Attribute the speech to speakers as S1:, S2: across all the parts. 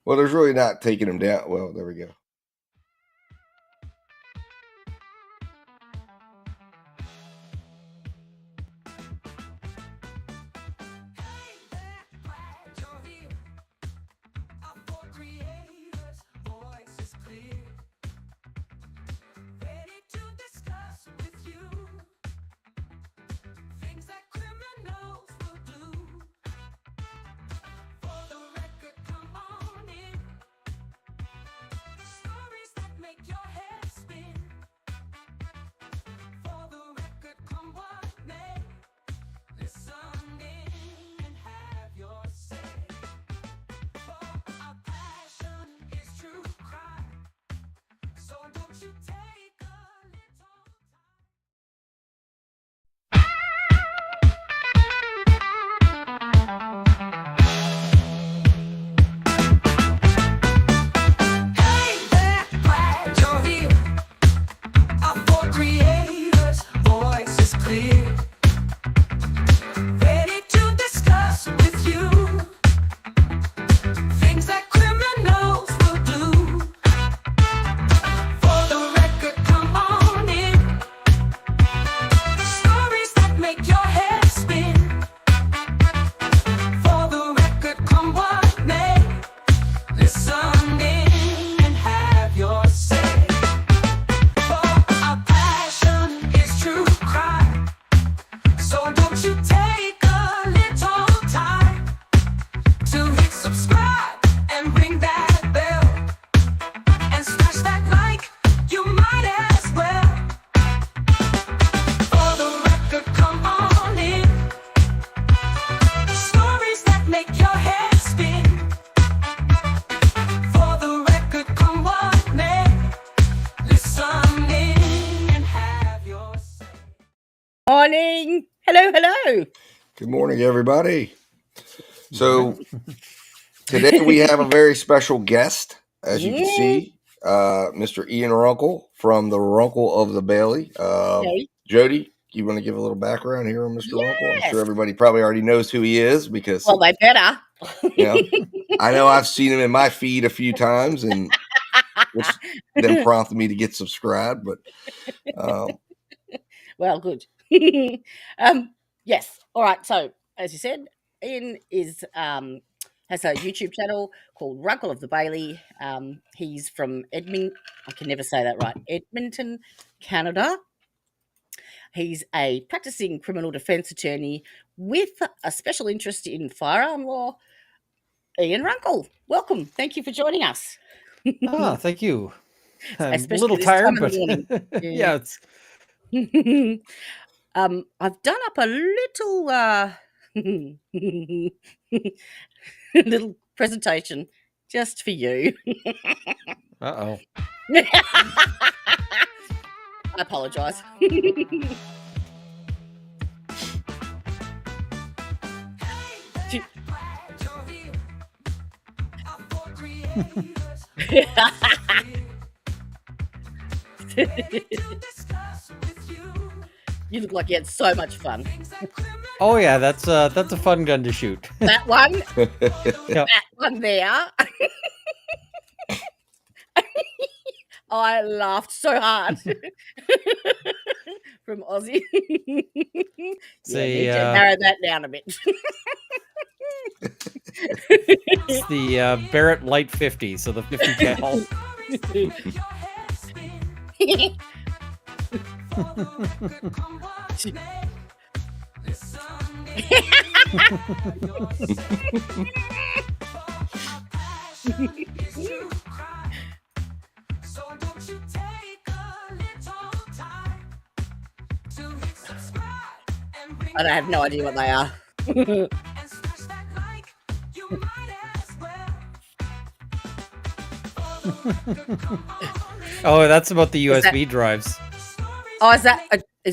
S1: Well, there's really not taking him down. Well, there we go.
S2: Morning. Hello.
S1: Good morning, everybody. So today we have a very special guest, as you can see, Mr. Ian Runkle from the Runkle of the Bailey.
S2: Okay.
S1: Jody, you want to give a little background here on Mr. Runkle? I'm sure everybody probably already knows who he is because,
S2: Well, they better.
S1: I know I've seen him in my feed a few times, and which then prompted me to get subscribed. But
S2: well, good. Yes. All right. So, as you said, Ian is has a YouTube channel called Runkle of the Bailey. He's from Edmonton. I can never say that right. Edmonton, Canada. He's a practicing criminal defense attorney with a special interest in firearm law. Ian Runkle, welcome. Thank you for joining us.
S3: Thank you. I'm
S2: Especially
S3: a little
S2: this
S3: tired,
S2: time of
S3: but
S2: the morning.
S3: yeah, it's
S2: I've done up a little presentation just for you.
S3: uh-oh.
S2: I apologise. You look like you had so much fun.
S3: Oh yeah, that's a fun gun to shoot.
S2: That one,
S3: Yep.
S2: that one there. I laughed so hard from Aussie.
S3: See,
S2: need to narrow that down a bit.
S3: It's the Barrett Light 50, so the 50 cal.
S2: I have no idea what they are.
S3: Oh, that's about the USB drives.
S2: Oh, is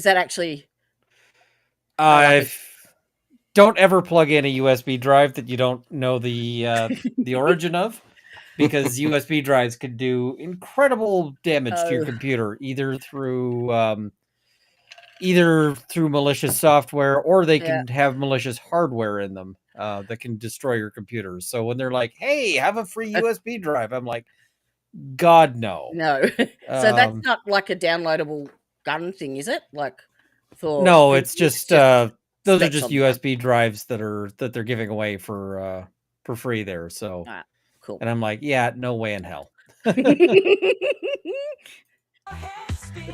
S2: that actually?
S3: Don't ever plug in a USB drive that you don't know the origin of, because USB drives can do incredible damage to your computer, either through malicious software, or they can have malicious hardware in them. that can destroy your computers. So when they're like, "Hey, have a free USB drive," I'm like, "God, no."
S2: No. So that's not like a downloadable gun thing, is it? Like for
S3: no, it's just those are
S2: specs
S3: just
S2: on the gun.
S3: USB drives that they're giving away for free there. So,
S2: Ah, cool.
S3: and I'm like, yeah, no way in hell.
S2: The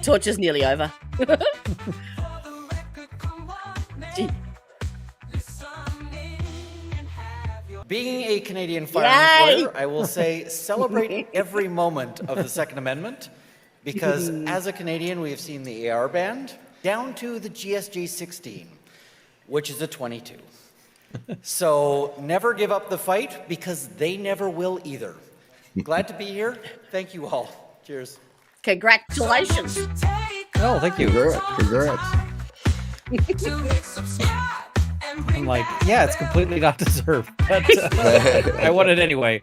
S2: torture's nearly over. Gee.
S3: Being a Canadian firearms lawyer, I will say celebrate every moment of the Second Amendment, because as a Canadian, we have seen the AR banned down to the GSG 16, which is a 22. So never give up the fight, because they never will either. Glad to be here. Thank you all. Cheers.
S2: Congratulations.
S3: Oh, thank you.
S1: Congrats.
S3: I'm like, yeah, it's completely not deserved, but I want it anyway.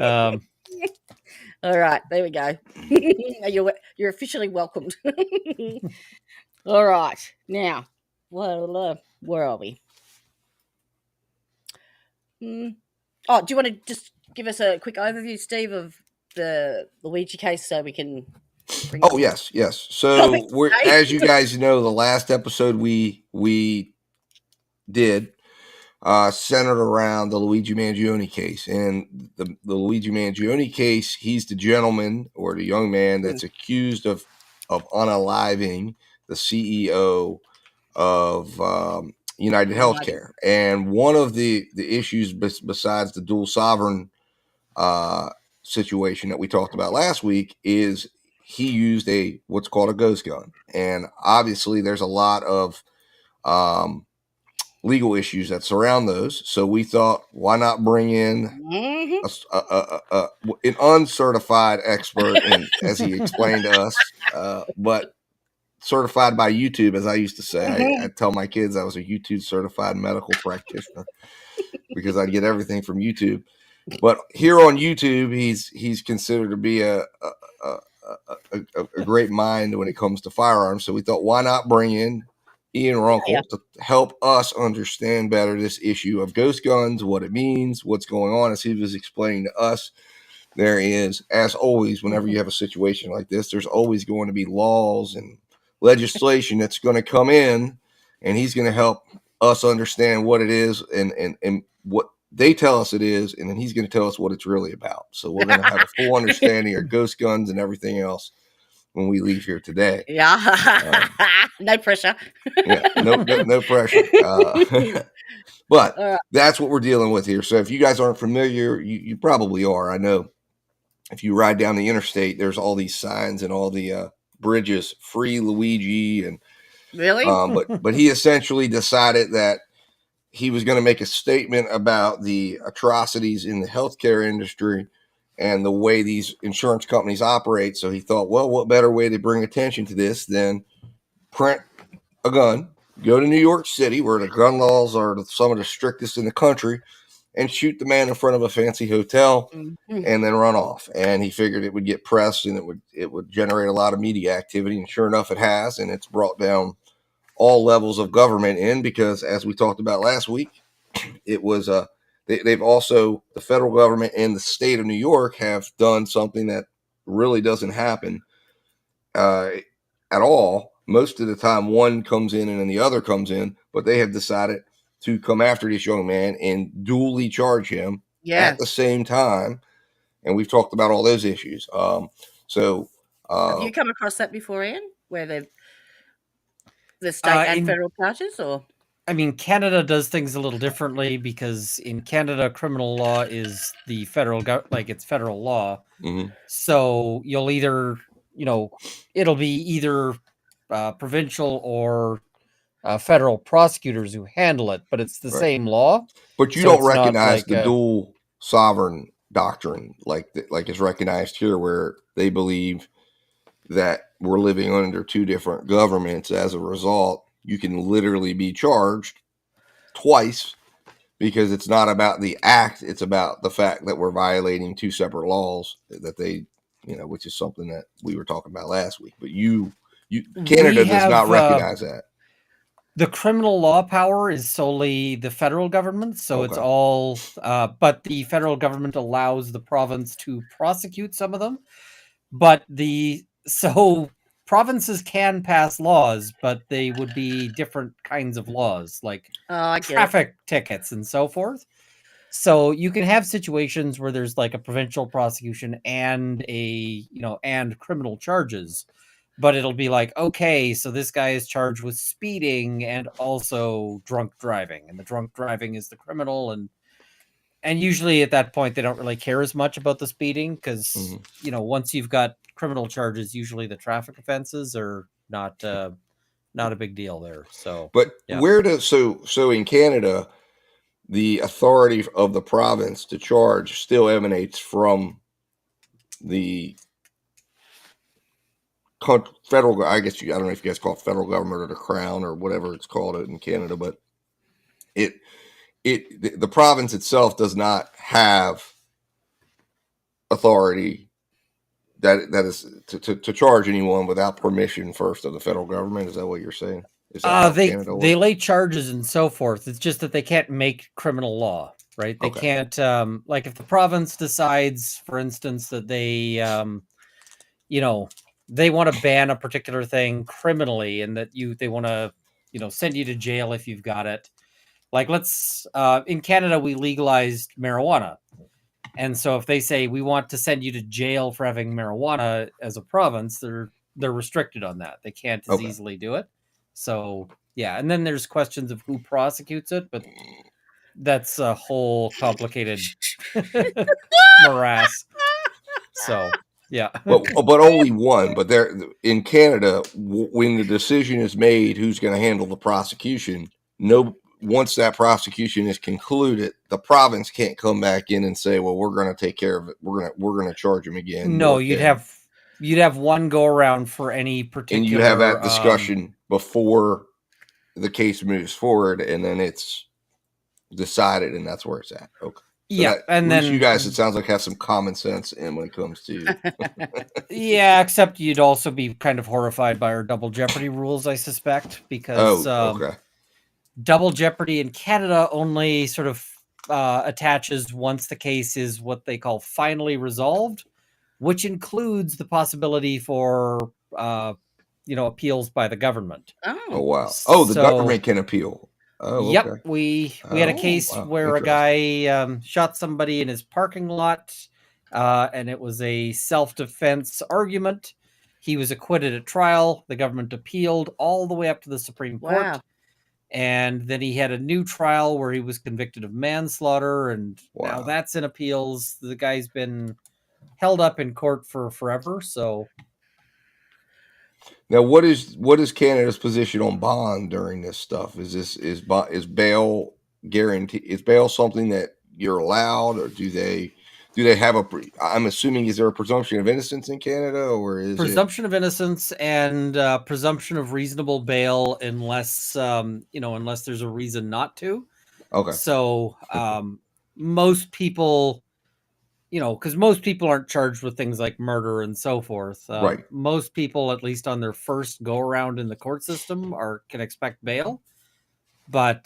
S2: All right, there we go. You're officially welcomed. All right, now, well, where are we? Oh, do you want to just give us a quick overview, Steve, of the Luigi case so we can?
S1: Oh yes. So we're, as you guys know, the last episode we did centered around the Luigi Mangione case, and the Luigi Mangione case. He's the gentleman or the young man that's accused of unaliving the CEO of United Healthcare. And one of the issues besides the dual sovereign situation that we talked about last week is he used what's called a ghost gun. And obviously there's a lot of legal issues that surround those. So we thought, why not bring in an uncertified expert, and as he explained to us, but certified by YouTube, as I used to say. I tell my kids I was a YouTube certified medical practitioner because I get everything from YouTube. But here on YouTube, he's considered to be a great mind when it comes to firearms. So we thought, why not bring in Ian Runkle to help us understand better this issue of ghost guns, what it means, what's going on. As he was explaining to us, there is, as always, whenever you have a situation like this, there's always going to be laws and legislation that's going to come in, and he's going to help us understand what it is and what they tell us it is, and then he's going to tell us what it's really about. So we're going to have a full understanding of ghost guns and everything else when we leave here today.
S2: Yeah. No pressure.
S1: Yeah, no pressure. But that's what we're dealing with here. So if you guys aren't familiar, you probably are. I know if you ride down the interstate, there's all these signs and all the bridges, free Luigi, and
S2: really.
S1: But he essentially decided that he was going to make a statement about the atrocities in the healthcare industry and the way these insurance companies operate. So he thought, well, what better way to bring attention to this than print a gun, go to New York City, where the gun laws are some of the strictest in the country, and shoot the man in front of a fancy hotel and then run off. And he figured it would get press and it would generate a lot of media activity. And sure enough, it has, and it's brought down all levels of government in, because as we talked about last week, it was they've also, the federal government and the state of New York have done something that really doesn't happen at all. Most of the time one comes in and then the other comes in, but they have decided to come after this young man and duly charge him at the same time. And we've talked about all those issues. So
S2: have you come across that before, Ian, where the state and federal charges? Or
S3: I mean, Canada does things a little differently, because in Canada, criminal law is the federal it's federal law. So you'll either, it'll be either provincial or federal prosecutors who handle it, but it's the same law.
S1: But you don't recognize the dual sovereign doctrine like is recognized here, where they believe that we're living under two different governments. As a result, you can literally be charged twice, because it's not about the act, it's about the fact that we're violating two separate laws that they, which is something that we were talking about last week. But Canada does not recognize that.
S3: The criminal law power is solely the federal government, so it's
S1: Okay.
S3: all. But the federal government allows the province to prosecute some of them. But provinces can pass laws, but they would be different kinds of laws, like
S2: I get it.
S3: traffic tickets and so forth. So you can have situations where there's like a provincial prosecution and and criminal charges, but it'll be like, okay, so this guy is charged with speeding and also drunk driving, and the drunk driving is the criminal, and usually at that point they don't really care as much about the speeding because once you've got criminal charges, usually the traffic offenses are not a big deal there. So,
S1: But
S3: yeah.
S1: where does so in Canada, the authority of the province to charge still emanates from the federal. I guess I don't know if you guys call it federal government or the crown or whatever it's called in Canada, but the province itself does not have authority that is to charge anyone without permission first of the federal government. Is that what you're saying? Is that how Canada works?
S3: They lay charges and so forth. It's just that they can't make criminal law, right? They can't like if the province decides, for instance, that they they want to ban a particular thing criminally and that they want to send you to jail if you've got it. Like let's in Canada we legalized marijuana. And so if they say we want to send you to jail for having marijuana as a province, they're restricted on that. They can't as easily do it. So, yeah, and then there's questions of who prosecutes it, but that's a whole complicated morass. So, yeah.
S1: but only one. But there in Canada, when the decision is made who's going to handle the prosecution, once that prosecution is concluded, the province can't come back in and say, "Well, we're going to take care of it. We're going to charge him again."
S3: No, you'd have one go around for any particular.
S1: And you have that discussion before the case moves forward, and then it's decided, and that's where it's at. Okay. So and then you guys, it sounds like, have some common sense when it comes to.
S3: Yeah, except you'd also be kind of horrified by our double jeopardy rules, I suspect, because double jeopardy in Canada only sort of attaches once the case is what they call finally resolved, which includes the possibility for appeals by the government.
S1: Oh wow! Oh, the government can appeal. Oh,
S3: yep.
S1: Okay.
S3: We had a case where a guy shot somebody in his parking lot, and it was a self-defense argument. He was acquitted at trial. The government appealed all the way up to the Supreme Court.
S2: Wow.
S3: And then he had a new trial where he was convicted of manslaughter, and now that's in appeals. The guy's been held up in court for forever. So
S1: now, what is Canada's position on bond during this stuff? Is bail guarantee? Is bail something that you're allowed, or do they have I'm assuming, is there a presumption of innocence in Canada, or is
S3: presumption of innocence and presumption of reasonable bail unless unless there's a reason not to.
S1: Okay.
S3: So most people, because most people aren't charged with things like murder and so forth.
S1: Right.
S3: Most people, at least on their first go around in the court system, can expect bail, but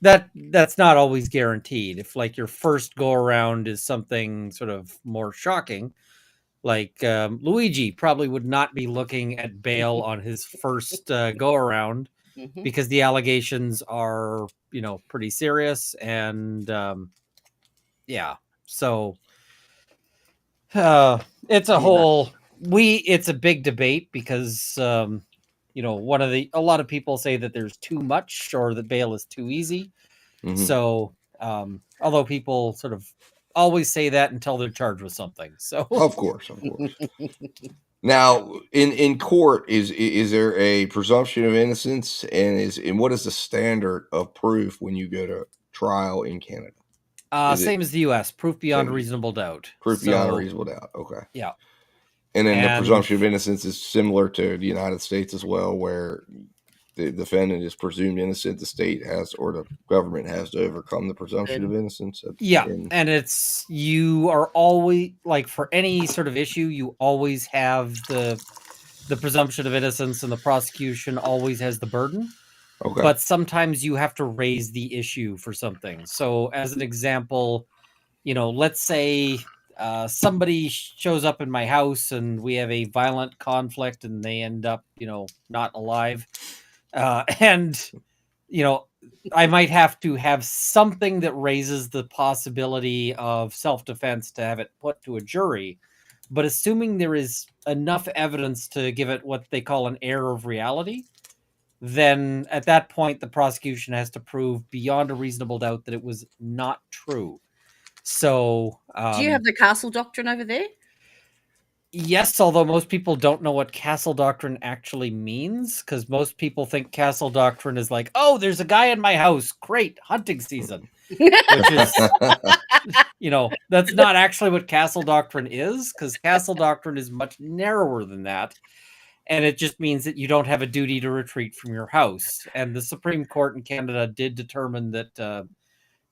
S3: that's not always guaranteed. If like your first go around is something sort of more shocking, like Luigi probably would not be looking at bail on his first go around because the allegations are pretty serious, and so it's a it's a big debate because a lot of people say that there's too much or that bail is too easy. So although people sort of always say that until they're charged with something. So
S1: of course. Now, in court, is there a presumption of innocence, and what is the standard of proof when you go to trial in Canada?
S3: Same as the U.S. Proof beyond a reasonable doubt.
S1: Proof beyond a reasonable doubt. Okay.
S3: Yeah.
S1: And then the presumption of innocence is similar to the United States as well, where the defendant is presumed innocent. The state has, or the government has, to overcome the presumption of innocence.
S3: And you are always, like, for any sort of issue, you always have the the presumption of innocence and the prosecution always has the burden.
S1: Okay.
S3: But sometimes you have to raise the issue for something. So as an example, let's say somebody shows up in my house and we have a violent conflict and they end up, not alive. And, I might have to have something that raises the possibility of self-defense to have it put to a jury. But assuming there is enough evidence to give it what they call an air of reality, then at that point, the prosecution has to prove beyond a reasonable doubt that it was not true. So,
S2: Do you have the castle doctrine over there?
S3: yes, although most people don't know what castle doctrine actually means, because most people think castle doctrine is like, oh, there's a guy in my house, great, hunting season, which is, that's not actually what castle doctrine is, because castle doctrine is much narrower than that. And it just means that you don't have a duty to retreat from your house. And the Supreme Court in Canada did determine that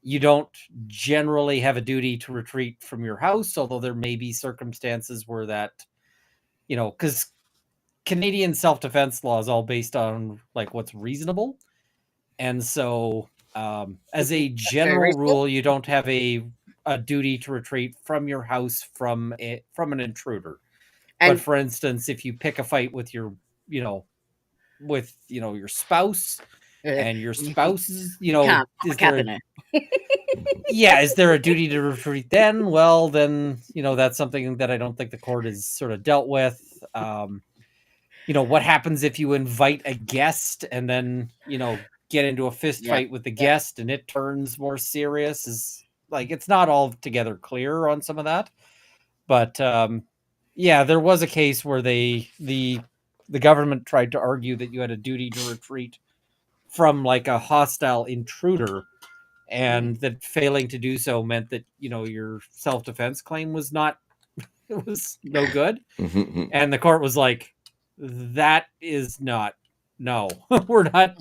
S3: you don't generally have a duty to retreat from your house, although there may be circumstances where that, because Canadian self-defense law is all based on like what's reasonable. And so as a general rule, you don't have a duty to retreat from your house from an intruder. But for instance, if you pick a fight with your, your spouse, and your spouse is, is there is there a duty to retreat then? Well, then, that's something that I don't think the court has sort of dealt with. What happens if you invite a guest and then, get into a fist fight with the guest and it turns more serious? Is like, it's not altogether clear on some of that. But there was a case where the government tried to argue that you had a duty to retreat from like a hostile intruder, and that failing to do so meant that your self-defense claim was no good. And the court was like, that is not, no, we're not.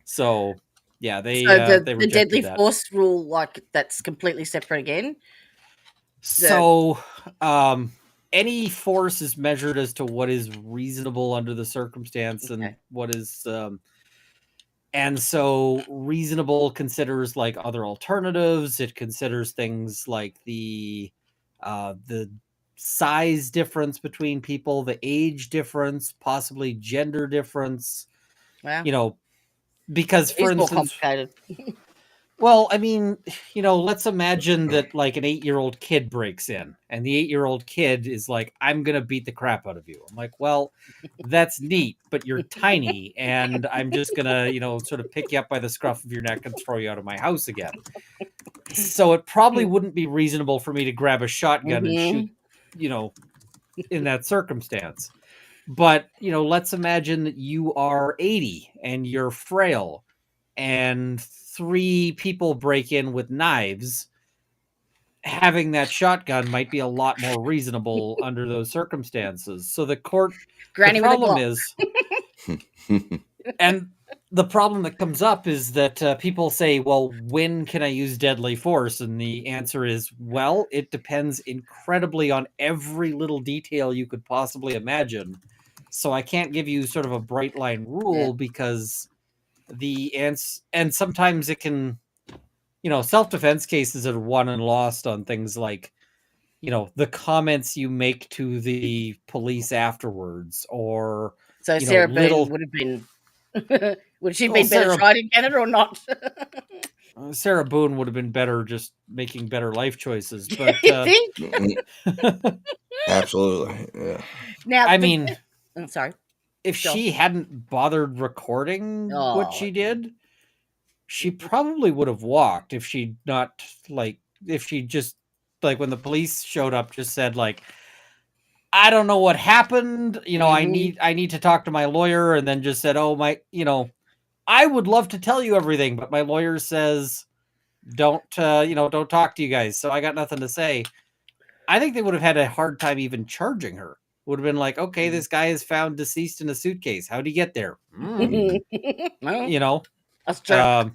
S3: So they
S2: the deadly
S3: that.
S2: force rule, like, that's completely separate again.
S3: So any force is measured as to what is reasonable under the circumstance, and what is and so reasonable considers like other alternatives. It considers things like the size difference between people, the age difference, possibly gender difference.
S2: Wow.
S3: Because for instance,
S2: more complicated.
S3: Well, I mean, let's imagine that like an 8-year-old kid breaks in and the 8-year-old kid is like, I'm going to beat the crap out of you. I'm like, well, that's neat, but you're tiny and I'm just going to, sort of pick you up by the scruff of your neck and throw you out of my house again. So it probably wouldn't be reasonable for me to grab a shotgun and shoot, in that circumstance. But, let's imagine that you are 80 and you're frail and 3 people break in with knives. Having that shotgun might be a lot more reasonable under those circumstances. So the problem is, and the problem that comes up is that people say, well, when can I use deadly force? And the answer is, well, it depends incredibly on every little detail you could possibly imagine. So I can't give you sort of a bright line rule because and sometimes it can, self-defense cases are won and lost on things like, the comments you make to the police afterwards, or
S2: so Sarah Boone would have been would she have been better tried in Canada or not?
S3: Sarah Boone would have been better just making better life choices, but
S1: absolutely, yeah.
S3: Now, I mean,
S2: I'm sorry.
S3: If she hadn't bothered recording what she did, she probably would have walked if she just like when the police showed up, just said like, I don't know what happened. I need to talk to my lawyer, and then just said, oh, I would love to tell you everything, but my lawyer says, don't talk to you guys. So I got nothing to say. I think they would have had a hard time even charging her. Would have been like, okay, this guy is found deceased in a suitcase. How'd he get there?
S2: Well, that's true.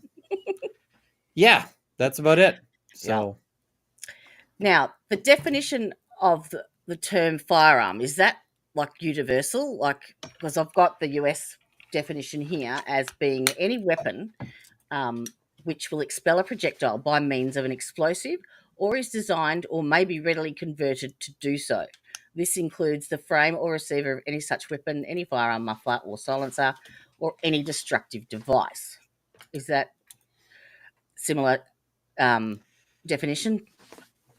S3: Yeah, that's about it. So
S2: now the definition of the term firearm, is that like universal, like because I've got the US definition here as being any weapon which will expel a projectile by means of an explosive or is designed or may be readily converted to do so. This includes the frame or receiver of any such weapon, any firearm, muffler or silencer, or any destructive device. Is that similar definition in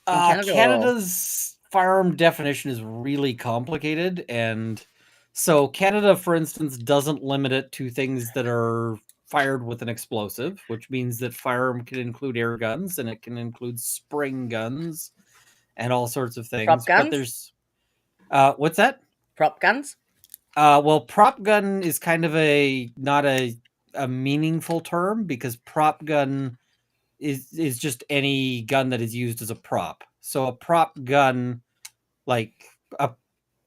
S2: Canada?
S3: Canada's firearm definition is really complicated, and so Canada, for instance, doesn't limit it to things that are fired with an explosive, which means that firearm can include air guns and it can include spring guns and all sorts of things.
S2: Prop guns?
S3: But there's what's that?
S2: Prop guns?
S3: Well, prop gun is kind of not a meaningful term, because prop gun is just any gun that is used as a prop. So a prop gun, like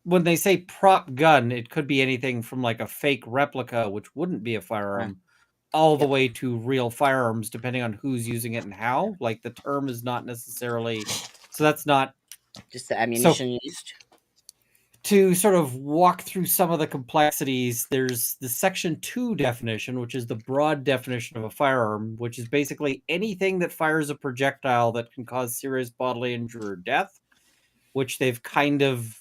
S3: when they say prop gun, it could be anything from like a fake replica, which wouldn't be a firearm, all the way to real firearms, depending on who's using it and how. Like the term is not necessarily, so that's not
S2: just the ammunition used.
S3: To sort of walk through some of the complexities, there's the Section 2 definition, which is the broad definition of a firearm, which is basically anything that fires a projectile that can cause serious bodily injury or death, which they've kind of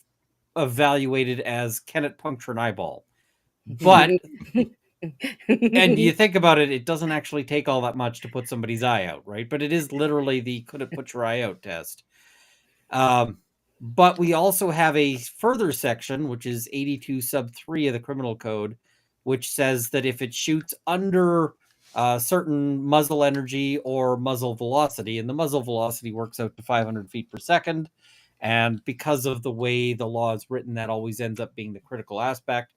S3: evaluated as, can it puncture an eyeball? But, and you think about it, it doesn't actually take all that much to put somebody's eye out, right? But it is literally the could it put your eye out test. But we also have a further section, which is 82 sub 3 of the criminal code, which says that if it shoots under certain muzzle energy or muzzle velocity, and the muzzle velocity works out to 500 feet per second, and because of the way the law is written, that always ends up being the critical aspect,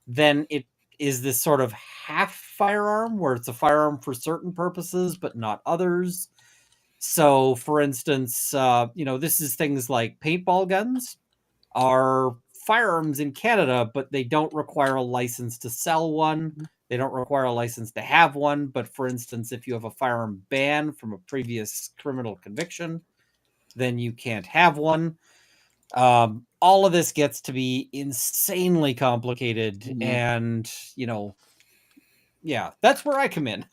S3: then it is this sort of half firearm, where it's a firearm for certain purposes, but not others. So, for instance, this is things like paintball guns are firearms in Canada, but they don't require a license to sell one. They don't require a license to have one. But for instance, if you have a firearm ban from a previous criminal conviction, then you can't have one. All of this gets to be insanely complicated. And, yeah, that's where I come in.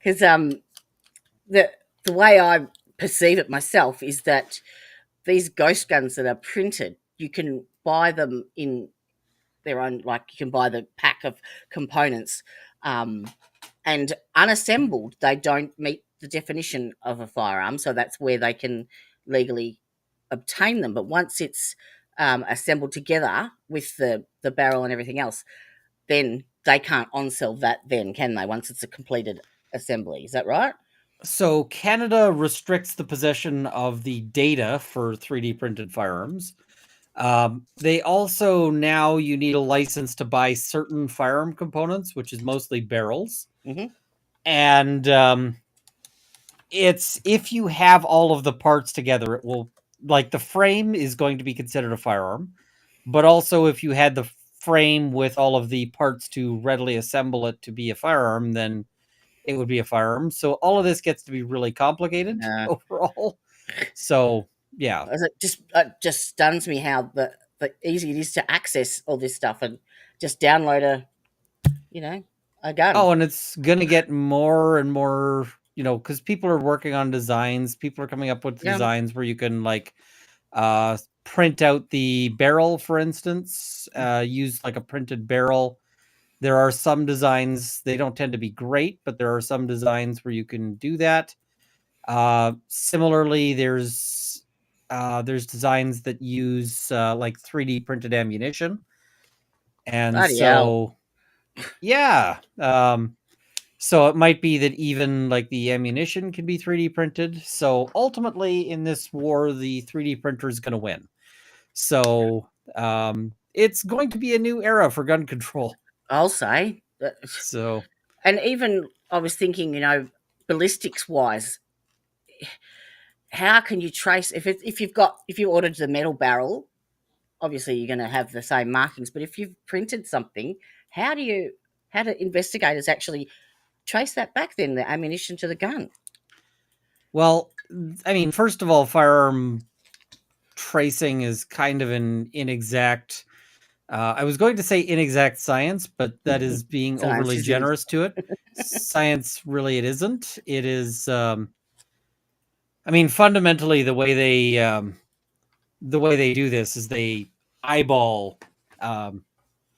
S2: Because the way I perceive it myself is that these ghost guns that are printed, you can buy them in their own, like you can buy the pack of components, and unassembled, they don't meet the definition of a firearm. So that's where they can legally obtain them. But once it's assembled together with the barrel and everything else, then they can't on-sell that then, can they, once it's a completed assembly? Is that right?
S3: So Canada restricts the possession of the data for 3D printed firearms. They also, now you need a license to buy certain firearm components, which is mostly barrels.
S2: Mm-hmm.
S3: And it's, if you have all of the parts together, it will, like the frame is going to be considered a firearm. But also if you had the frame with all of the parts to readily assemble it to be a firearm, then it would be a firearm. So all of this gets to be really complicated overall. So yeah,
S2: it just stuns me how the easy it is to access all this stuff and just download a gun.
S3: Oh, and it's gonna get more and more, because people are working on designs. People are coming up with designs where you can like print out the barrel, for instance, use like a printed barrel. There are some designs, they don't tend to be great, but there are some designs where you can do that. Similarly, there's designs that use like 3D printed ammunition. And yeah. So it might be that even like the ammunition can be 3D printed. So ultimately in this war, the 3D printer is going to win. So it's going to be a new era for gun control,
S2: I'll say.
S3: So,
S2: and even I was thinking, ballistics wise, how can you trace if you ordered the metal barrel? Obviously, you're going to have the same markings, but if you've printed something, how do investigators actually trace that back then, the ammunition to the gun?
S3: Well, I mean, first of all, firearm tracing is kind of an inexact. I was going to say inexact science, but that is being
S2: Science,
S3: overly
S2: isn't it?
S3: generous to it. Science, really, it isn't. It is. I mean, fundamentally, the way they do this is they eyeball.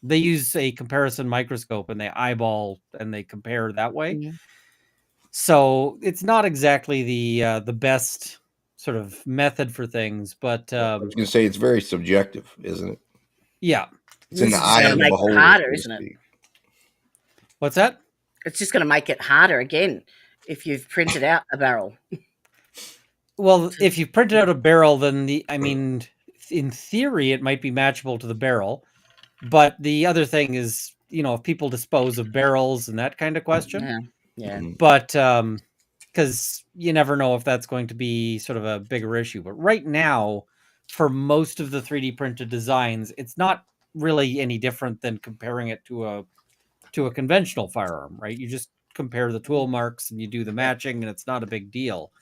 S3: They use a comparison microscope and they eyeball and they compare that way.
S2: Mhm.
S3: So it's not exactly the best sort of method for things, but
S1: I was going to say it's very subjective, isn't it?
S3: yeah.
S1: It's in
S2: This
S1: the
S2: is just
S1: eye
S2: going
S1: of
S2: to
S1: the
S2: make it
S1: beholder,
S2: harder,
S1: so to
S2: isn't it?
S1: speak.
S3: What's that?
S2: It's just going to make it harder again if you've printed out a barrel.
S3: Well, if you printed out a barrel, then in theory, it might be matchable to the barrel. But the other thing is, if people dispose of barrels and that kind of question.
S2: Yeah.
S3: But because you never know if that's going to be sort of a bigger issue. But right now, for most of the 3D printed designs, it's not really any different than comparing it to a conventional firearm, right? You just compare the tool marks and you do the matching, and it's not a big deal.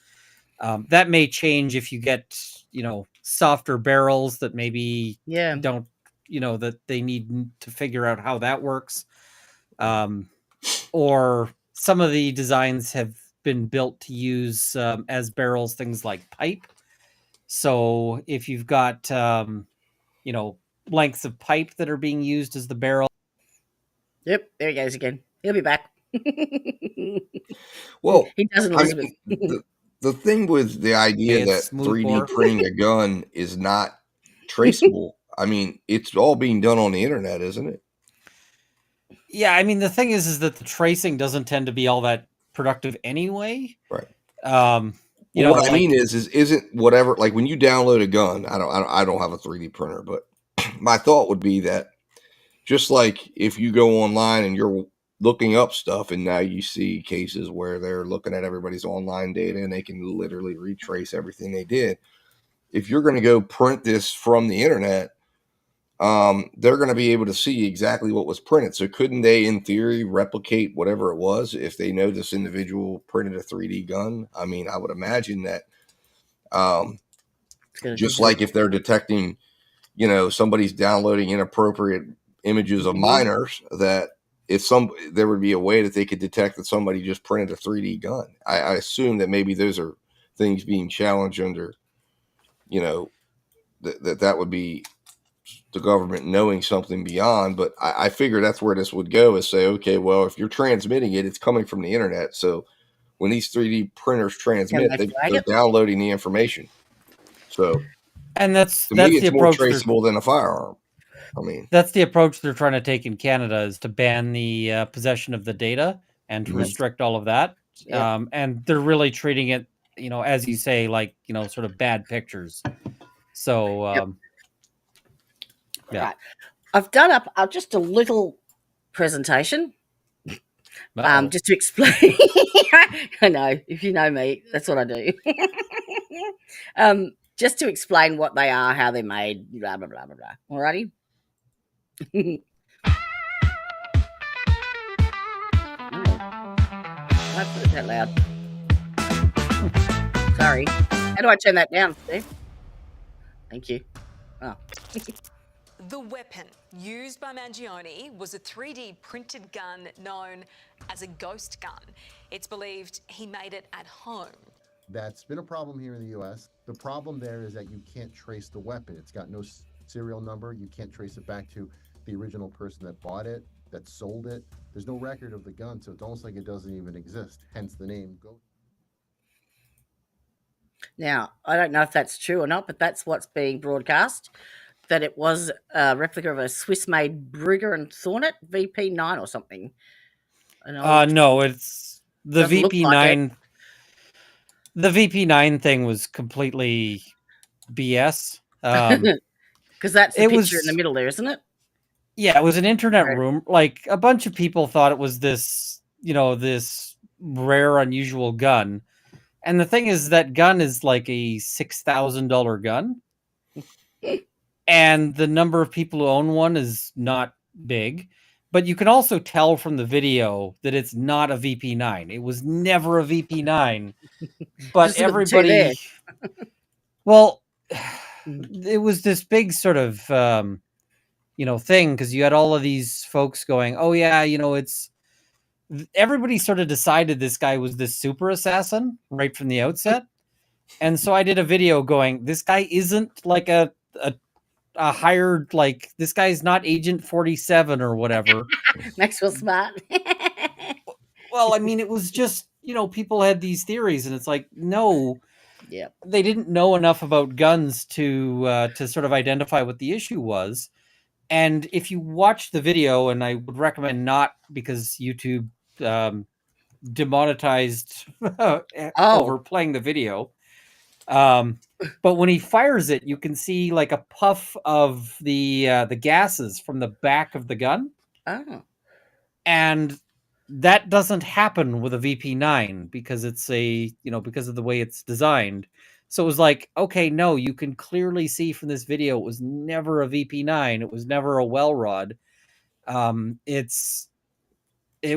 S3: That may change if you get, softer barrels that maybe don't, that they need to figure out how that works. Or some of the designs have been built to use as barrels things like pipe. So if you've got, lengths of pipe that are being used as the barrel.
S2: Yep, there he goes again. He'll be back.
S1: Well,
S2: he doesn't,
S1: I
S2: Elizabeth.
S1: mean, the thing with the idea that 3D printing a gun is not traceable, I mean, it's all being done on the internet, isn't it?
S3: Yeah, I mean, the thing is that the tracing doesn't tend to be all that productive anyway.
S1: Right.
S3: What
S1: I mean isn't whatever, like when you download a gun, I don't have a 3D printer, but my thought would be that just like if you go online and you're looking up stuff and now you see cases where they're looking at everybody's online data and they can literally retrace everything they did. If you're going to go print this from the internet, they're going to be able to see exactly what was printed. So couldn't they, in theory, replicate whatever it was if they know this individual printed a 3D gun? I mean, I would imagine that just like if they're detecting, somebody's downloading inappropriate images of minors, that there would be a way that they could detect that somebody just printed a 3D gun. I assume that maybe those are things being challenged under, that would be the government knowing something beyond. But I figure that's where this would go, is say, okay, well, if you're transmitting it, it's coming from the internet. So when these 3D printers transmit, they're downloading the information. So,
S3: and that's
S1: me,
S3: the
S1: it's more
S3: approach
S1: traceable than a firearm. I mean,
S3: that's the approach they're trying to take in Canada, is to ban the possession of the data and to restrict all of that. Yep. And they're really treating it, as you say, like, sort of bad pictures. So, yeah.
S2: Right. I've done up just a little presentation, just to explain. I know, if you know me, that's what I do. Just to explain what they are, how they're made, blah blah blah blah blah. Alrighty. I put it that loud. Sorry. How do I turn that down, Steve? Thank you. Oh.
S4: The weapon used by Mangione was a 3D printed gun known as a ghost gun. It's believed he made it at home.
S5: That's been a problem here in the U.S. The problem there is that you can't trace the weapon. It's got no serial number. You can't trace it back to the original person that bought it, that sold it. There's no record of the gun, so it's almost like it doesn't even exist, hence the name Ghost.
S2: Now, I don't know if that's true or not, but that's what's being broadcast, that it was a replica of a Swiss-made Brugger and Thornet VP9 or something.
S3: No, it's the VP9.
S2: Like
S3: the VP9 thing was completely BS.
S2: Because that's the picture in the middle there, isn't it?
S3: Yeah, it was an internet room. Like, a bunch of people thought it was this, this rare, unusual gun. And the thing is, that gun is like a $6,000 gun. And the number of people who own one is not big. But you can also tell from the video that it's not a VP9. It was never a VP9. But everybody... Well, it was this big sort of thing, because you had all of these folks going, oh yeah, it's everybody sort of decided this guy was this super assassin right from the outset. And so I did a video going, this guy isn't like a hired, like, this guy's not Agent 47 or whatever.
S2: Maxwell Smart.
S3: Well, I mean, it was just, people had these theories, and it's like, no,
S2: Yeah.
S3: they didn't know enough about guns to sort of identify what the issue was. And if you watch the video, and I would recommend not, because YouTube demonetized over playing the video. But when he fires it, you can see like a puff of the gases from the back of the gun.
S2: Oh.
S3: And that doesn't happen with a VP9 because it's because of the way it's designed. So it was like, okay, no, you can clearly see from this video it was never a VP9. It was never a well rod. It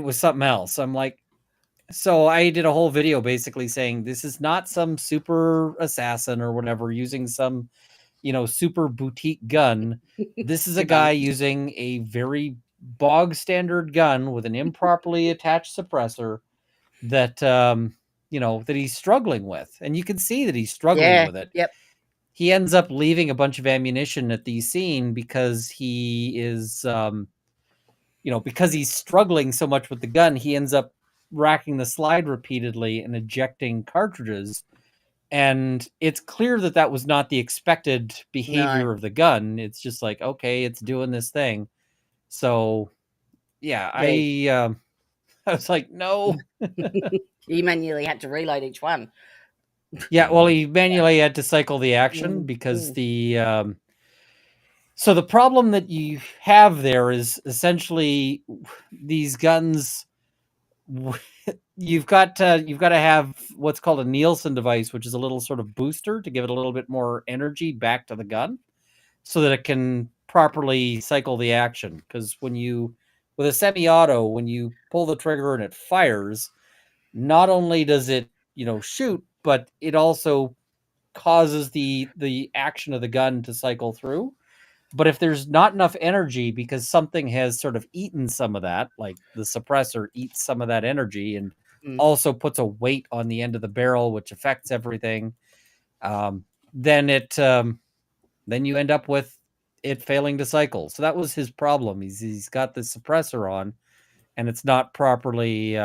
S3: was something else. I'm like, so I did a whole video basically saying this is not some super assassin or whatever using some, super boutique gun. This is a guy using a very bog standard gun with an improperly attached suppressor that, that he's struggling with. And you can see that he's struggling with it.
S2: Yep.
S3: He ends up leaving a bunch of ammunition at the scene because he is, because he's struggling so much with the gun, he ends up racking the slide repeatedly and ejecting cartridges. And it's clear that that was not the expected behavior of the gun. It's just like, okay, it's doing this thing. So, yeah, I was like, no.
S2: He manually had to reload each one.
S3: Yeah, well, he manually had to cycle the action because so the problem that you have there is essentially these guns. You've got to have what's called a Nielsen device, which is a little sort of booster to give it a little bit more energy back to the gun, so that it can properly cycle the action. Because with a semi-auto, when you pull the trigger and it fires, not only does it shoot, but it also causes the action of the gun to cycle through. But if there's not enough energy because something has sort of eaten some of that, like the suppressor eats some of that energy and also puts a weight on the end of the barrel, which affects everything, then you end up with it failing to cycle. So that was his problem. He's got the suppressor on, and it's not properly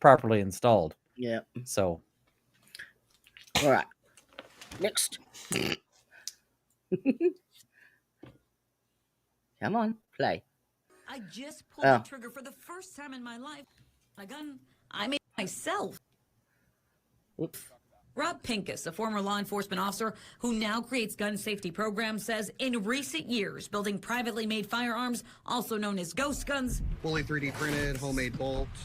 S3: installed.
S2: Yeah.
S3: So,
S2: all right. Next. Come on, play.
S6: I just pulled the trigger for the first time in my life. A gun I made myself.
S2: Oops.
S6: Rob Pincus, a former law enforcement officer who now creates gun safety programs, says in recent years, building privately made firearms, also known as ghost guns,
S7: fully 3D printed, homemade bolts,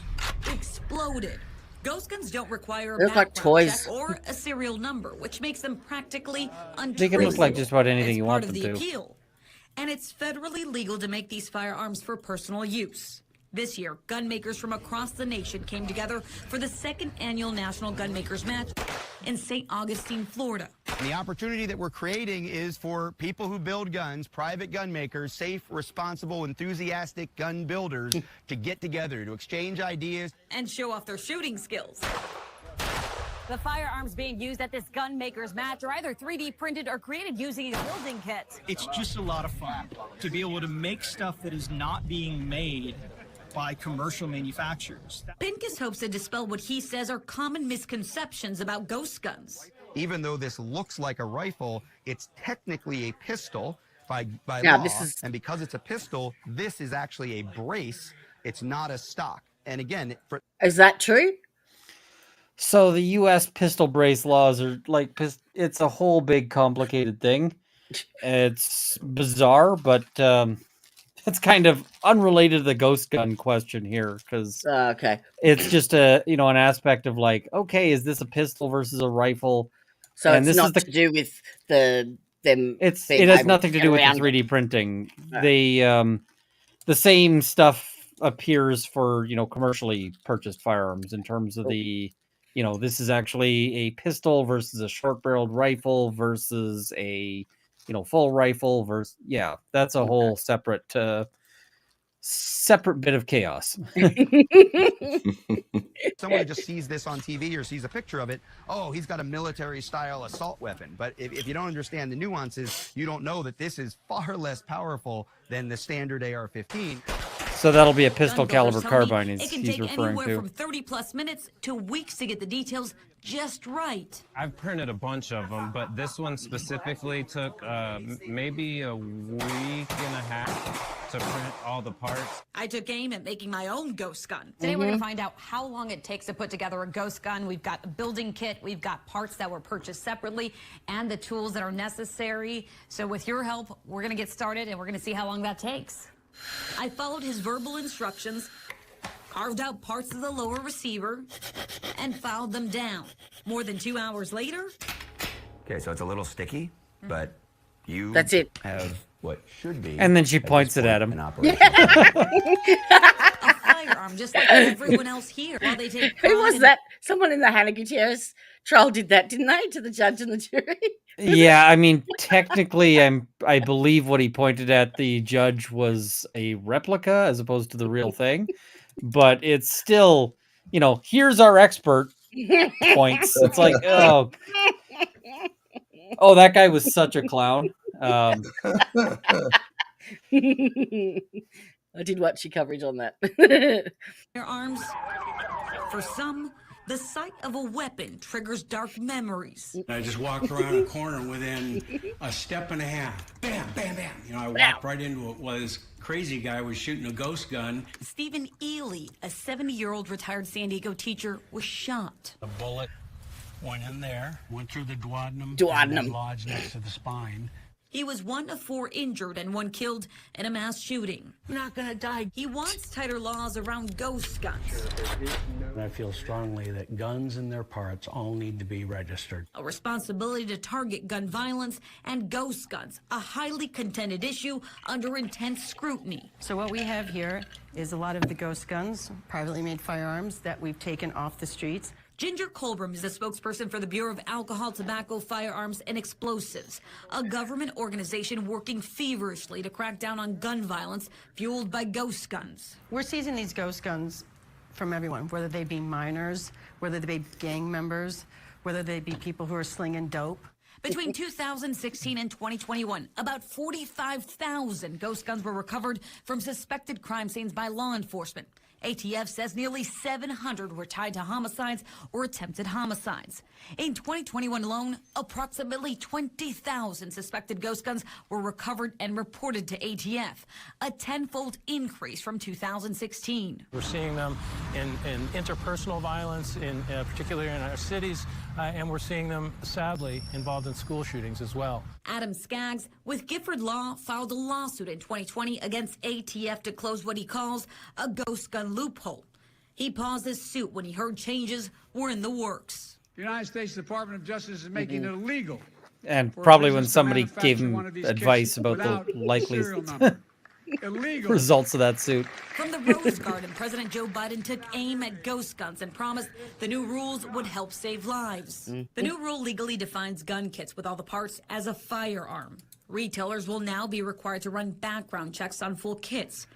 S6: exploded. Ghost guns don't require a
S2: They're like toys
S6: check or a serial number, which makes them practically untraceable.
S3: They can look like just about anything you want them to.
S6: Appeal. And it's federally legal to make these firearms for personal use. This year, gun makers from across the nation came together for the second annual National Gun Makers Match in St. Augustine, Florida.
S7: The opportunity that we're creating is for people who build guns, private gun makers, safe, responsible, enthusiastic gun builders to get together, to exchange ideas,
S6: and show off their shooting skills.
S8: The firearms being used at this gun makers match are either 3D printed or created using a building kit.
S9: It's just a lot of fun to be able to make stuff that is not being made by commercial manufacturers.
S6: Pincus hopes to dispel what he says are common misconceptions about ghost guns.
S7: Even though this looks like a rifle, it's technically a pistol by
S2: now,
S7: law. And because it's a pistol, this is actually a brace. It's not a stock. And again,
S2: is that true?
S3: So the U.S. pistol brace laws are like, it's a whole big complicated thing. It's bizarre, but it's kind of unrelated to the ghost gun question here, because
S2: okay,
S3: it's just an aspect of like, okay, is this a pistol versus a rifle?
S2: So and it's not to do with them.
S3: It has nothing to do with the 3D printing. They the same stuff appears for commercially purchased firearms in terms of the this is actually a pistol versus a short-barreled rifle versus a, full rifle versus, that's a whole separate bit of chaos.
S7: Someone who just sees this on TV or sees a picture of it, oh, he's got a military-style assault weapon. But if you don't understand the nuances, you don't know that this is far less powerful than the standard AR-15.
S3: So that'll be a pistol
S6: Gun builders
S3: caliber
S6: tell me
S3: carbine
S6: it can
S3: he's
S6: take
S3: referring
S6: anywhere
S3: to.
S6: from 30+ minutes to weeks to get the details just right.
S10: I've printed a bunch of them, but this one specifically took maybe a week and a half to print all the parts.
S6: I took aim at making my own ghost gun.
S8: Today, we're going to find out how long it takes to put together a ghost gun. We've got a building kit, we've got parts that were purchased separately, and the tools that are necessary. So with your help, we're going to get started, and we're going to see how long that takes.
S6: I followed his verbal instructions, carved out parts of the lower receiver, and filed them down. More than 2 hours later...
S11: Okay, so it's a little sticky, but you
S2: That's it.
S11: have what should be...
S3: And then she points it at him.
S6: a firearm, just like everyone else here. While they take
S2: Who was
S6: pride
S2: that? Someone in the Hannah Gutierrez trial did that, didn't they, to the judge and the jury?
S3: Yeah, I mean, technically, I believe what he pointed at the judge was a replica as opposed to the real thing, but it's still, here's our expert points. It's like, oh, that guy was such a clown.
S2: I did watch your coverage on that.
S6: their arms. For some, the sight of a weapon triggers dark memories.
S12: I just walked around a corner within a step and a half. Bam, bam, bam. I walked right into it. Well, this crazy guy was shooting a ghost gun.
S6: Stephen Ely, a 70-year-old retired San Diego teacher, was shot.
S12: A bullet went in there, went through the duodenum,
S2: Duodenum.
S12: and lodged next to the spine.
S6: He was 1 of 4 injured and 1 killed in a mass shooting.
S12: You're not gonna die.
S6: He wants tighter laws around ghost guns.
S12: I feel strongly that guns and their parts all need to be registered.
S6: A responsibility to target gun violence and ghost guns, a highly contended issue under intense scrutiny.
S13: So what we have here is a lot of the ghost guns, privately made firearms that we've taken off the streets.
S6: Ginger Colbram is the spokesperson for the Bureau of Alcohol, Tobacco, Firearms, and Explosives, a government organization working feverishly to crack down on gun violence fueled by ghost guns.
S13: We're seizing these ghost guns from everyone, whether they be minors, whether they be gang members, whether they be people who are slinging dope.
S6: Between 2016 and 2021, about 45,000 ghost guns were recovered from suspected crime scenes by law enforcement. ATF says nearly 700 were tied to homicides or attempted homicides. In 2021 alone, approximately 20,000 suspected ghost guns were recovered and reported to ATF, a tenfold increase from 2016.
S12: We're seeing them in interpersonal violence, particularly in our cities, and we're seeing them, sadly, involved in school shootings as well.
S6: Adam Skaggs with Gifford Law filed a lawsuit in 2020 against ATF to close what he calls a ghost gun loophole. He paused his suit when he heard changes were in the works.
S14: The United States Department of Justice is making it illegal.
S3: And probably when somebody gave him advice about the likely results of that suit.
S6: From the Rose Garden, President Joe Biden took aim at ghost guns and promised the new rules would help save lives. The new rule legally defines gun kits with all the parts as a firearm. Retailers will now be required to run background checks on full kits.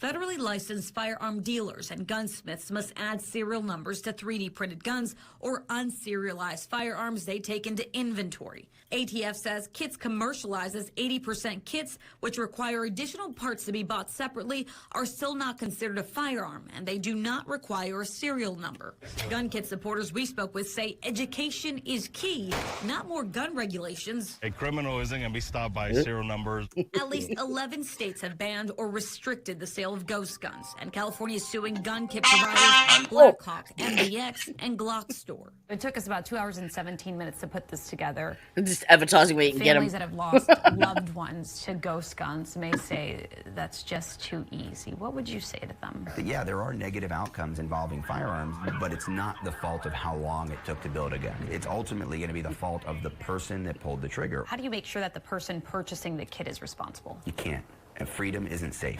S6: Federally licensed firearm dealers and gunsmiths must add serial numbers to 3D printed guns or unserialized firearms they take into inventory. ATF says kits commercialized as 80% kits, which require additional parts to be bought separately, are still not considered a firearm, and they do not require a serial number. Gun kit supporters we spoke with say education is key, not more gun regulations.
S15: A criminal isn't going to be stopped by serial numbers.
S6: At least 11 states have banned or restricted the sale of ghost guns, and California is suing gun kit providers Blackhawk, MDX, and Glock Store.
S8: It took us about 2 hours and 17 minutes to put this together.
S2: Just advertising where you can get them.
S8: Families that have lost loved ones to ghost guns may say that's just too easy. What would you say to them?
S11: Yeah, there are negative outcomes involving firearms, but it's not the fault of how long it took to build a gun. It's ultimately going to be the fault of the person that pulled the trigger.
S8: How do you make sure that the person purchasing the kit is responsible?
S11: You can't. And freedom isn't safe.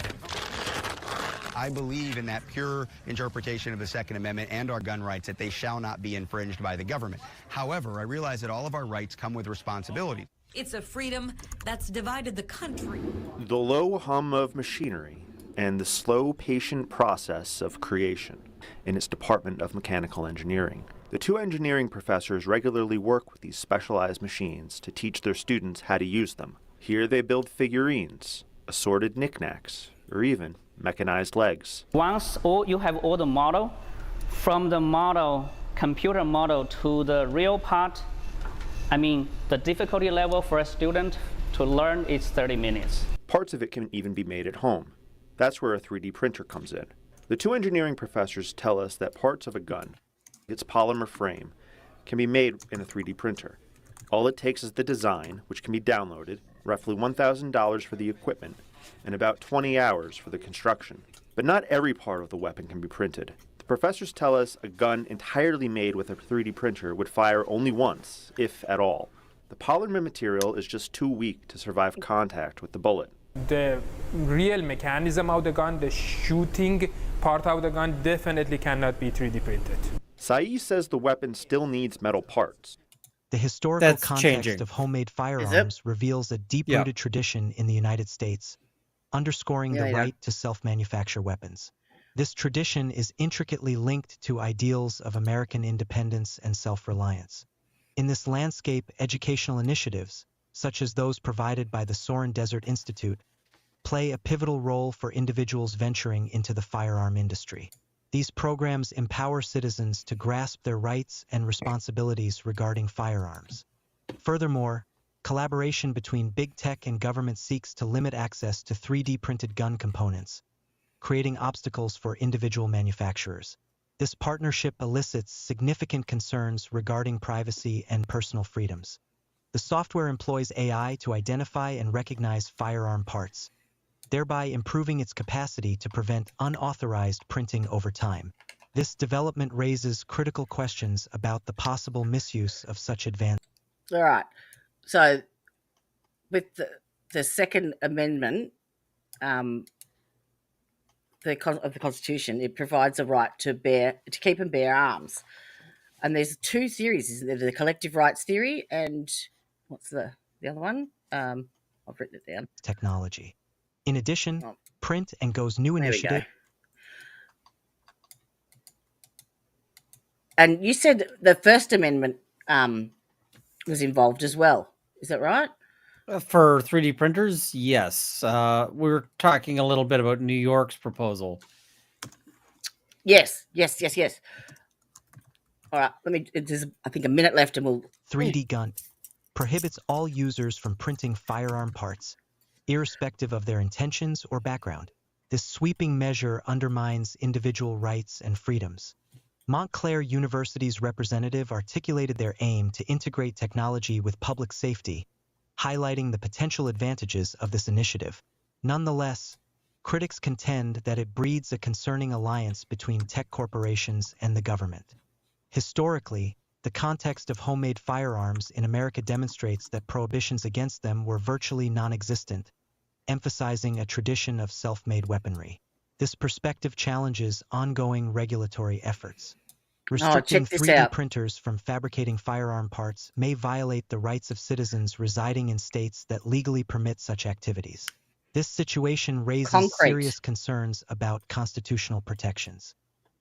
S7: I believe in that pure interpretation of the Second Amendment and our gun rights, that they shall not be infringed by the government. However, I realize that all of our rights come with responsibilities.
S6: It's a freedom that's divided the country.
S16: The low hum of machinery and the slow, patient process of creation in its Department of Mechanical Engineering. The two engineering professors regularly work with these specialized machines to teach their students how to use them. Here they build figurines, assorted knickknacks, or even mechanized legs.
S17: Once you have all the model, from the model, computer model to the real part, the difficulty level for a student to learn is 30 minutes.
S16: Parts of it can even be made at home. That's where a 3D printer comes in. The two engineering professors tell us that parts of a gun, its polymer frame, can be made in a 3D printer. All it takes is the design, which can be downloaded, roughly $1,000 for the equipment, and about 20 hours for the construction. But not every part of the weapon can be printed. The professors tell us a gun entirely made with a 3D printer would fire only once, if at all. The polymer material is just too weak to survive contact with the bullet.
S18: The real mechanism of the gun, the shooting part of the gun, definitely cannot be 3D printed.
S16: Saeed says the weapon still needs metal parts.
S19: The historical
S3: That's
S19: context
S3: changing.
S19: of homemade firearms reveals a deep-rooted tradition in the United States, underscoring the right to self-manufacture weapons. This tradition is intricately linked to ideals of American independence and self-reliance. In this landscape, educational initiatives, such as those provided by the Soren Desert Institute, play a pivotal role for individuals venturing into the firearm industry. These programs empower citizens to grasp their rights and responsibilities regarding firearms. Furthermore, collaboration between big tech and government seeks to limit access to 3D printed gun components, creating obstacles for individual manufacturers. This partnership elicits significant concerns regarding privacy and personal freedoms. The software employs AI to identify and recognize firearm parts, thereby improving its capacity to prevent unauthorized printing over time. This development raises critical questions about the possible misuse of such advanced.
S2: All right. So, with the Second Amendment of the Constitution, it provides a right to keep and bear arms. And there's two theories, isn't there? The collective rights theory and what's the other one? I've written it down.
S19: Technology. In addition, Print and Go's new initiative.
S2: And you said the First Amendment was involved as well. Is that right?
S3: For 3D printers, yes. We're talking a little bit about New York's proposal.
S2: Yes. All right, there's, I think, a minute left and we'll...
S19: 3D gun prohibits all users from printing firearm parts, irrespective of their intentions or background. This sweeping measure undermines individual rights and freedoms. Montclair University's representative articulated their aim to integrate technology with public safety, highlighting the potential advantages of this initiative. Nonetheless, critics contend that it breeds a concerning alliance between tech corporations and the government. Historically, the context of homemade firearms in America demonstrates that prohibitions against them were virtually non-existent, emphasizing a tradition of self-made weaponry. This perspective challenges ongoing regulatory efforts. Restricting 3D printers from fabricating firearm parts may violate the rights of citizens residing in states that legally permit such activities. This situation raises serious concerns about constitutional protections.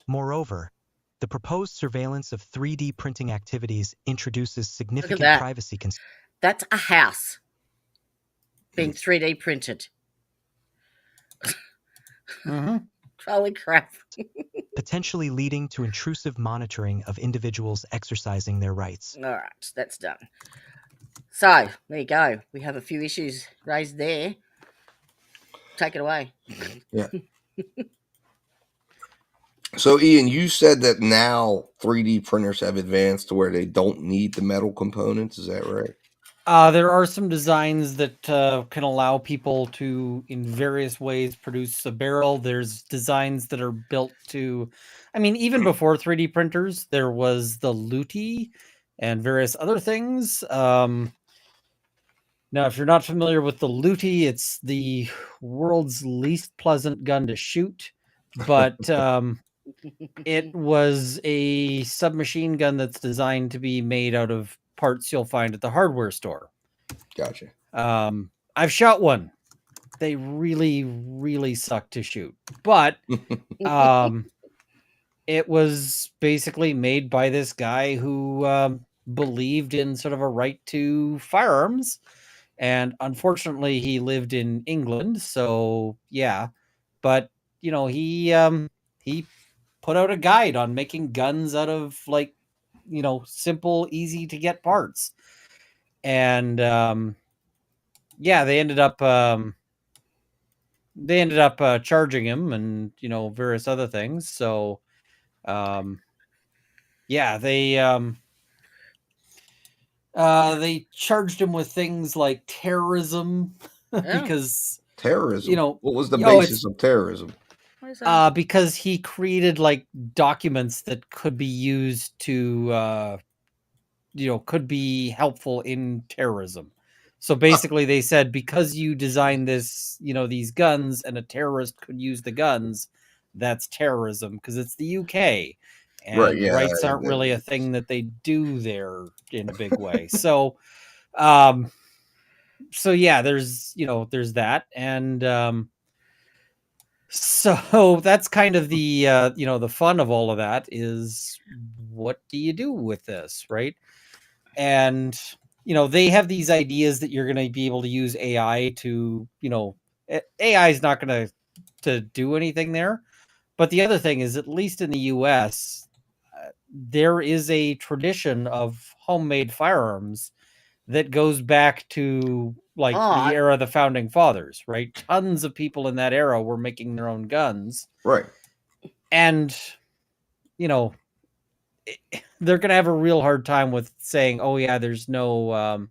S19: Moreover, the proposed surveillance of 3D printing activities introduces significant privacy concerns.
S2: That's a house being 3D printed. Holy crap.
S19: Potentially leading to intrusive monitoring of individuals exercising their rights.
S2: All right, that's done. So, there you go. We have a few issues raised there. Take it away.
S1: Yeah. So, Ian, you said that now 3D printers have advanced to where they don't need the metal components. Is that right?
S3: There are some designs that can allow people to, in various ways, produce a barrel. There's designs that are built to, even before 3D printers, there was the Luti and various other things. Now, if you're not familiar with the Luti, it's the world's least pleasant gun to shoot. but it was a submachine gun that's designed to be made out of parts you'll find at the hardware store.
S1: Gotcha.
S3: I've shot one. They really, really suck to shoot, but it was basically made by this guy who believed in sort of a right to firearms. And unfortunately, he lived in England, so yeah. But he put out a guide on making guns out of simple, easy to get parts, and they ended up charging him and various other things. So they charged him with things like terrorism because
S1: terrorism. What was the basis of terrorism?
S3: Because he created documents that could be used to could be helpful in terrorism. So basically they said, because you designed this, these guns, and a terrorist could use the guns, that's terrorism because it's the UK. And
S1: Right, yeah,
S3: rights aren't
S1: that
S3: really a
S1: is.
S3: thing that they do there in a big way. So there's there's that. And so that's kind of the the fun of all of that is, what do you do with this, right? And they have these ideas that you're going to be able to use AI to, AI is not going to do anything there. But the other thing is, at least in the US, there is a tradition of homemade firearms that goes back to the era of the founding fathers, right? Tons of people in that era were making their own guns.
S1: Right.
S3: And, they're going to have a real hard time with saying, oh yeah, there's no,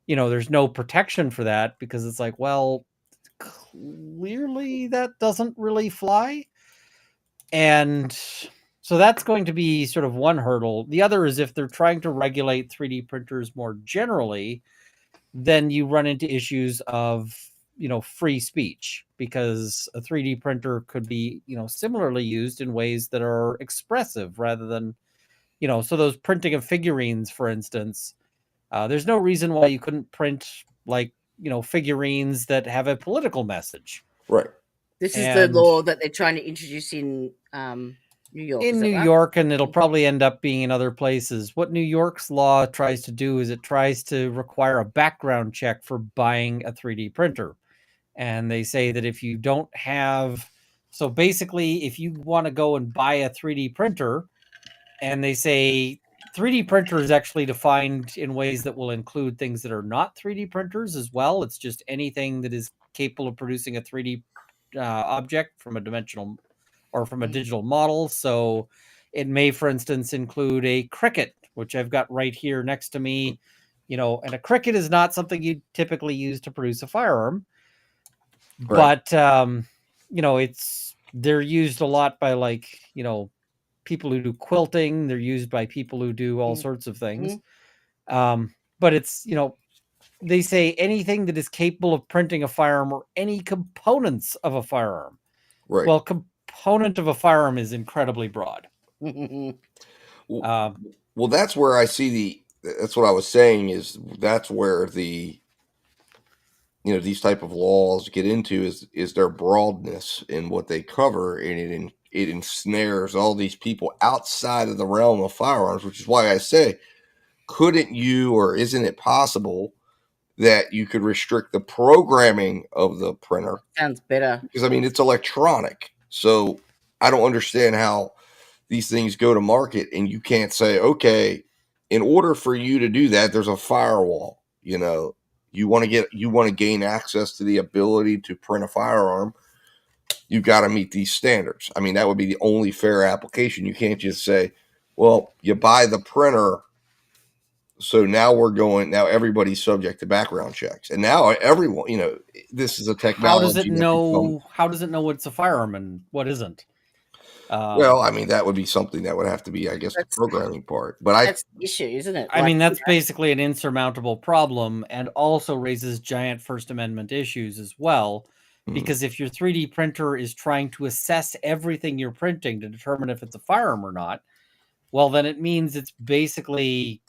S3: there's no protection for that, because it's like, well, clearly that doesn't really fly. And so that's going to be sort of one hurdle. The other is, if they're trying to regulate 3D printers more generally, then you run into issues of, free speech, because a 3D printer could be, similarly used in ways that are expressive rather than, so those printing of figurines, for instance, there's no reason why you couldn't print figurines that have a political message.
S1: Right.
S2: This is the law that they're trying to introduce in New York.
S3: In New York, and it'll probably end up being in other places. What New York's law tries to do is, it tries to require a background check for buying a 3D printer. And they say that if you don't have, so basically, if you want to go and buy a 3D printer, and they say 3D printer is actually defined in ways that will include things that are not 3D printers as well. It's just anything that is capable of producing a 3D object from a dimensional or from a digital model. So it may, for instance, include a Cricut, which I've got right here next to me. And a Cricut is not something you typically use to produce a firearm. Right. But they're used a lot by people who do quilting. They're used by people who do all sorts of things. But it's, they say anything that is capable of printing a firearm, or any components of a firearm.
S1: Right.
S3: Well, component of a firearm is incredibly broad.
S1: Well, that's where I see that's what I was saying, is that's where the, these type of laws get into, is their broadness in what they cover, and it ensnares all these people outside of the realm of firearms, which is why I say, couldn't you, or isn't it possible that you could restrict the programming of the printer?
S2: Sounds better.
S1: Because, it's electronic. So I don't understand how these things go to market, and you can't say, okay, in order for you to do that, there's a firewall. You want to gain access to the ability to print a firearm, you've got to meet these standards. That would be the only fair application. You can't just say, well, you buy the printer, so now everybody's subject to background checks. And now everyone, this is a technology.
S3: How does it know what's a firearm and what isn't?
S1: Well, that would be something that would have to be, I guess, the programming part. But
S2: that's the issue, isn't it?
S3: That's basically an insurmountable problem, and also raises giant First Amendment issues as well, Because if your 3D printer is trying to assess everything you're printing to determine if it's a firearm or not, well, then it means it's basically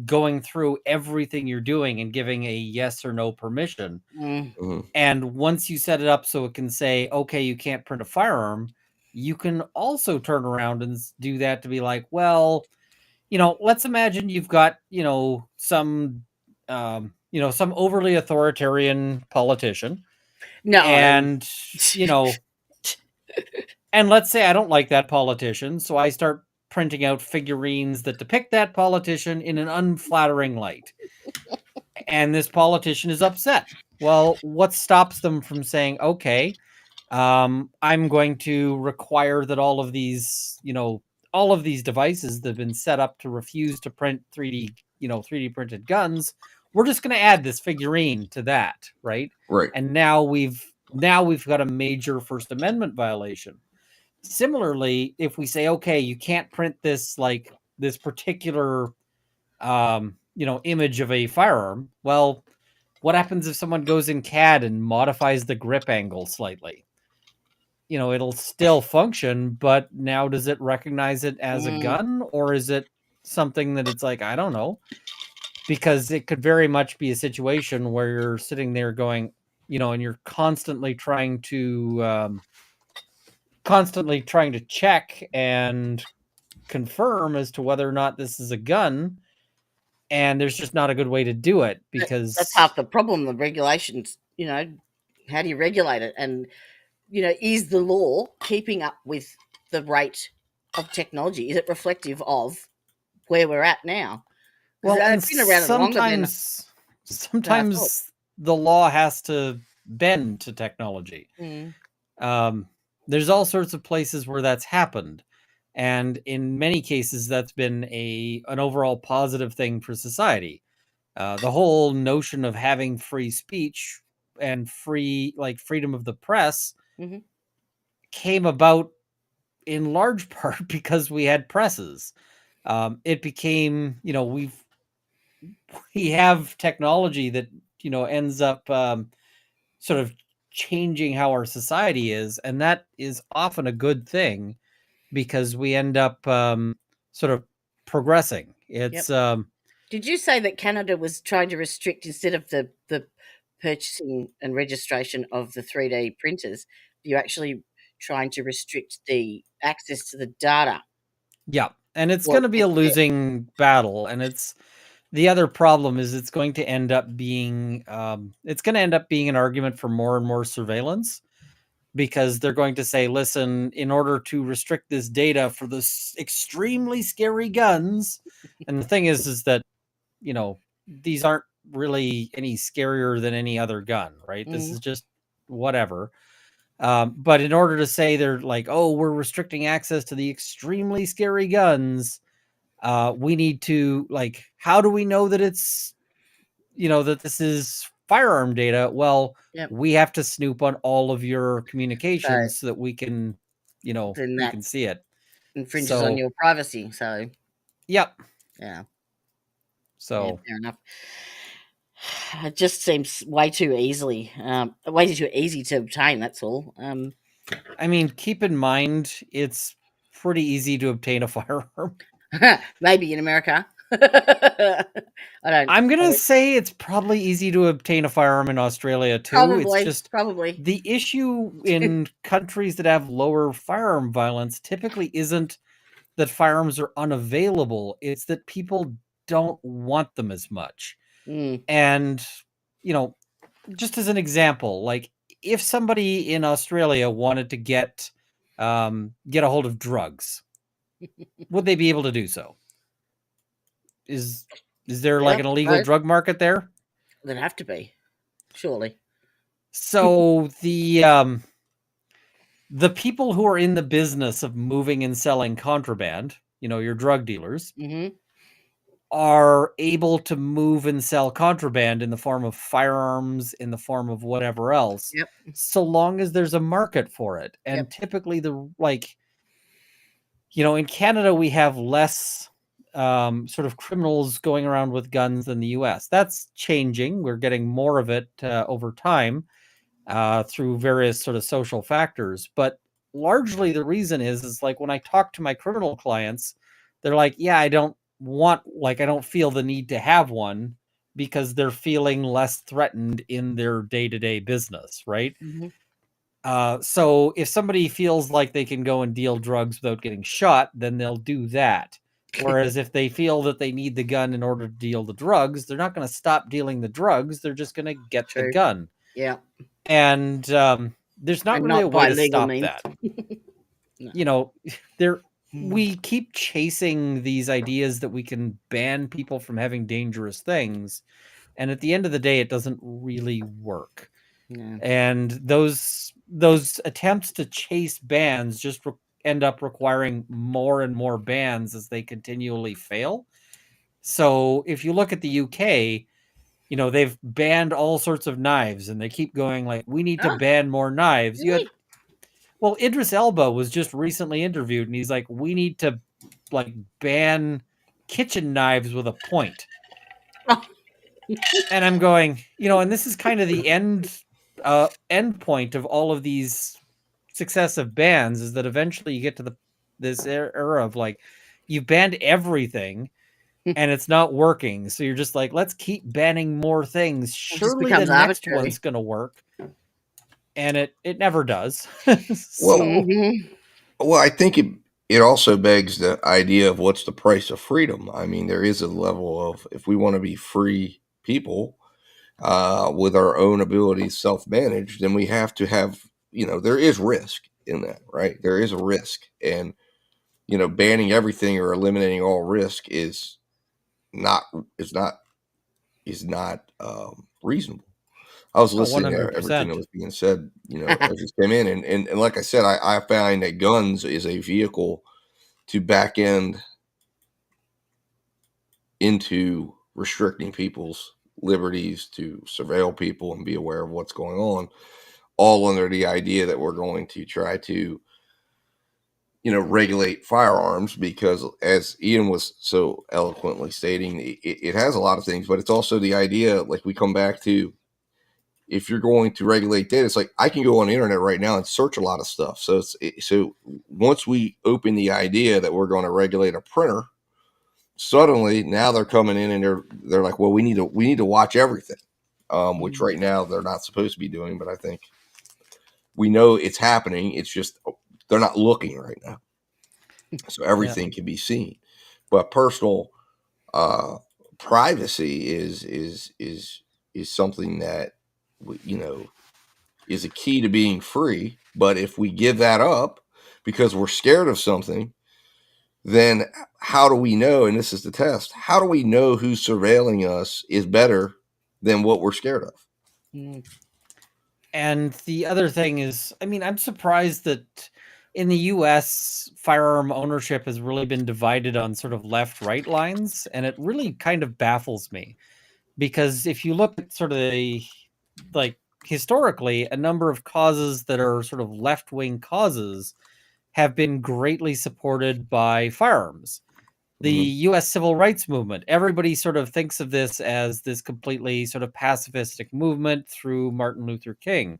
S3: going through everything you're doing and giving a yes or no permission. And once you set it up so it can say, okay, you can't print a firearm, you can also turn around and do that to be like, well, let's imagine you've got, some overly authoritarian politician.
S2: No.
S3: And, and let's say I don't like that politician, so I start printing out figurines that depict that politician in an unflattering light. And this politician is upset. Well, what stops them from saying, okay, I'm going to require that all of these devices that have been set up to refuse to print 3D printed guns, we're just going to add this figurine to that, right?
S1: Right.
S3: And now we've got a major First Amendment violation. Similarly, if we say, okay, you can't print this particular image of a firearm, well, what happens if someone goes in CAD and modifies the grip angle slightly? It'll still function, but now does it recognize it as a gun, or is it something that it's like, I don't know? Because it could very much be a situation where you're sitting there going, and you're constantly trying to check and confirm as to whether or not this is a gun. And there's just not a good way to do it, because
S2: that's half the problem. The regulations, how do you regulate it? And, is the law keeping up with the rate of technology? Is it reflective of where we're at now?
S3: Well, and
S2: it's been around longer than
S3: sometimes the law has to bend to technology. There's all sorts of places where that's happened. And in many cases, that's been an overall positive thing for society. The whole notion of having free speech and freedom of the press came about in large part because we had presses. It became, we have technology that, ends up sort of changing how our society is. And that is often a good thing, because we end up sort of progressing. It's
S2: Did you say that Canada was trying to restrict, instead of the purchasing and registration of the 3D printers, you're actually trying to restrict the access to the data?
S3: Yeah, and it's going to be a losing battle. And the other problem is it's going to end up being an argument for more and more surveillance, because they're going to say, listen, in order to restrict this data for this extremely scary guns, and the thing is that, these aren't really any scarier than any other gun, right? This is just whatever. But in order to say they're like, oh, we're restricting access to the extremely scary guns, we need to, how do we know that it's, that this is firearm data? Well, we have to snoop on all of your communications so that we can, we can see it.
S2: Infringes on your privacy. So,
S3: yep.
S2: Yeah.
S3: So,
S2: fair enough. It just seems way too easy to obtain. That's all.
S3: I mean, keep in mind, it's pretty easy to obtain a firearm.
S2: Maybe in America.
S3: I'm gonna say it's probably easy to obtain a firearm in Australia too.
S2: Probably,
S3: it's just
S2: probably
S3: the issue in countries that have lower firearm violence typically isn't that firearms are unavailable. It's that people don't want them as much. And just as an example, like if somebody in Australia wanted to get a hold of drugs, would they be able to do so? Is there like an illegal drug market there?
S2: There'd have to be, surely.
S3: So the people who are in the business of moving and selling contraband, your drug dealers, are able to move and sell contraband in the form of firearms, in the form of whatever else, so long as there's a market for it. And typically in Canada, we have less sort of criminals going around with guns than the US. That's changing. We're getting more of it over time. through various sort of social factors. But largely the reason is like when I talk to my criminal clients, they're like, yeah, I don't feel the need to have one because they're feeling less threatened in their day-to-day business, right? So if somebody feels like they can go and deal drugs without getting shot, then they'll do that. Whereas if they feel that they need the gun in order to deal the drugs, they're not going to stop dealing the drugs. They're just going to get the gun.
S2: Yeah.
S3: And there's not
S2: And
S3: really
S2: not
S3: a way
S2: by
S3: to
S2: legal
S3: stop
S2: means.
S3: that. You know, we keep chasing these ideas that we can ban people from having dangerous things. And at the end of the day, it doesn't really work.
S2: Yeah.
S3: And those attempts to chase bans just end up requiring more and more bans as they continually fail. So if you look at the UK, you know, they've banned all sorts of knives and they keep going like, we need to ban more knives. Well, Idris Elba was just recently interviewed and he's like, we need to like ban kitchen knives with a point. And I'm going, you know, and this is kind of the end point of all of these successive bans is that eventually you get to this era of like, you've banned everything and it's not working. So you're just like, let's keep banning more things. Surely the next one's going to work. And it never does.
S1: Well, I think it also begs the idea of what's the price of freedom. I mean, there is a level of, if we want to be free people with our own abilities self-managed, then we have to have, you know, there is risk in that, right? There is a risk. And, you know, banning everything or eliminating all risk is not reasonable. I was listening to everything that was being said, you know, I just came in and like I said, I find that guns is a vehicle to back end into restricting people's liberties, to surveil people and be aware of what's going on, all under the idea that we're going to try to, you know, regulate firearms, because as Ian was so eloquently stating, it has a lot of things, but it's also the idea, like we come back to, if you're going to regulate data, it's like I can go on the internet right now and search a lot of stuff. So so once we open the idea that we're going to regulate a printer, suddenly now they're coming in and they're like, well, we need to watch everything, which right now they're not supposed to be doing. But I think we know it's happening. It's just they're not looking right now, so everything can be seen. But personal privacy is something that, you know, is a key to being free. But if we give that up because we're scared of something, then how do we know, and this is the test, how do we know who's surveilling us is better than what we're scared of?
S3: And the other thing is, I mean, I'm surprised that in the US, firearm ownership has really been divided on sort of left-right lines, and it really kind of baffles me. Because if you look at sort of like historically, a number of causes that are sort of left-wing causes have been greatly supported by firearms. The US civil rights movement, everybody sort of thinks of this as this completely sort of pacifistic movement through Martin Luther King.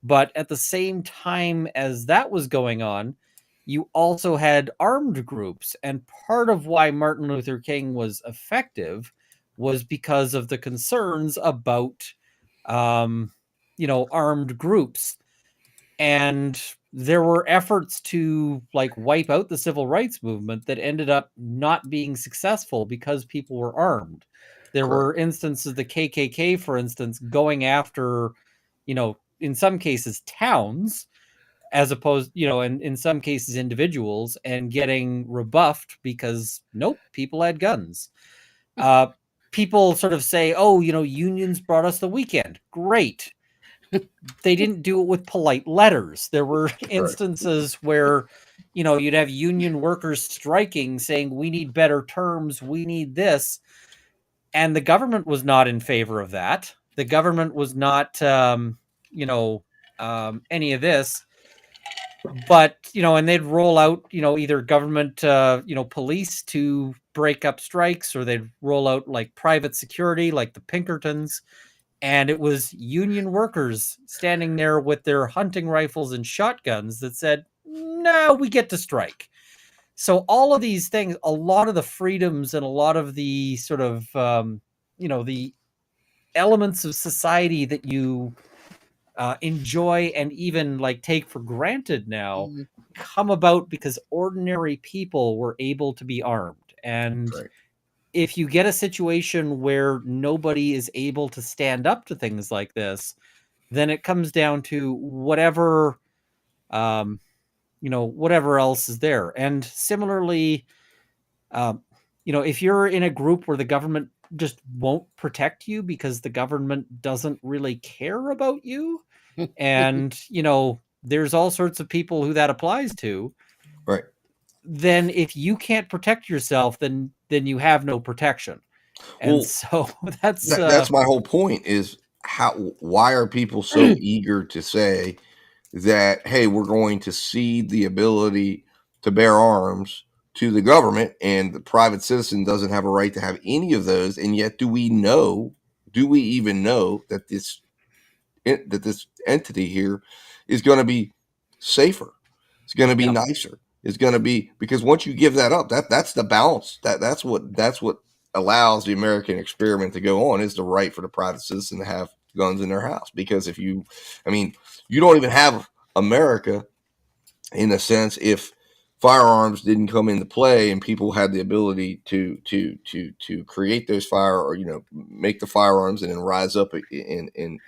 S3: But at the same time as that was going on, you also had armed groups. And part of why Martin Luther King was effective was because of the concerns about, you know, armed groups. And there were efforts to like wipe out the civil rights movement that ended up not being successful because people were armed. There were instances, the KKK, for instance, going after, you know, in some cases towns, as opposed, you know, and in some cases individuals, and getting rebuffed because nope, people had guns. People sort of say, oh, you know, unions brought us the weekend. Great. They didn't do it with polite letters. There were instances where, you know, you'd have union workers striking saying, we need better terms, we need this. And the government was not in favor of that. The government was not, you know, any of this. But, you know, and they'd roll out, you know, either government, you know, police to break up strikes, or they'd roll out like private security, like the Pinkertons. And it was union workers standing there with their hunting rifles and shotguns that said, no, we get to strike. So all of these things, a lot of the freedoms and a lot of the sort of, the elements of society that you enjoy and even like take for granted now come about because ordinary people were able to be armed. And if you get a situation where nobody is able to stand up to things like this, then it comes down to whatever, whatever else is there. And similarly, if you're in a group where the government just won't protect you because the government doesn't really care about you, and, there's all sorts of people who that applies to.
S1: Right.
S3: Then if you can't protect yourself, then you have no protection. And
S1: Well,
S3: so that's
S1: my whole point is why are people so eager to say that, hey, we're going to cede the ability to bear arms to the government and the private citizen doesn't have a right to have any of those? And yet do we even know that this entity here is going to be safer? It's going to be nicer. It's going to be, because once you give that up, that's the balance. That's what allows the American experiment to go on, is the right for the private citizen to have guns in their house. Because you don't even have America in a sense if firearms didn't come into play and people had the ability to create those make the firearms and then rise up and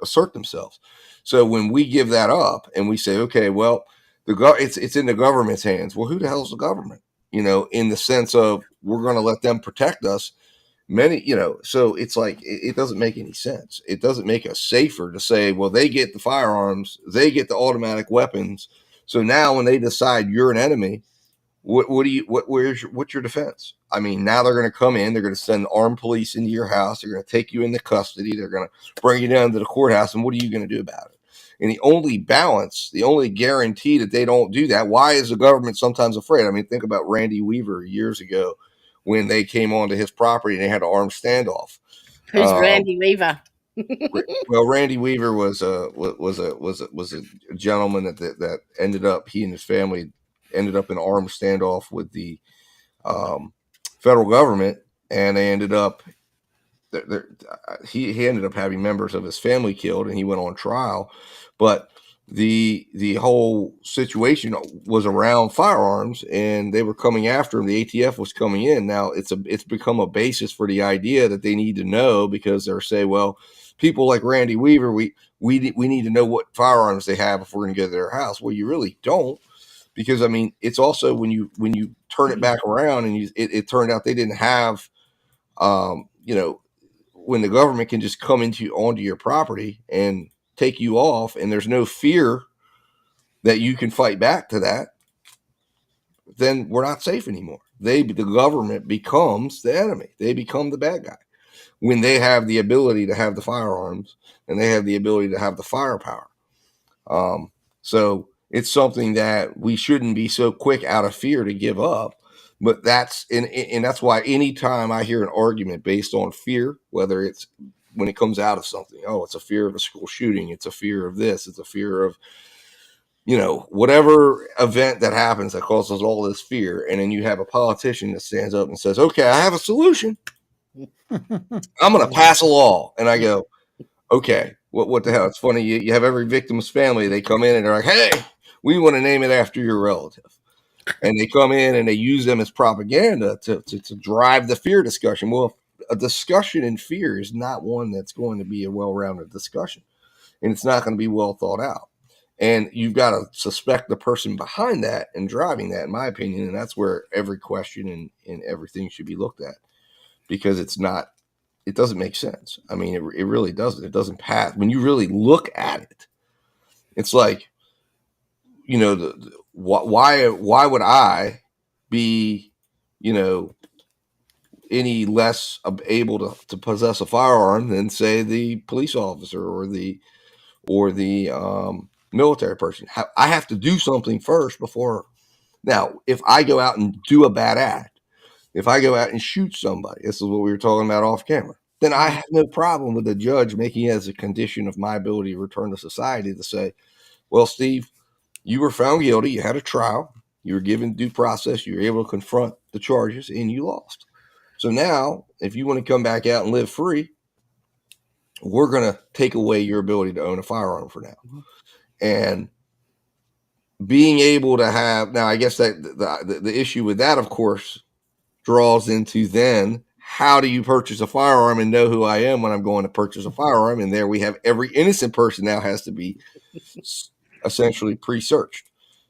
S1: assert themselves. So when we give that up and we say, okay, well, it's in the government's hands. Well, who the hell is the government? In the sense of we're going to let them protect us. So it's like it doesn't make any sense. It doesn't make us safer to say, well, they get the firearms, they get the automatic weapons. So now when they decide you're an enemy, what's your defense? Now they're going to come in, they're going to send armed police into your house, they're going to take you into custody, they're going to bring you down to the courthouse, and what are you going to do about it? And the only guarantee that they don't do that, why is the government sometimes afraid? Think about Randy Weaver years ago when they came onto his property and they had an armed standoff.
S2: Who's Randy Weaver?
S1: Well, Randy Weaver was a gentleman that ended up, he and his family ended up in an armed standoff with the federal government, and they ended up he ended up having members of his family killed, and he went on trial. But the whole situation was around firearms, and they were coming after him. The ATF was coming in. Now it's become a basis for the idea that they need to know, because they're saying, well, people like Randy Weaver, we need to know what firearms they have if we're going to go to their house. Well, you really don't, because it's also when you turn it back around and it turned out they didn't have, when the government can just come onto your property and take you off, and there's no fear that you can fight back to that, then we're not safe anymore. The government becomes the enemy. They become the bad guy when they have the ability to have the firearms and they have the ability to have the firepower. So it's something that we shouldn't be so quick out of fear to give up. But that's why anytime I hear an argument based on fear, whether it's when it comes out of something, oh, it's a fear of a school shooting, it's a fear of this, it's a fear of, whatever event that happens that causes all this fear. And then you have a politician that stands up and says, okay, I have a solution. I'm going to pass a law. And I go, okay, what the hell? It's funny. You have every victim's family. They come in and they're like, hey, we want to name it after your relative. And they come in and they use them as propaganda to drive the fear discussion. Well, a discussion in fear is not one that's going to be a well-rounded discussion, and it's not going to be well thought out. And you've got to suspect the person behind that and driving that, in my opinion. And that's where every question and everything should be looked at, because it doesn't make sense. It really doesn't. It doesn't pass. When you really look at it, it's like, why would I be, any less able to possess a firearm than, say, the police officer or the military person? I have to do something first before. Now, if I go out and do a bad act, if I go out and shoot somebody, this is what we were talking about off camera. then I have no problem with the judge making it as a condition of my ability to return to society to say, well, Steve, you were found guilty. You had a trial. You were given due process. You were able to confront the charges, and you lost. So now, if you want to come back out and live free, we're going to take away your ability to own a firearm for now. And being able to have, now I guess that the issue with that, of course, draws into then how do you purchase a firearm and know who I am when I'm going to purchase a firearm? And there we have every innocent person now has to be essentially pre-searched.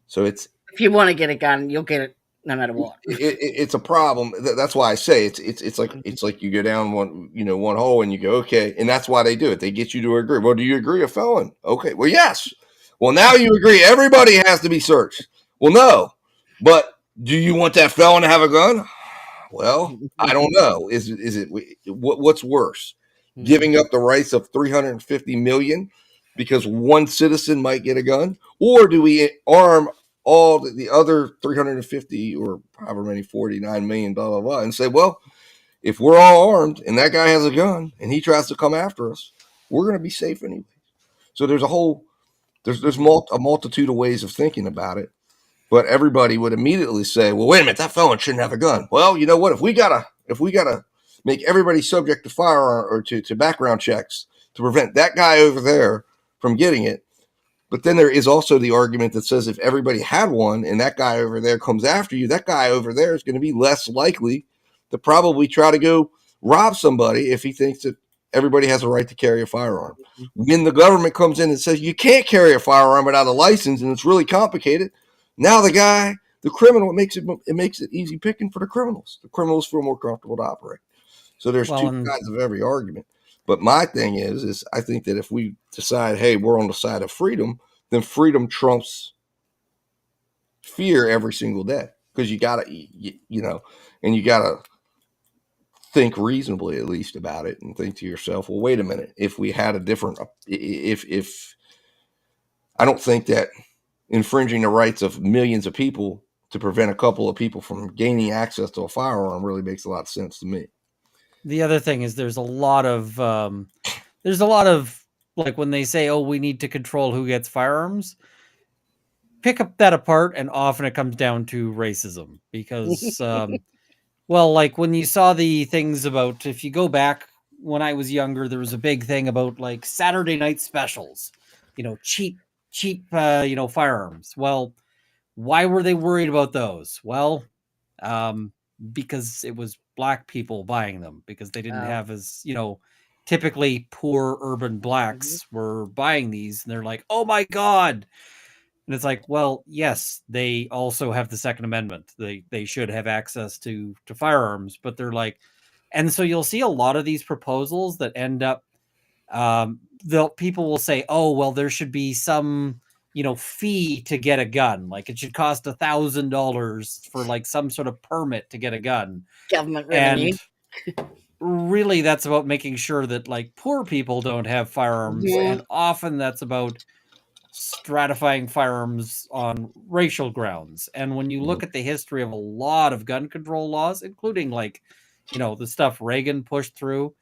S1: So it's,
S2: if you want to get a gun, you'll get it no matter what.
S1: It's a problem. That's why I say it's like you go down one hole and you go, okay, and that's why they do it. They get you to agree. Well, do you agree, a felon? Okay, well, yes. Well, now you agree. Everybody has to be searched. Well, no, but do you want that felon to have a gun? Well, I don't know. Is it what's worse, giving up the rights of 350 million because one citizen might get a gun, or do we arm all the other 350 or however many 49 million, blah blah blah, and say, well, if we're all armed and that guy has a gun and he tries to come after us, we're going to be safe anyway. So there's a multitude of ways of thinking about it. But everybody would immediately say, well, wait a minute, that felon shouldn't have a gun. Well, you know what? If we gotta make everybody subject to firearm or to background checks to prevent that guy over there from getting it. But then there is also the argument that says if everybody had one and that guy over there comes after you, that guy over there is going to be less likely to probably try to go rob somebody if he thinks that everybody has a right to carry a firearm. When the government comes in and says you can't carry a firearm without a license and it's really complicated, now the criminal, it makes it easy picking for the criminals. The criminals feel more comfortable to operate. So there's two sides of every argument. But my thing is I think that if we decide, hey, we're on the side of freedom, then freedom trumps fear every single day. Because you gotta, and you gotta think reasonably at least about it and think to yourself, well, wait a minute. If we had a different, if I don't think that infringing the rights of millions of people to prevent a couple of people from gaining access to a firearm really makes a lot of sense to me.
S3: The other thing is there's a lot of like when they say, oh, we need to control who gets firearms, pick up that apart, and often it comes down to racism because well, like when you saw the things about, if you go back when I was younger, there was a big thing about like Saturday night specials, cheap firearms. Well, why were they worried about those? Well, because it was black people buying them because they didn't have as, typically poor urban blacks were buying these and they're like, oh my God. And it's like, well, yes, they also have the Second Amendment. They should have access to firearms, but they're like, and so you'll see a lot of these proposals that end up, people will say, oh, well, there should be some, fee to get a gun. Like it should cost $1,000 for like some sort of permit to get a gun.
S2: Government revenue.
S3: And really that's about making sure that like poor people don't have firearms. And often that's about stratifying firearms on racial grounds. And when you look at the history of a lot of gun control laws, including like, the stuff Reagan pushed through,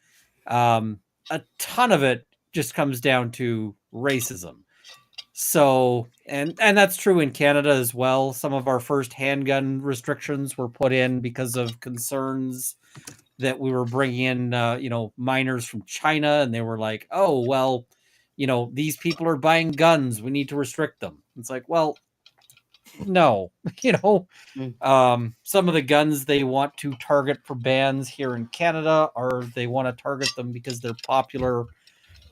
S3: a ton of it just comes down to racism. So, and that's true in Canada as well. Some of our first handgun restrictions were put in because of concerns that we were bringing in, minors from China, and they were like, oh, well, these people are buying guns. We need to restrict them. It's like, well, no, some of the guns they want to target for bans here in Canada they want to target them because they're popular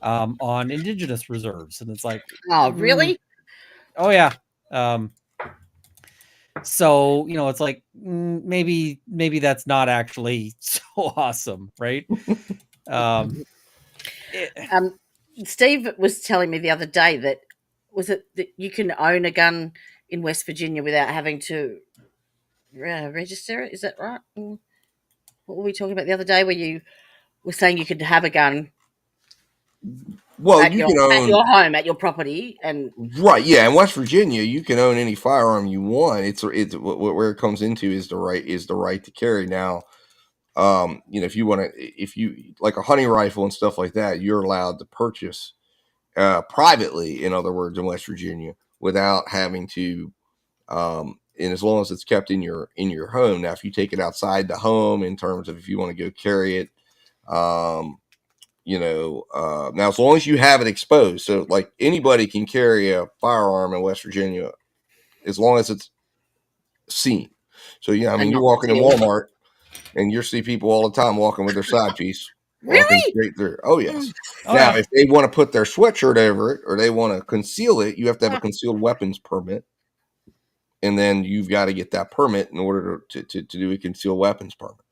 S3: on Indigenous reserves. And it's like,
S2: oh, really?
S3: Oh, yeah. So, it's like, maybe that's not actually so awesome, right?
S2: Steve was telling me the other day that you can own a gun in West Virginia without having to register it. Is that right? What were we talking about the other day where you were saying you could have a gun?
S1: Well,
S2: at your home, at your property, and
S1: right, yeah. In West Virginia, you can own any firearm you want. It's where it comes into is the right to carry. Now, if you want to, if you like a hunting rifle and stuff like that, you're allowed to purchase privately, in other words, in West Virginia, without having to. And as long as it's kept in your home. Now, if you take it outside the home, in terms of if you want to go carry it, now as long as you have it exposed, so like anybody can carry a firearm in West Virginia as long as it's seen. So I mean, you're walking in Walmart and you see people all the time walking with their side piece. Walking straight through. Oh, yes. Now, if they want to put their sweatshirt over it or they want to conceal it, you have to have a concealed weapons permit. And then you've got to get that permit in order to do a concealed weapons permit.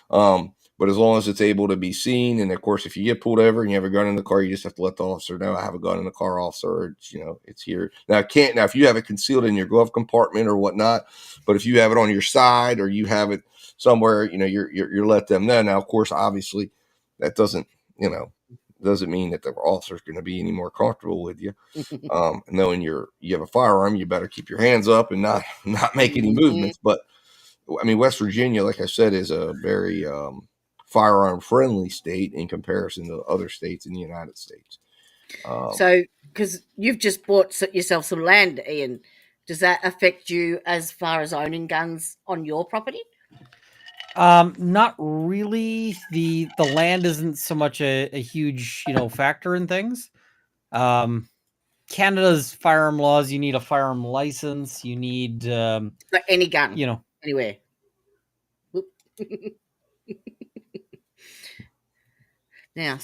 S1: But as long as it's able to be seen, and of course, if you get pulled over and you have a gun in the car, you just have to let the officer know, I have a gun in the car, officer. It's, it's here. Now, if you have it concealed in your glove compartment or whatnot, but if you have it on your side or you have it somewhere, you're let them know. Now, of course, obviously, that doesn't mean that the officer's going to be any more comfortable with you. Knowing you have a firearm, you better keep your hands up and not make any movements. But I mean, West Virginia, like I said, is a very firearm friendly state in comparison to other states in the United States.
S2: So, because you've just bought yourself some land, Ian, does that affect you as far as owning guns on your property?
S3: Not really. The land isn't so much a huge factor in things. Canada's firearm laws, you need a firearm license, you need
S2: for any gun, anywhere. Now,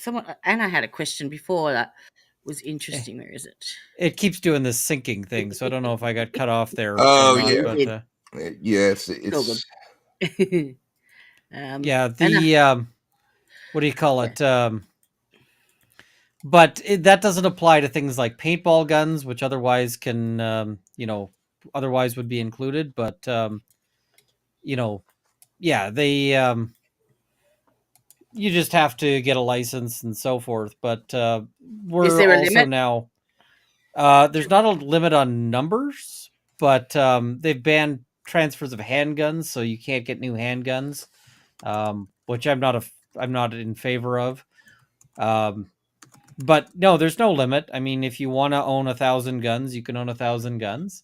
S2: Anna had a question before that was interesting. Where is it?
S3: It keeps doing this syncing thing, so I don't know if I got cut off there.
S1: Oh,
S3: or not,
S1: yeah.
S3: but,
S1: it's
S2: good.
S3: Yeah, what do you call it? But that doesn't apply to things like paintball guns, which otherwise can, otherwise would be included. But, yeah, they, you just have to get a license and so forth. But we're
S2: Is there a
S3: also
S2: limit?
S3: now, there's not a limit on numbers, but they've banned transfers of handguns, so you can't get new handguns, which I'm not in favor of. But no, there's no limit. I mean, if you want to own 1,000 guns, you can own 1,000 guns.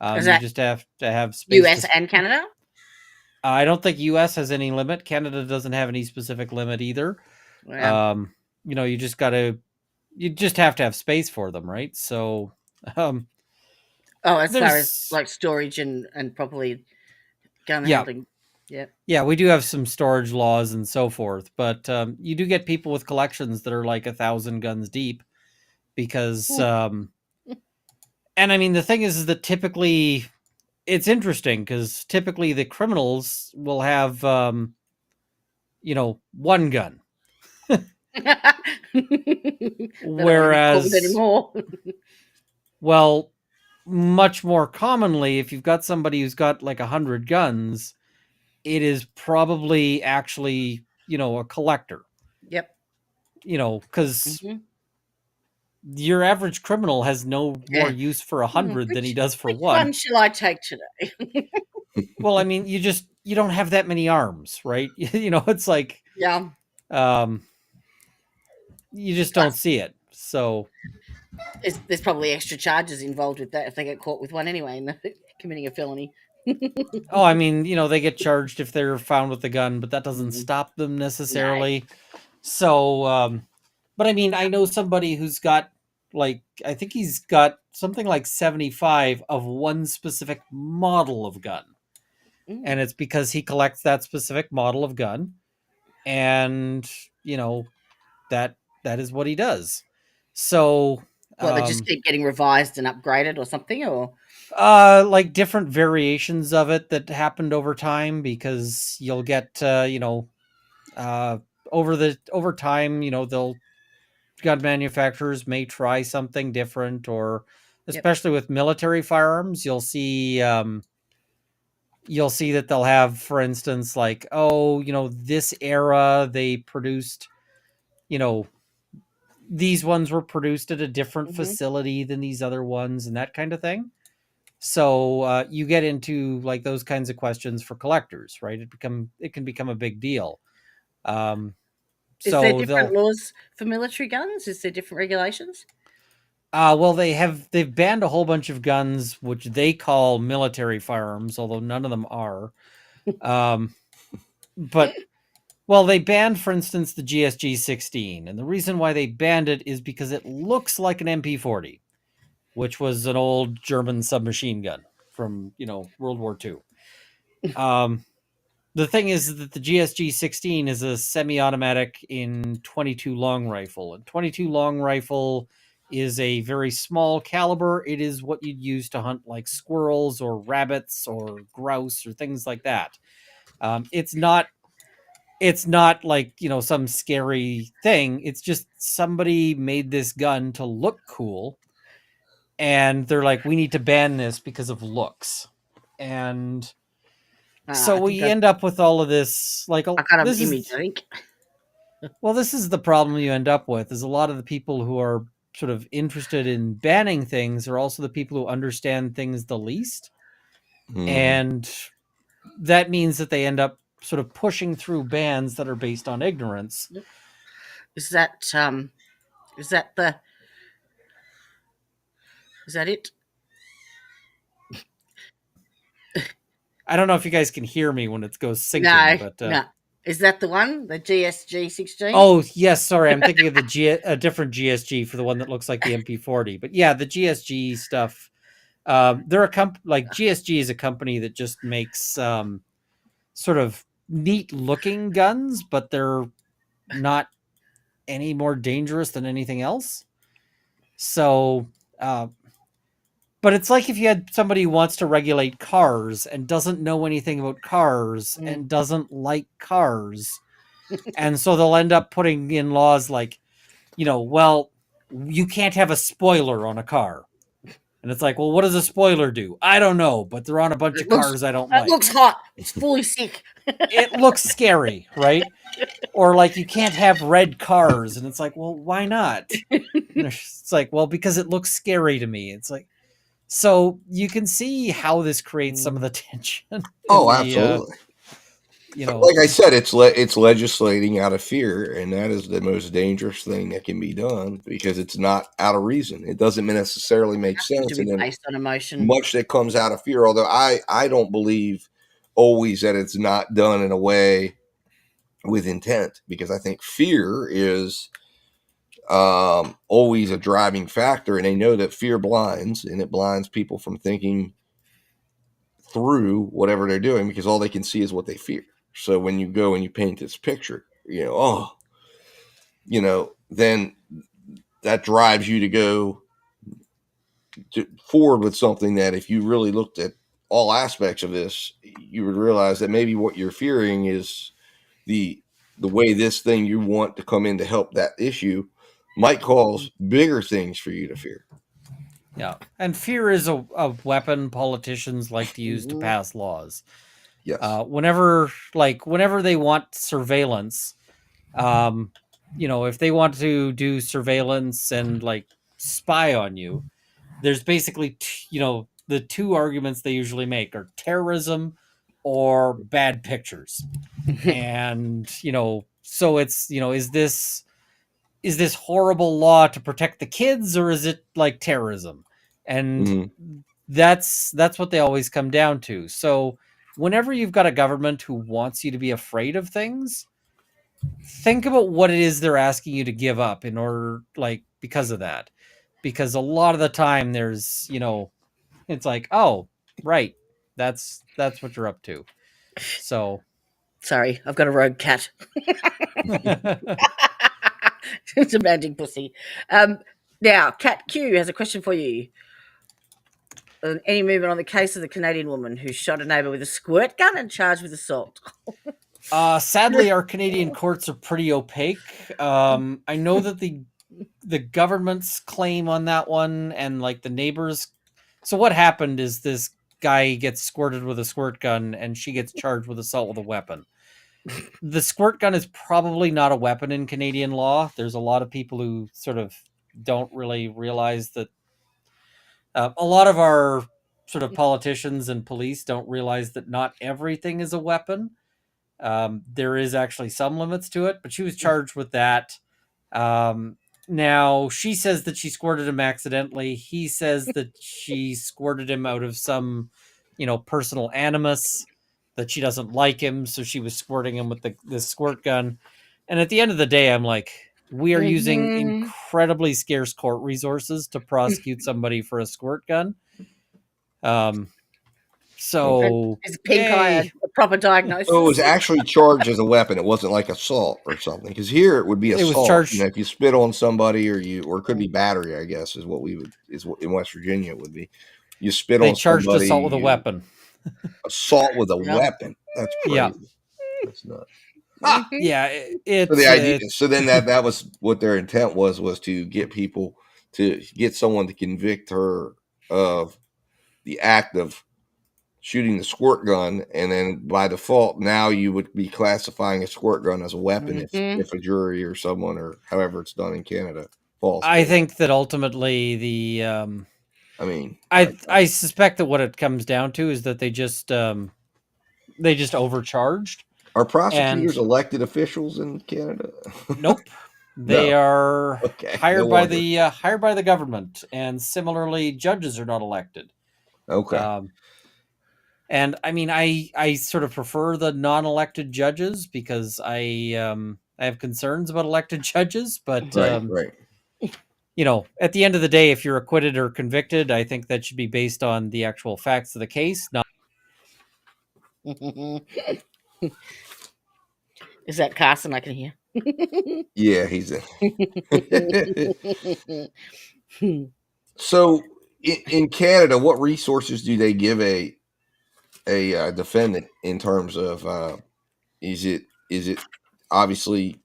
S3: You just have to have space.
S2: US and Canada?
S3: I don't think US has any limit. Canada doesn't have any specific limit either.
S2: Yeah.
S3: You just have to have space for them, right? So,
S2: as far as like storage and properly gun handling.
S3: Yeah, we do have some storage laws and so forth, but you do get people with collections that are like 1,000 guns deep because, and I mean, the thing is that typically it's interesting because typically the criminals will have, one gun. Whereas, well, much more commonly, if you've got somebody who's got like 100 guns, it is probably actually, a collector.
S2: Yep.
S3: Because your average criminal has no more use for 100 than he does for
S2: which
S3: one.
S2: One shall I take today?
S3: Well, I mean, you don't have that many arms, right? It's like,
S2: yeah.
S3: You just don't see it. So
S2: there's probably extra charges involved with that if they get caught with one anyway and committing a felony.
S3: Oh, I mean, they get charged if they're found with the gun, but that doesn't stop them necessarily. No. So, but I mean, I know somebody who's got I think he's got something like 75 of one specific model of gun. And it's because he collects that specific model of gun. And, that is what he does. So,
S2: they just keep getting revised and upgraded or something, or
S3: like different variations of it that happened over time, because you'll get over time, gun manufacturers may try something different, or especially with military firearms, you'll see that they'll have, for instance, like, this era they produced, these ones were produced at a different facility than these other ones, and that kind of thing. So you get into like those kinds of questions for collectors, right? It can become a big deal.
S2: Is
S3: So
S2: there different
S3: they'll
S2: laws for military guns? Is there different regulations?
S3: well, they've banned a whole bunch of guns which they call military firearms, although none of them are. But well, they banned, for instance, the GSG 16, and the reason why they banned it is because it looks like an MP40, which was an old German submachine gun from World War II. The thing is that the GSG 16 is a semi-automatic in 22 long rifle, and 22 long rifle is a very small caliber. It is what you'd use to hunt like squirrels or rabbits or grouse or things like that. It's not like some scary thing. It's just somebody made this gun to look cool, and they're like, we need to ban this because of looks. And so we end up with all of this, like,
S2: I got an
S3: this
S2: image,
S3: is
S2: I think.
S3: well, this is the problem you end up with, is a lot of the people who are sort of interested in banning things are also the people who understand things the least. And that means that they end up sort of pushing through bans that are based on ignorance.
S2: Is that it?
S3: I don't know if you guys can hear me when it goes syncing, but
S2: No. Is that the one? The GSG 16?
S3: Oh, yes, sorry. I'm thinking of a different GSG for the one that looks like the MP40. But yeah, the GSG stuff, they're a like GSG is a company that just makes sort of neat looking guns, but they're not any more dangerous than anything else. So, but it's like if you had somebody who wants to regulate cars and doesn't know anything about cars and doesn't like cars. And so they'll end up putting in laws like, well, you can't have a spoiler on a car. And it's like, well, what does a spoiler do? I don't know, but they're on a bunch of cars I don't like.
S2: It looks hot. It's fully sick.
S3: It looks scary, right? Or like, you can't have red cars. And it's like, well, why not? It's like, well, because it looks scary to me. It's like, so you can see how this creates some of the tension.
S1: Oh, absolutely. Like I said, it's legislating out of fear, and that is the most dangerous thing that can be done because it's not out of reason. It doesn't necessarily make sense, and then
S2: based on emotion.
S1: Much that comes out of fear. Although I don't believe always that it's not done in a way with intent, because I think fear is always a driving factor, and they know that fear blinds, and it blinds people from thinking through whatever they're doing because all they can see is what they fear. So when you go and you paint this picture, then that drives you to go forward with something that if you really looked at all aspects of this, you would realize that maybe what you're fearing is the way this thing you want to come in to help that issue might cause bigger things for you to fear.
S3: Yeah. And fear is a weapon politicians like to use to pass laws.
S1: Yes.
S3: Whenever they want surveillance, if they want to do surveillance and like spy on you, there's basically, the two arguments they usually make are terrorism or bad pictures. And, so it's, is this horrible law to protect the kids, or is it like terrorism? And that's what they always come down to. So whenever you've got a government who wants you to be afraid of things, think about what it is they're asking you to give up in order, like, because of that. Because a lot of the time there's, it's like, oh, right, that's what you're up to. So
S2: sorry, I've got a rogue cat. It's a magic pussy. Now, Cat Q has a question for you. Any movement on the case of the Canadian woman who shot a neighbour with a squirt gun and charged with assault?
S3: Sadly, our Canadian courts are pretty opaque. I know that the government's claim on that one and like the neighbors. So what happened is this guy gets squirted with a squirt gun and she gets charged with assault with a weapon. The squirt gun is probably not a weapon in Canadian law. There's a lot of people who sort of don't really realize that. A lot of our sort of politicians and police don't realize that not everything is a weapon. There is actually some limits to it, but she was charged with that. Now she says that she squirted him accidentally. He says that she squirted him out of some, personal animus, that she doesn't like him, so she was squirting him with this squirt gun. And at the end of the day, I'm like, we are using incredibly scarce court resources to prosecute somebody for a squirt gun. So
S2: is pink eye a proper diagnosis?
S1: So it was actually charged as a weapon. It wasn't like assault or something. Because here it would be assault.
S3: It was charged.
S1: If you spit on somebody, or it could be battery. I guess is what in West Virginia it would be. You spit on somebody. They
S3: charged assault with a weapon.
S1: Assault with a weapon. That's crazy.
S3: Yeah.
S1: That's nuts.
S3: Yeah,
S1: so the idea. So then that was what their intent was to get people to get someone to convict her of the act of shooting the squirt gun, and then by default, now you would be classifying a squirt gun as a weapon if a jury or someone or however it's done in Canada falls.
S3: I think that ultimately I suspect that what it comes down to is that they just overcharged.
S1: Are prosecutors elected officials in Canada?
S3: Nope. They are hired by
S1: hired
S3: by the government, and similarly, judges are not elected.
S1: Okay.
S3: And I mean, I sort of prefer the non-elected judges because I have concerns about elected judges, but
S1: right.
S3: At the end of the day, if you're acquitted or convicted, I think that should be based on the actual facts of the case. Not
S2: Is that Carson I can hear?
S1: Yeah, he's in. So in Canada, what resources do they give a defendant in terms of is it obviously,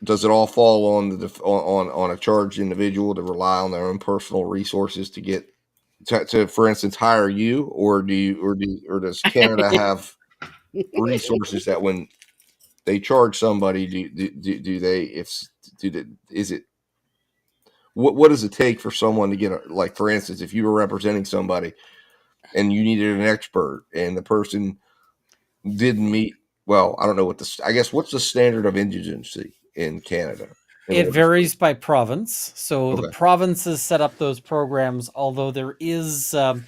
S1: does it all fall on on a charged individual to rely on their own personal resources to get to for instance hire you, or does Canada have resources that when they charge somebody, what does it take for someone to get like, for instance, if you were representing somebody and you needed an expert and the person didn't meet, well, I don't know what's the standard of indigency in Canada?
S3: It varies by province. So the provinces set up those programs, although there is so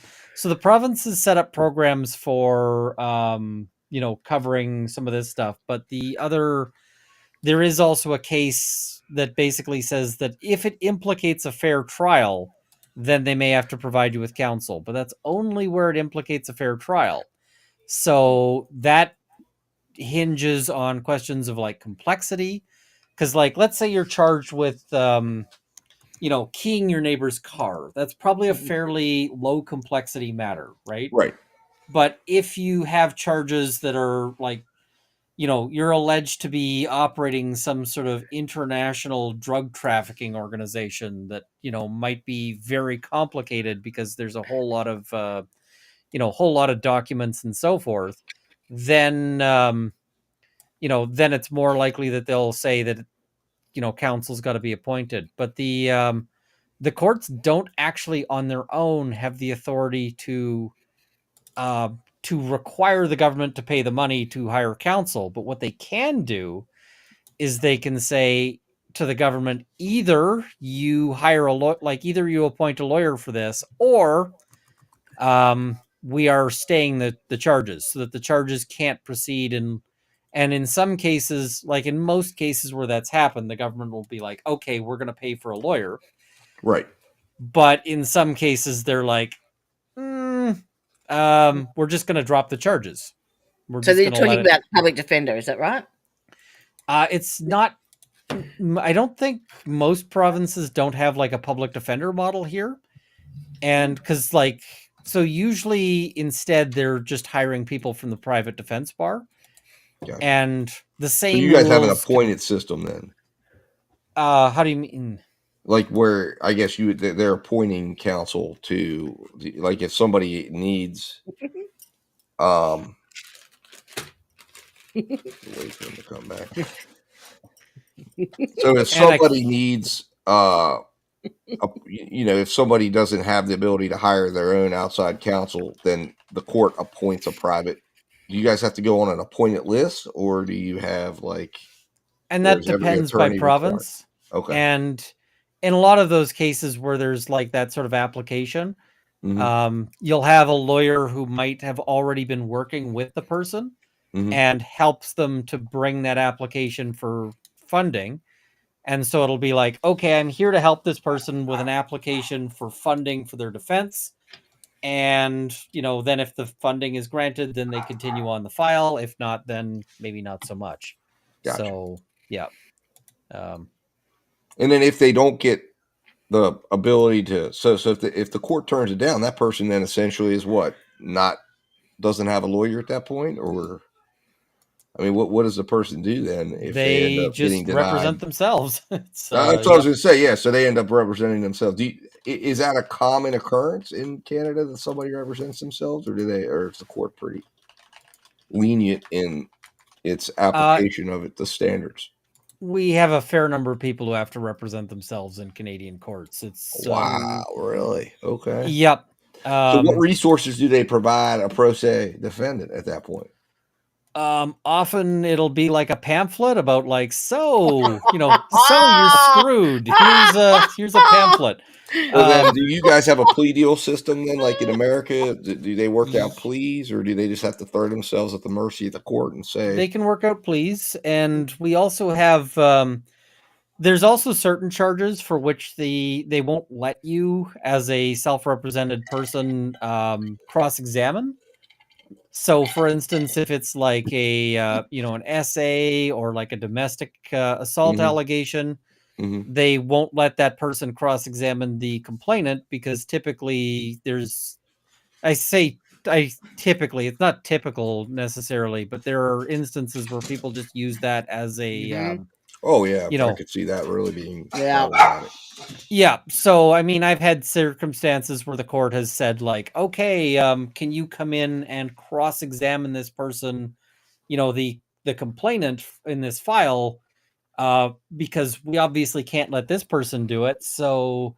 S3: the provinces set up programs for covering some of this stuff, but there is also a case that basically says that if it implicates a fair trial, then they may have to provide you with counsel, but that's only where it implicates a fair trial. So that hinges on questions of like complexity. Because, like, let's say you're charged with, keying your neighbor's car. That's probably a fairly low complexity matter, right?
S1: Right.
S3: But if you have charges that are like, you're alleged to be operating some sort of international drug trafficking organization that, might be very complicated because there's a whole lot of, documents and so forth, then, then it's more likely that they'll say that, counsel's got to be appointed. But the courts don't actually on their own have the authority to require the government to pay the money to hire counsel. But what they can do is they can say to the government, either you hire either you appoint a lawyer for this, or we are staying the charges so that the charges can't proceed. And in some cases, like in most cases where that's happened, the government will be like, okay, we're going to pay for a lawyer.
S1: Right.
S3: But in some cases, they're like, we're just going to drop the charges.
S2: So they're talking about public defender, is that right?
S3: It's not. I don't think most provinces don't have like a public defender model here. And because so usually instead they're just hiring people from the private defense bar.
S1: Gotcha.
S3: And the same.
S1: So you guys have an appointed system then?
S3: How do you mean?
S1: Like where I guess they're appointing counsel to, like, if somebody needs, wait for them to come back. So if somebody needs, if somebody doesn't have the ability to hire their own outside counsel, then the court appoints a private you guys have to go on an appointed list, or do you have like?
S3: And
S1: or
S3: that
S1: is every
S3: depends by
S1: attorney required?
S3: province.
S1: Okay.
S3: And in a lot of those cases where there's like that sort of application, you'll have a lawyer who might have already been working with the person and helps them to bring that application for funding. And so it'll be like, okay, I'm here to help this person with an application for funding for their defense. And, then if the funding is granted, then they continue on the file. If not, then maybe not so much.
S1: Gotcha.
S3: So, yeah.
S1: And then if they don't get the ability to, so if the court turns it down, that person then essentially is what? Doesn't have a lawyer at that point, or I mean, what does the person do then if they end up getting denied?
S3: Represent themselves.
S1: That's what I was going to say. Yeah, so they end up representing themselves. Is that a common occurrence in Canada that somebody represents themselves, or is the court pretty lenient in its application of the standards?
S3: We have a fair number of people who have to represent themselves in Canadian courts. It's
S1: wow, really? Okay.
S3: Yep.
S1: So what resources do they provide a pro se defendant at that point?
S3: Often it'll be like a pamphlet about like, so you're screwed. Here's a pamphlet.
S1: So then, do you guys have a plea deal system then, like in America? Do they work out pleas, or do they just have to throw themselves at the mercy of the court and say
S3: they can work out pleas? And we also have there's also certain charges for which they won't let you as a self-represented person cross-examine. So, for instance, if it's like a an essay or like a domestic assault allegation, they won't let that person cross-examine the complainant because typically typically, it's not typical necessarily, but there are instances where people just use that as a
S1: oh yeah, I could see that really being
S2: problematic.
S3: Yeah. So, I mean, I've had circumstances where the court has said like, okay, can you come in and cross-examine this person, the complainant in this file, because we obviously can't let this person do it. So,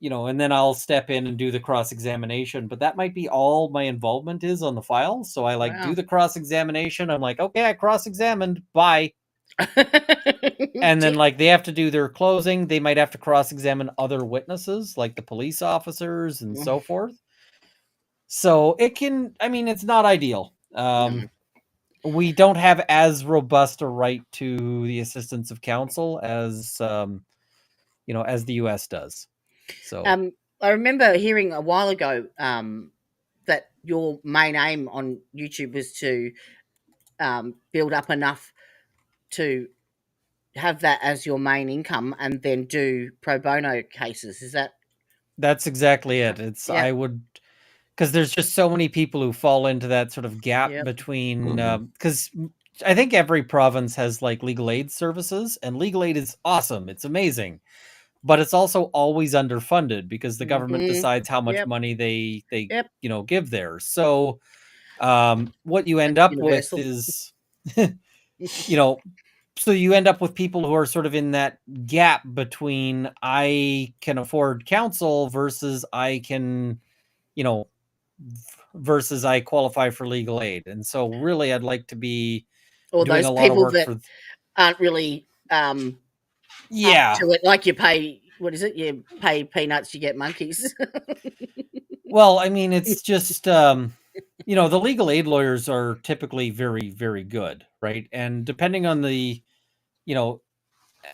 S3: and then I'll step in and do the cross-examination, but that might be all my involvement is on the file. So I do the cross-examination. I'm like, okay, I cross-examined. Bye. And then they have to do their closing. They might have to cross-examine other witnesses like the police officers and so forth. So it's not ideal. We don't have as robust a right to the assistance of counsel as as the US does. So
S2: I remember hearing a while ago that your main aim on YouTube was to build up enough to have that as your main income and then do pro bono cases. Is that?
S3: That's exactly it. It's I would, because there's just so many people who fall into that sort of gap between because I think every province has like legal aid services, and legal aid is awesome. It's amazing. But it's also always underfunded because the government decides how much money they give there. So what you end up with is so you end up with people who are sort of in that gap between I can afford counsel versus I can, versus I qualify for legal aid. And so really I'd like to be
S2: or
S3: doing
S2: those
S3: a lot
S2: people
S3: of work
S2: that aren't really up to it, like you pay, what is it? You pay peanuts, you get monkeys.
S3: Well, I mean, it's just the legal aid lawyers are typically very, very good, right? And depending on the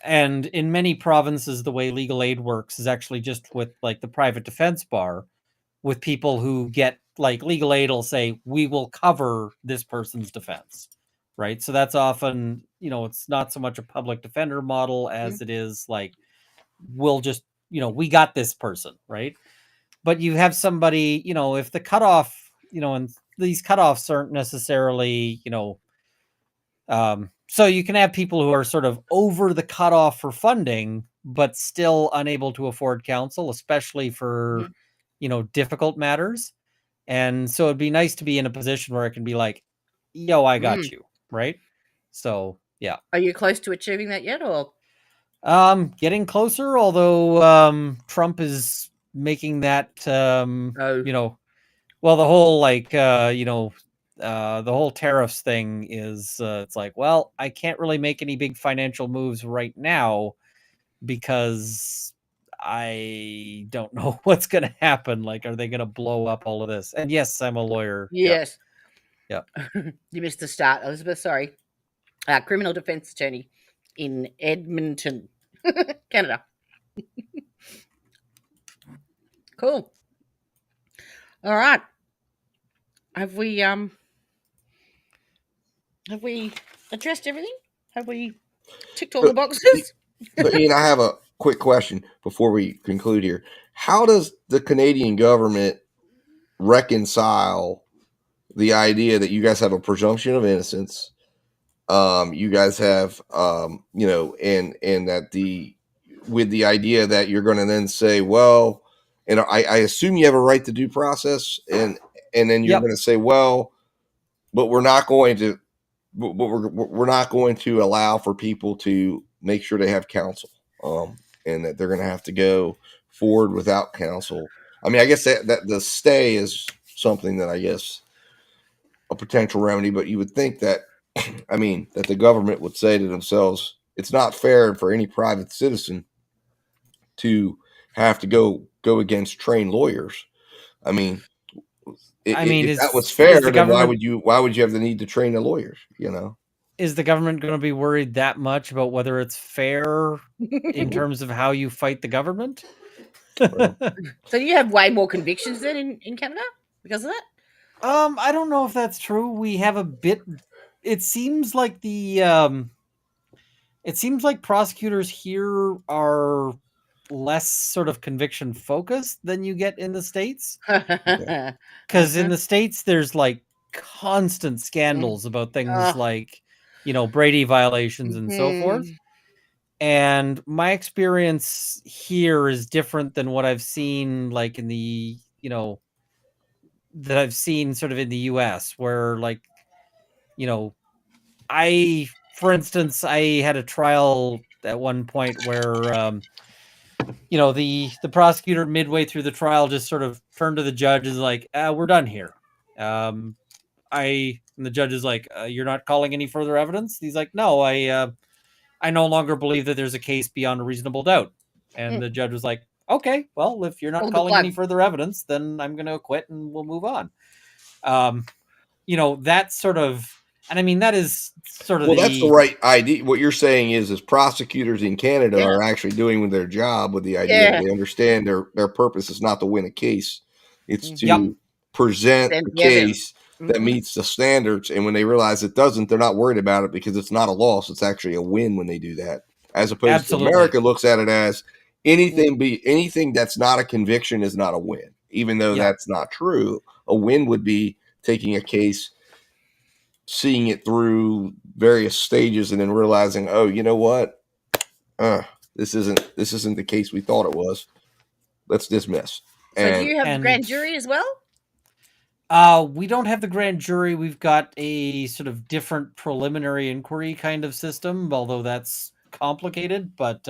S3: and in many provinces, the way legal aid works is actually just with like the private defense bar, with people who get like legal aid will say, we will cover this person's defense, right? So that's often, it's not so much a public defender model as it is like, we'll just, we got this person, right? But you have somebody, if the cutoff, and these cutoffs aren't necessarily, so you can have people who are sort of over the cutoff for funding, but still unable to afford counsel, especially for, difficult matters. And so it'd be nice to be in a position where I can be like, yo, I got you. Right. So, yeah.
S2: Are you close to achieving that yet, or?
S3: Getting closer, although, Trump is making that, well, the whole, the whole tariffs thing is it's like, well, I can't really make any big financial moves right now because I don't know what's going to happen. Like, are they going to blow up all of this? And yes, I'm a lawyer.
S2: Yes.
S3: Yeah.
S2: You missed the start, Elizabeth. Sorry. Criminal defense attorney in Edmonton, Canada. Cool. All right. Have we addressed everything? Have we ticked all the boxes?
S1: So, Ian, I have a quick question before we conclude here. How does the Canadian government reconcile the idea that you guys have a presumption of innocence? You guys have, and that with the idea that you're going to then say, well, and I assume you have a right to due process, and then you're going to say, well, but we're not going to, but we're not going to allow for people to make sure they have counsel, and that they're going to have to go forward without counsel. I mean, I guess that the stay is something that I guess a potential remedy, but you would think that, I mean, that the government would say to themselves, it's not fair for any private citizen to have to go against trained lawyers. I mean, if that was fair, then why would you have the need to train the lawyers?
S3: Is the government going to be worried that much about whether it's fair in terms of how you fight the government?
S2: So you have way more convictions then in Canada because of that?
S3: I don't know if that's true. We have a bit. It seems like prosecutors here are less sort of conviction focused than you get in the States. Because in the States, there's like constant scandals about things like, Brady violations and so forth. And my experience here is different than what I've seen, like in the, that I've seen sort of in the US, where like, for instance, I had a trial at one point where, the prosecutor midway through the trial just sort of turned to the judge and is like, we're done here. And the judge is like, you're not calling any further evidence? He's like, no, I no longer believe that there's a case beyond a reasonable doubt. And the judge was like, okay, well, if you're not calling any further evidence, then I'm going to acquit and we'll move on. That sort of, and I mean, that is sort of
S1: that's the right idea. What you're saying is prosecutors in Canada are actually doing their job with the idea that they understand their purpose is not to win a case. It's to present a case that meets the standards. And when they realize it doesn't, they're not worried about it because it's not a loss. It's actually a win when they do that. As opposed to America looks at it as anything that's not a conviction is not a win, even though that's not true. A win would be taking a case, seeing it through various stages, and then realizing, oh, you know what? This isn't the case we thought it was. Let's dismiss.
S2: So do you have the grand jury as well?
S3: We don't have the grand jury. We've got a sort of different preliminary inquiry kind of system, although that's complicated. But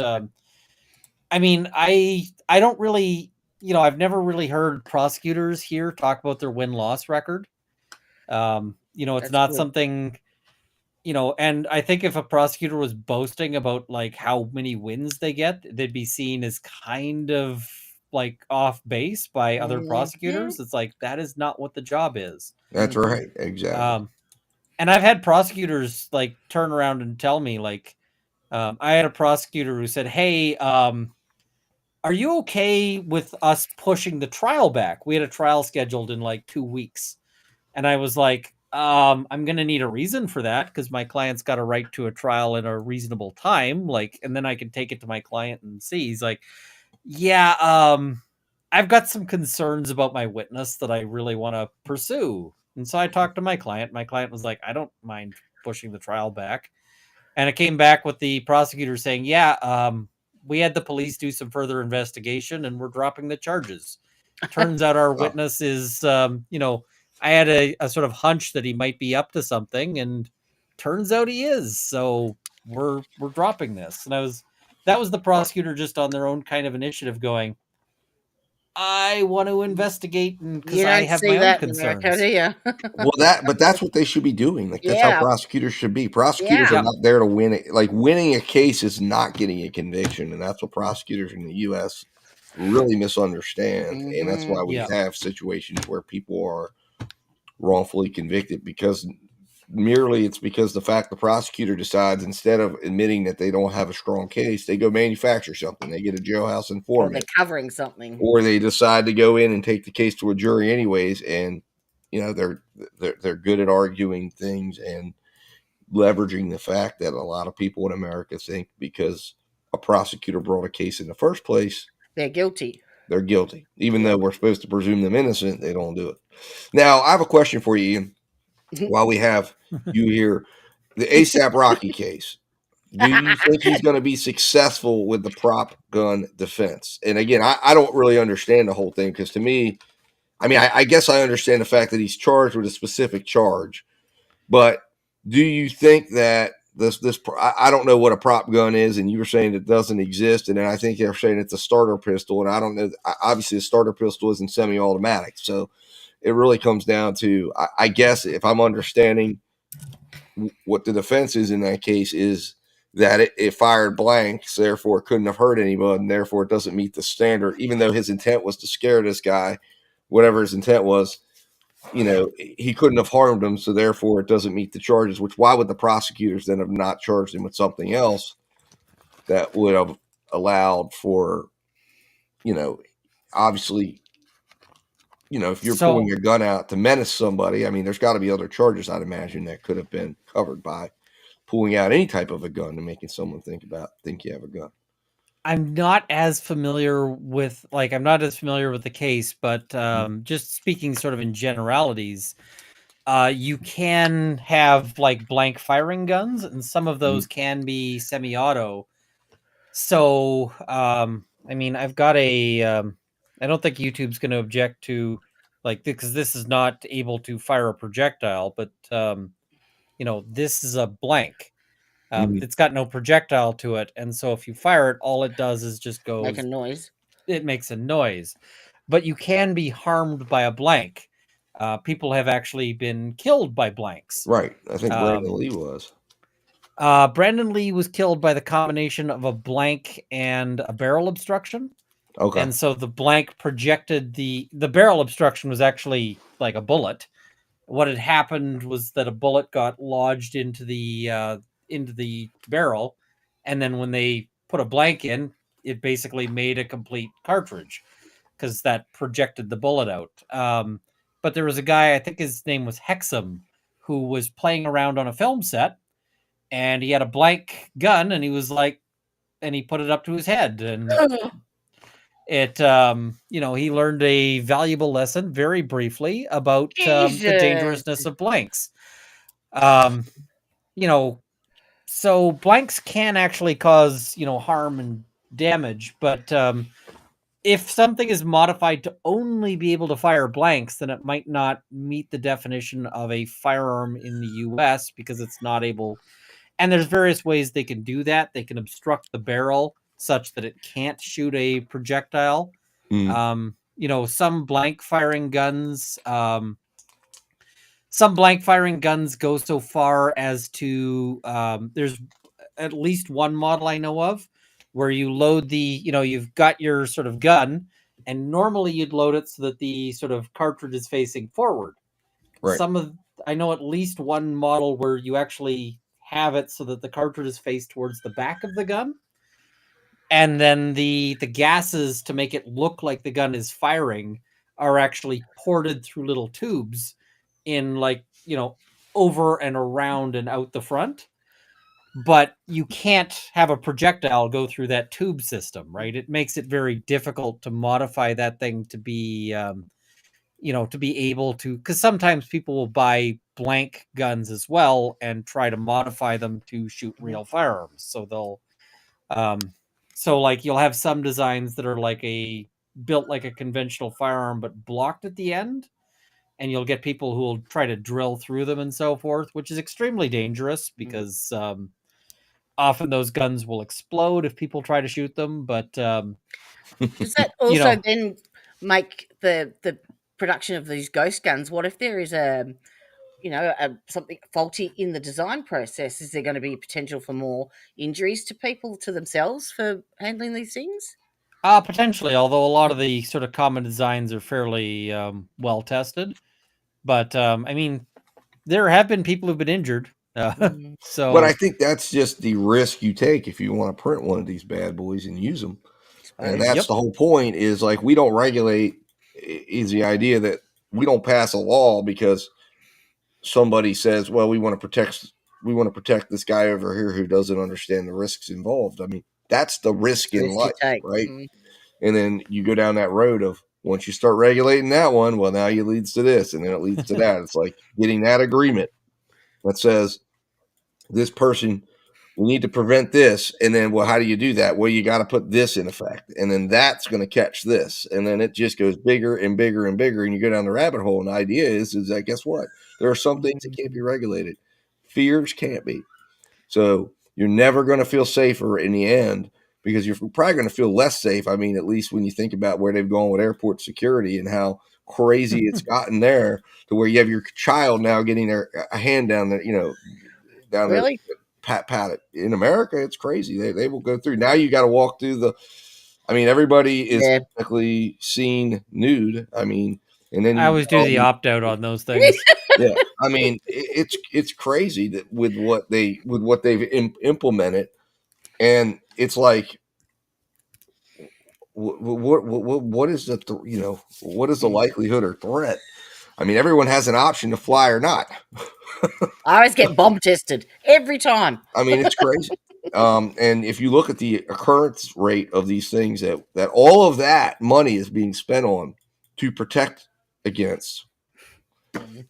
S3: I mean, I don't really, I've never really heard prosecutors here talk about their win-loss record. It's not something, and I think if a prosecutor was boasting about like how many wins they get, they'd be seen as kind of like off base by other prosecutors. It's like, that is not what the job is.
S1: That's right. Exactly.
S3: And I've had prosecutors like turn around and tell me, like, I had a prosecutor who said, hey, are you okay with us pushing the trial back? We had a trial scheduled in like 2 weeks. And I was like, I'm going to need a reason for that because my client's got a right to a trial in a reasonable time. Like, and then I can take it to my client and see. He's like, yeah, I've got some concerns about my witness that I really want to pursue. And so I talked to my client. My client was like, I don't mind pushing the trial back. And it came back with the prosecutor saying, yeah, we had the police do some further investigation and we're dropping the charges. Turns out our witness is, I had a sort of hunch that he might be up to something, and turns out he is. So we're dropping this. And that was the prosecutor just on their own kind of initiative going, I want to investigate because
S2: You
S3: I
S2: don't
S3: have
S2: see
S3: my own
S2: that in America,
S3: concerns.
S2: do you?
S1: Well, but that's what they should be doing. Like that's how
S2: Yeah.
S1: prosecutors should be. Prosecutors are
S2: Yeah.
S1: not there to win it. Like winning a case is not getting a conviction, and that's what prosecutors in the U.S. really misunderstand. And that's why we
S3: Yeah.
S1: have situations where people are wrongfully convicted because merely it's because the fact the prosecutor decides instead of admitting that they don't have a strong case, they go manufacture something. They get a jailhouse
S2: Or
S1: informant,
S2: they're covering something.
S1: or they decide to go in and take the case to a jury anyways, and you know they're good at arguing things and leveraging the fact that a lot of people in America think because a prosecutor brought a case in the first place,
S2: They're guilty.
S1: they're guilty. Even though we're supposed to presume them innocent, they don't do it. Now, I have a question for you, Ian. While we have you here, the ASAP Rocky case. Do you think he's going to be successful with the prop gun defense? And again, I don't really understand the whole thing because to me, I mean, I guess I understand the fact that he's charged with a specific charge, but do you think that I don't know what a prop gun is, and you were saying it doesn't exist, and then I think they're saying it's a starter pistol, and I don't know. Obviously, a starter pistol isn't semi-automatic, so it really comes down to, I guess, if I'm understanding what the defense is in that case, is that it fired blanks, therefore it couldn't have hurt anybody, and therefore it doesn't meet the standard, even though his intent was to scare this guy, whatever his intent was. You know, he couldn't have harmed him, so therefore it doesn't meet the charges. Which why would the prosecutors then have not charged him with something else that would have allowed for, you know, obviously, you know, if you're pulling a gun out to menace somebody, I mean, there's got to be other charges, I'd imagine, that could have been covered by pulling out any type of a gun and making someone think you have a gun.
S3: I'm not as familiar with the case, but just speaking sort of in generalities, you can have like blank firing guns, and some of those can be semi-auto. So, I mean, I've got I don't think YouTube's going to object to because this is not able to fire a projectile, but you know, this is a blank. It's got no projectile to it, and so if you fire it, all it does is just goes
S2: Make a noise.
S3: It makes a noise, but you can be harmed by a blank. People have actually been killed by blanks.
S1: Right. I think Brandon Lee was.
S3: Brandon Lee was killed by the combination of a blank and a barrel obstruction.
S1: Okay.
S3: And so the blank projected the barrel obstruction was actually like a bullet. What had happened was that a bullet got lodged into the barrel, and then when they put a blank in, it basically made a complete cartridge because that projected the bullet out. But there was a guy, I think his name was Hexam, who was playing around on a film set, and he had a blank gun, and he was like, and he put it up to his head, and it, you know, he learned a valuable lesson very briefly about the dangerousness of blanks. You know, so blanks can actually cause, you know, harm and damage, but if something is modified to only be able to fire blanks, then it might not meet the definition of a firearm in the US because it's not able. And there's various ways they can do that. They can obstruct the barrel such that it can't shoot a projectile. You know, some blank firing guns go so far as to there's at least one model I know of where you load you've got your sort of gun, and normally you'd load it so that the sort of cartridge is facing forward.
S1: Right.
S3: I know at least one model where you actually have it so that the cartridge is faced towards the back of the gun. And then the gases to make it look like the gun is firing are actually ported through little tubes in over and around and out the front. But you can't have a projectile go through that tube system, right? It makes it very difficult to modify that thing to be, to be able to, because sometimes people will buy blank guns as well and try to modify them to shoot real firearms. So they'll, you'll have some designs that are built like a conventional firearm, but blocked at the end. And you'll get people who will try to drill through them and so forth, which is extremely dangerous because often those guns will explode if people try to shoot them. But
S2: does that also then make the production of these ghost guns? What if there is something faulty in the design process? Is there going to be potential for more injuries to people, to themselves, for handling these things?
S3: Potentially, although a lot of the sort of common designs are fairly well tested. But I mean, there have been people who've been injured. So,
S1: but I think that's just the risk you take if you want to print one of these bad boys and use them. And that's the whole point. Is like, we don't regulate. Is the idea that we don't pass a law because somebody says, well, we want to protect this guy over here who doesn't understand the risks involved. I mean, that's the risk in life, right?
S2: Mm-hmm.
S1: And then you go down that road of, once you start regulating that one, well, now it leads to this, and then it leads to that. It's like getting that agreement that says, this person, we need to prevent this. And then, well, how do you do that? Well, you got to put this in effect, and then that's going to catch this. And then it just goes bigger and bigger and bigger, and you go down the rabbit hole. And the idea is that, guess what? There are some things that can't be regulated. Fears can't be. So you're never going to feel safer in the end, because you're probably going to feel less safe. I mean, at least when you think about where they've gone with airport security and how crazy it's gotten there, to where you have your child now getting a hand down there, down
S2: Really?
S1: there, pat it. In America, it's crazy. They will go through. Now you got to walk through everybody is technically seen nude. I mean, and then
S3: I always do the opt out on those things.
S1: Yeah, I mean, it's crazy that with what they've implemented, and it's like, what is what is the likelihood or threat? I mean, everyone has an option to fly or not.
S2: I always get bomb tested every time.
S1: I mean, it's crazy. And if you look at the occurrence rate of these things, that all of that money is being spent on to protect against,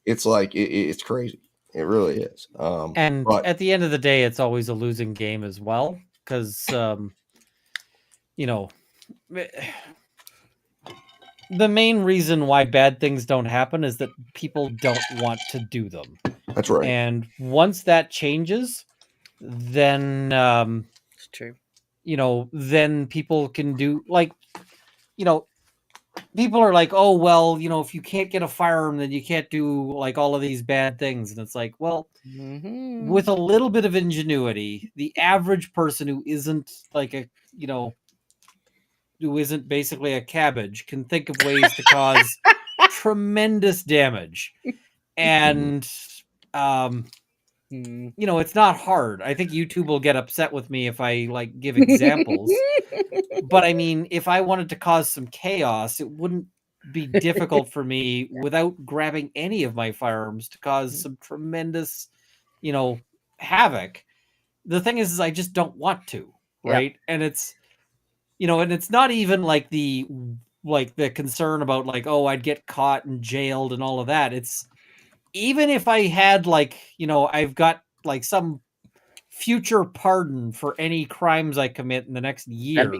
S1: it's like it's crazy. It really is.
S3: And at the end of the day, it's always a losing game as well, because the main reason why bad things don't happen is that people don't want to do them.
S1: That's right.
S3: And once that changes, then
S2: it's true.
S3: Then people can do, like, people are like, oh, well, if you can't get a firearm, then you can't do like all of these bad things. And it's like, well, with a little bit of ingenuity, the average person who isn't like who isn't basically a cabbage can think of ways to cause tremendous damage. And it's not hard. I think YouTube will get upset with me if I give examples. But I mean, if I wanted to cause some chaos, it wouldn't be difficult for me without grabbing any of my firearms to cause some tremendous, havoc. The thing is I just don't want to, right? Yeah. And it's, and it's not even the concern about oh, I'd get caught and jailed and all of that. It's, even if I had I've got some future pardon for any crimes I commit in the next year.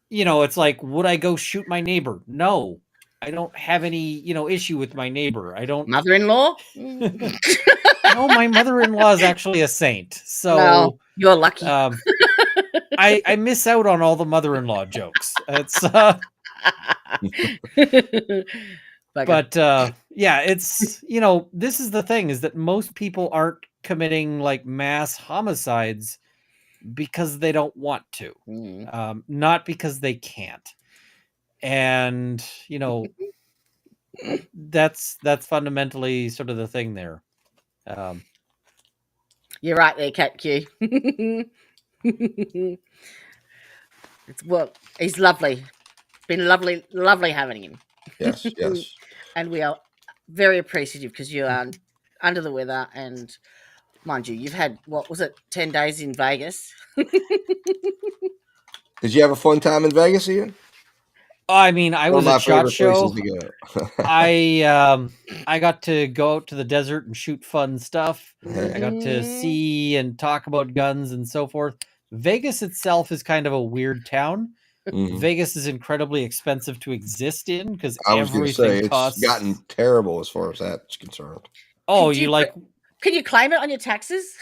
S3: It's like, would I go shoot my neighbor? No, I don't have any, issue with my neighbor. I don't.
S2: Mother-in-law?
S3: No, my mother-in-law is actually a saint. So
S2: no, you're lucky.
S3: I miss out on all the mother-in-law jokes. It's but yeah, it's, this is the thing, is that most people aren't committing mass homicides because they don't want to, not because they can't. And that's fundamentally sort of the thing there.
S2: You're right there, Cat Q. He's lovely. It's been lovely having him.
S1: Yes.
S2: And we are very appreciative, because you are under the weather, and mind you, you've had, what was it, 10 days in Vegas?
S1: Did you have a fun time in Vegas, Ian?
S3: I mean, I was at SHOT Show. I got to go out to the desert and shoot fun stuff. I got to see and talk about guns and so forth. Vegas itself is kind of a weird town. Mm-hmm. Vegas is incredibly expensive to exist in, because everything costs.
S1: It's gotten terrible as far as that's concerned.
S3: Oh,
S2: can you claim it on your taxes?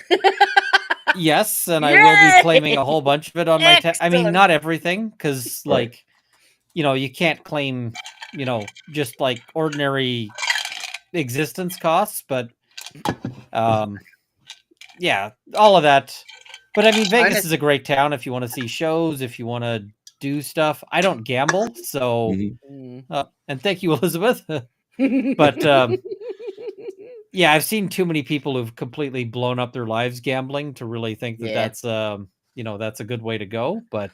S3: Yes, and I will be claiming a whole bunch of it on my tax. I mean, not everything, because you can't claim, just like ordinary existence costs, but yeah, all of that. But I mean, Vegas is a great town if you want to see shows, if you want to do stuff. I don't gamble, so and thank you, Elizabeth. But yeah, I've seen too many people who've completely blown up their lives gambling to really think that that's that's a good way to go. But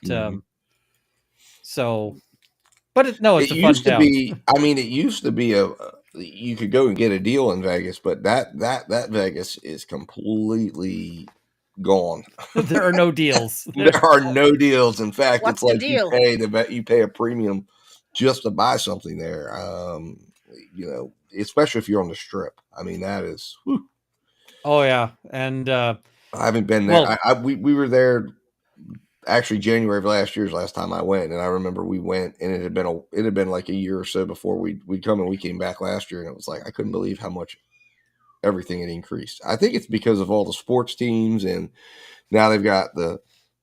S3: so, but it's
S1: It
S3: a fun
S1: used to
S3: town.
S1: be. I mean, it used to be you could go and get a deal in Vegas, but that Vegas is completely gone.
S3: There are no deals.
S1: There are no deals. In fact,
S2: What's
S1: it's like
S2: the deal?
S1: you pay a premium just to buy something there. Especially if you're on the Strip. I mean, that is. Whew.
S3: Oh yeah, and
S1: I haven't been there. We were there. Actually, January of last year is the last time I went, and I remember we went, and it had been like a year or so before we'd come, and we came back last year, and it was like I couldn't believe how much everything had increased. I think it's because of all the sports teams, and now they've got the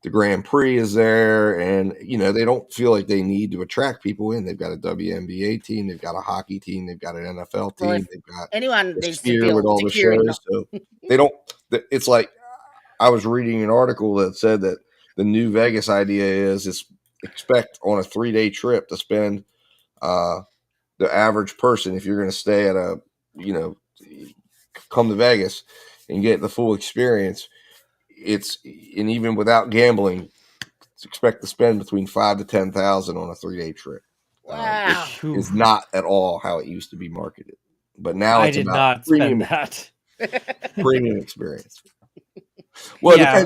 S1: Grand Prix is there, and they don't feel like they need to attract people in. They've got a WNBA team, they've got a hockey team, they've got an NFL team,
S2: Well,
S1: they've got
S2: anyone
S1: a
S2: needs to
S1: Sphere with
S2: build
S1: all the
S2: security.
S1: shows, so they don't. It's like I was reading an article that said that the new Vegas idea is expect on a 3-day trip to spend the average person, if you're going to stay at come to Vegas and get the full experience, and even without gambling, expect to spend between $5,000 to $10,000 on a 3-day trip.
S2: Wow.
S1: Which is not at all how it used to be marketed. But now
S3: I
S1: it's
S3: did
S1: about
S3: not
S1: premium,
S3: spend that.
S1: premium experience. Well,
S3: yeah,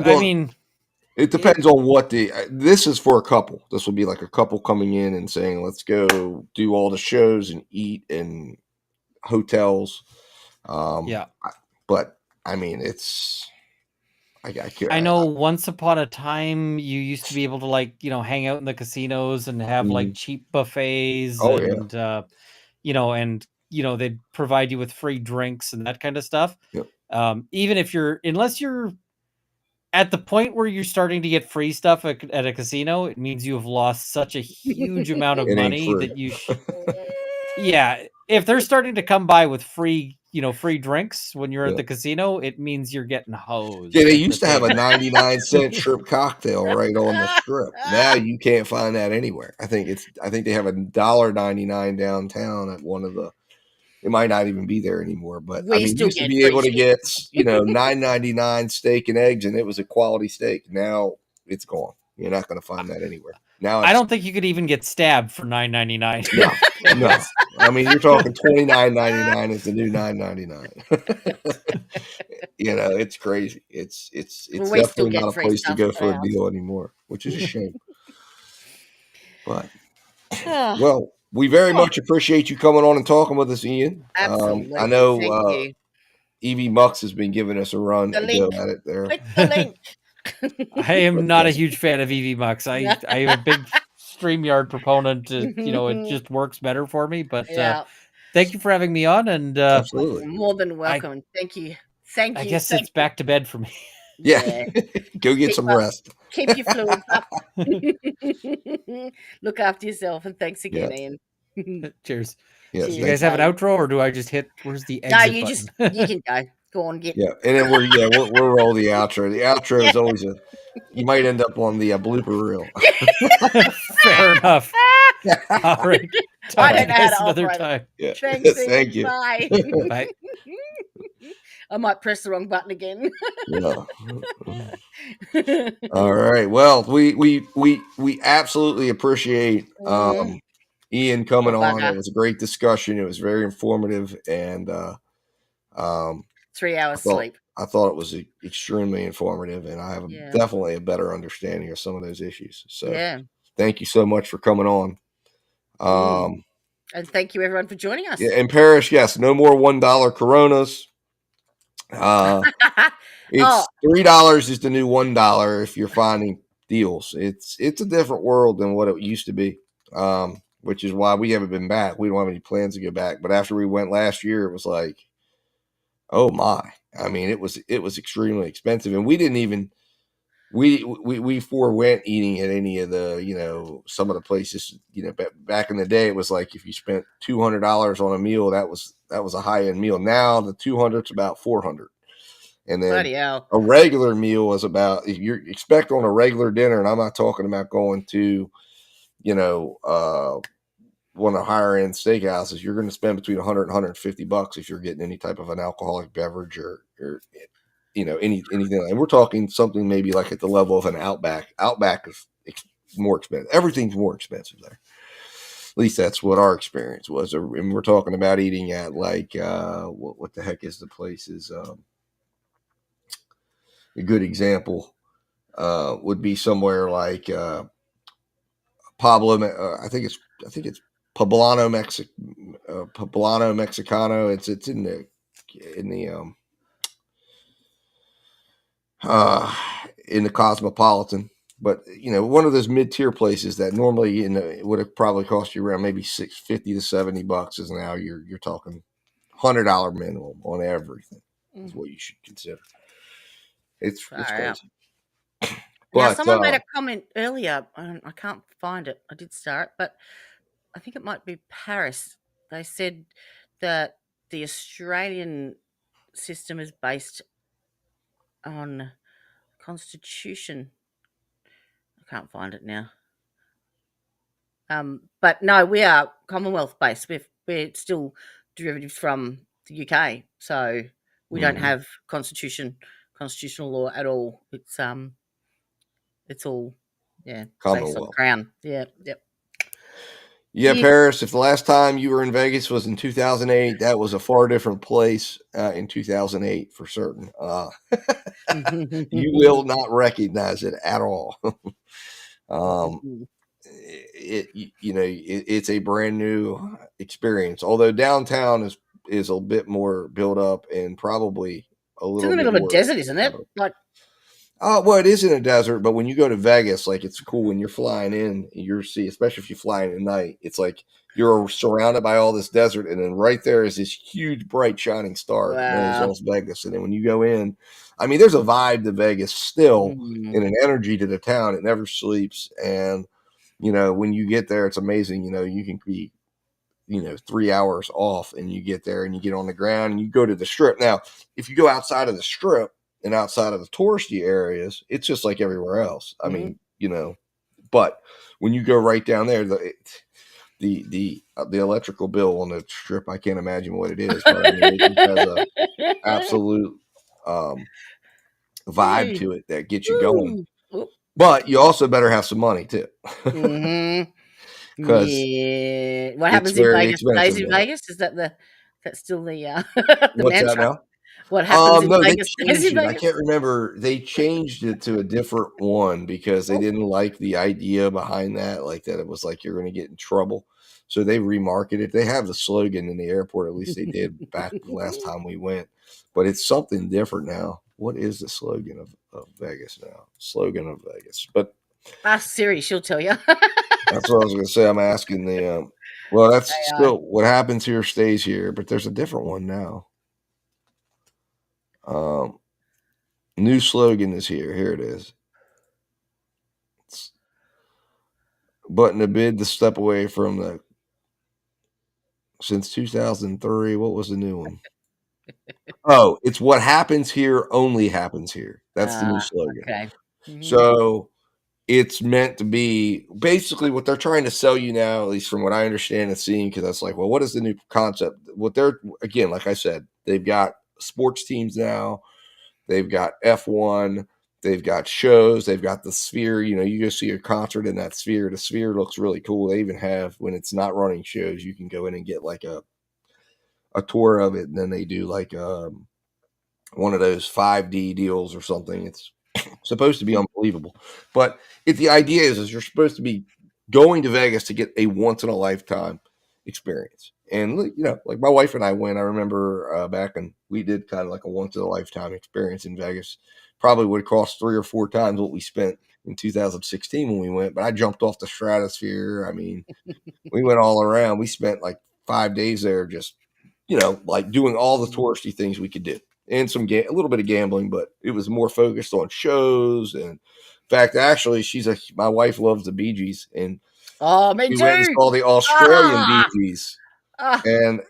S1: it depends on what this is for a couple. This will be like a couple coming in and saying, let's go do all the shows and eat in hotels. But I mean, it's,
S3: I know once upon a time you used to be able to hang out in the casinos and have like cheap buffets and, they'd provide you with free drinks and that kind of stuff.
S1: Yep.
S3: Even if unless you're at the point where you're starting to get free stuff at a casino, it means you have lost such a huge amount of money that you yeah, if they're starting to come by with free drinks when you're at the casino, it means you're getting hosed.
S1: Yeah, they used to have a 99-cent shrimp cocktail right on the Strip. Now you can't find that anywhere. I think they have $1.99 downtown at one of the. It might not even be there anymore, but
S2: We
S1: I mean,
S2: still
S1: used to
S2: get
S1: be
S2: free
S1: able to
S2: steak.
S1: get $9.99 steak and eggs, and it was a quality steak. Now it's gone. You're not going to find that anywhere. Now
S3: I don't think you could even get stabbed for $9.99.
S1: No. I mean, you're talking $29.99 is the new $9.99. It's crazy. It's definitely not a place to go for a deal anymore, which is a shame. But well, we very much appreciate you coming on and talking with us, Ian.
S2: Absolutely.
S1: I know
S2: Thank you.
S1: Evie Mux has been giving us a run
S2: The
S1: to
S2: link.
S1: go at it there.
S2: Click the link.
S3: I am not a huge fan of EV Mux. I am a big StreamYard proponent. It just works better for me. But thank you for having me on. And
S1: absolutely,
S2: more than welcome. Thank you. Thank you.
S3: I guess it's back to bed for me.
S1: Yeah. Go get some rest.
S2: Keep your fluids up. Look after yourself, and thanks again, Ian.
S3: Cheers.
S1: Yes,
S3: do you guys have an outro, or do I just hit? Where's the exit button?
S2: You can go. Go on, get.
S1: Yeah, and then we'll roll the outro. The outro is always you might end up on the blooper reel.
S3: Fair enough. All right.
S2: I don't know how to
S3: another
S2: operate
S3: time.
S1: Yeah.
S2: Thanks,
S1: Thank you.
S2: Bye.
S3: Bye.
S2: I might press the wrong button again.
S1: Yeah. All right. Well, we absolutely appreciate Ian coming on. It was a great discussion. It was very informative, and
S2: 3 hours sleep.
S1: I thought it was extremely informative, and I have definitely a better understanding of some of those issues. So thank you so much for coming on.
S2: And thank you everyone for joining us.
S1: Yeah, in Paris, yes, no more $1 Coronas. It's $3 is the new $1 if you're finding deals. It's a different world than what it used to be. Which is why we haven't been back. We don't have any plans to go back. But after we went last year, it was like, oh my. I mean, it was extremely expensive. And we didn't even we forewent eating at any of the some of the places. Back in the day, it was like if you spent $200 on a meal, that was a high end meal. Now the 200's about 400, and then
S2: Bloody hell.
S1: a regular meal is about, if you expect on a regular dinner, and I'm not talking about going to one of the higher end steakhouses, you're going to spend between 100 and 150 bucks if you're getting any type of an alcoholic beverage or anything. And we're talking something maybe like at the level of an Outback. Outback is more expensive. Everything's more expensive there. At least that's what our experience was. And we're talking about eating at like what the heck is the place? Is a good example would be somewhere like Pablo. I think it's Poblano, Poblano Mexicano. It's in the in the Cosmopolitan, but one of those mid-tier places that normally would have probably cost you around maybe $650 to $70 is now you're talking $100 minimum on everything. Is what you should consider. It's crazy.
S2: Now, someone made a comment earlier, and I can't find it. I did start, but I think it might be Paris. They said that the Australian system is based on Constitution. I can't find it now. But no, we are Commonwealth based. We're still derivatives from the UK, so we don't have constitutional law at all. It's all based on the Crown. Yeah, yep.
S1: Yeah, Paris, if the last time you were in Vegas was in 2008, that was a far different place in 2008 for certain. You will not recognize it at all. It's a brand new experience, although downtown is a bit more built up and probably a little
S2: bit in the middle of a desert, isn't it? Like,
S1: well, it is in a desert, but when you go to Vegas, like, it's cool when you're flying in, especially if you're flying at night, it's like you're surrounded by all this desert, and then right there is this huge, bright, shining star known as Las Vegas. And then when you go in, I mean, there's a vibe to Vegas still, and an energy to the town. It never sleeps, and when you get there, it's amazing. You can be 3 hours off, and you get there and you get on the ground and you go to the Strip. Now, if you go outside of the Strip and outside of the touristy areas, it's just like everywhere else. I mean, but when you go right down there, the electrical bill on the Strip, I can't imagine what it is, but I mean, it just has a absolute vibe to it that gets you going. But you also better have some money too.
S2: Because what happens in Vegas stays in Vegas? Is that's still the
S1: what's
S2: mantra?
S1: That now?
S2: What happens in Vegas
S1: stays in Vegas? I can't remember. They changed it to a different one because they didn't like the idea behind that, like that it was like you're going to get in trouble. So they remarketed it. They have the slogan in the airport, at least they did back the last time we went, but it's something different now. What is the slogan of Vegas now? Slogan of Vegas. But
S2: ask Siri, she'll tell you.
S1: That's what I was going to say. I'm asking well, that's still what happens here stays here, but there's a different one now. New slogan is here. Here it is. But in a bid to step away from since 2003, what was the new one? Oh, it's what happens here only happens here. That's the new slogan.
S2: Okay.
S1: So it's meant to be basically what they're trying to sell you now, at least from what I understand and seeing, because that's like, well, what is the new concept? What they're, again, like I said, they've got sports teams now. They've got F1. They've got shows. They've got the Sphere. You go see a concert in that Sphere. The Sphere looks really cool. They even have, when it's not running shows, you can go in and get like a tour of it. And then they do like one of those 5D deals or something. It's supposed to be unbelievable. But the idea is you're supposed to be going to Vegas to get a once in a lifetime experience. And like my wife and I went. I remember back, and we did kind of like a once in a lifetime experience in Vegas. Probably would cost 3 or 4 times what we spent in 2016 when we went. But I jumped off the Stratosphere. I mean, we went all around. We spent like 5 days there, just like doing all the touristy things we could do. and a little bit of gambling, but it was more focused on shows. And in fact, actually, my wife loves the Bee Gees, and
S2: me
S1: we
S2: too.
S1: went and saw the Australian Bee
S2: Ah!
S1: Gees,
S2: Ah.
S1: and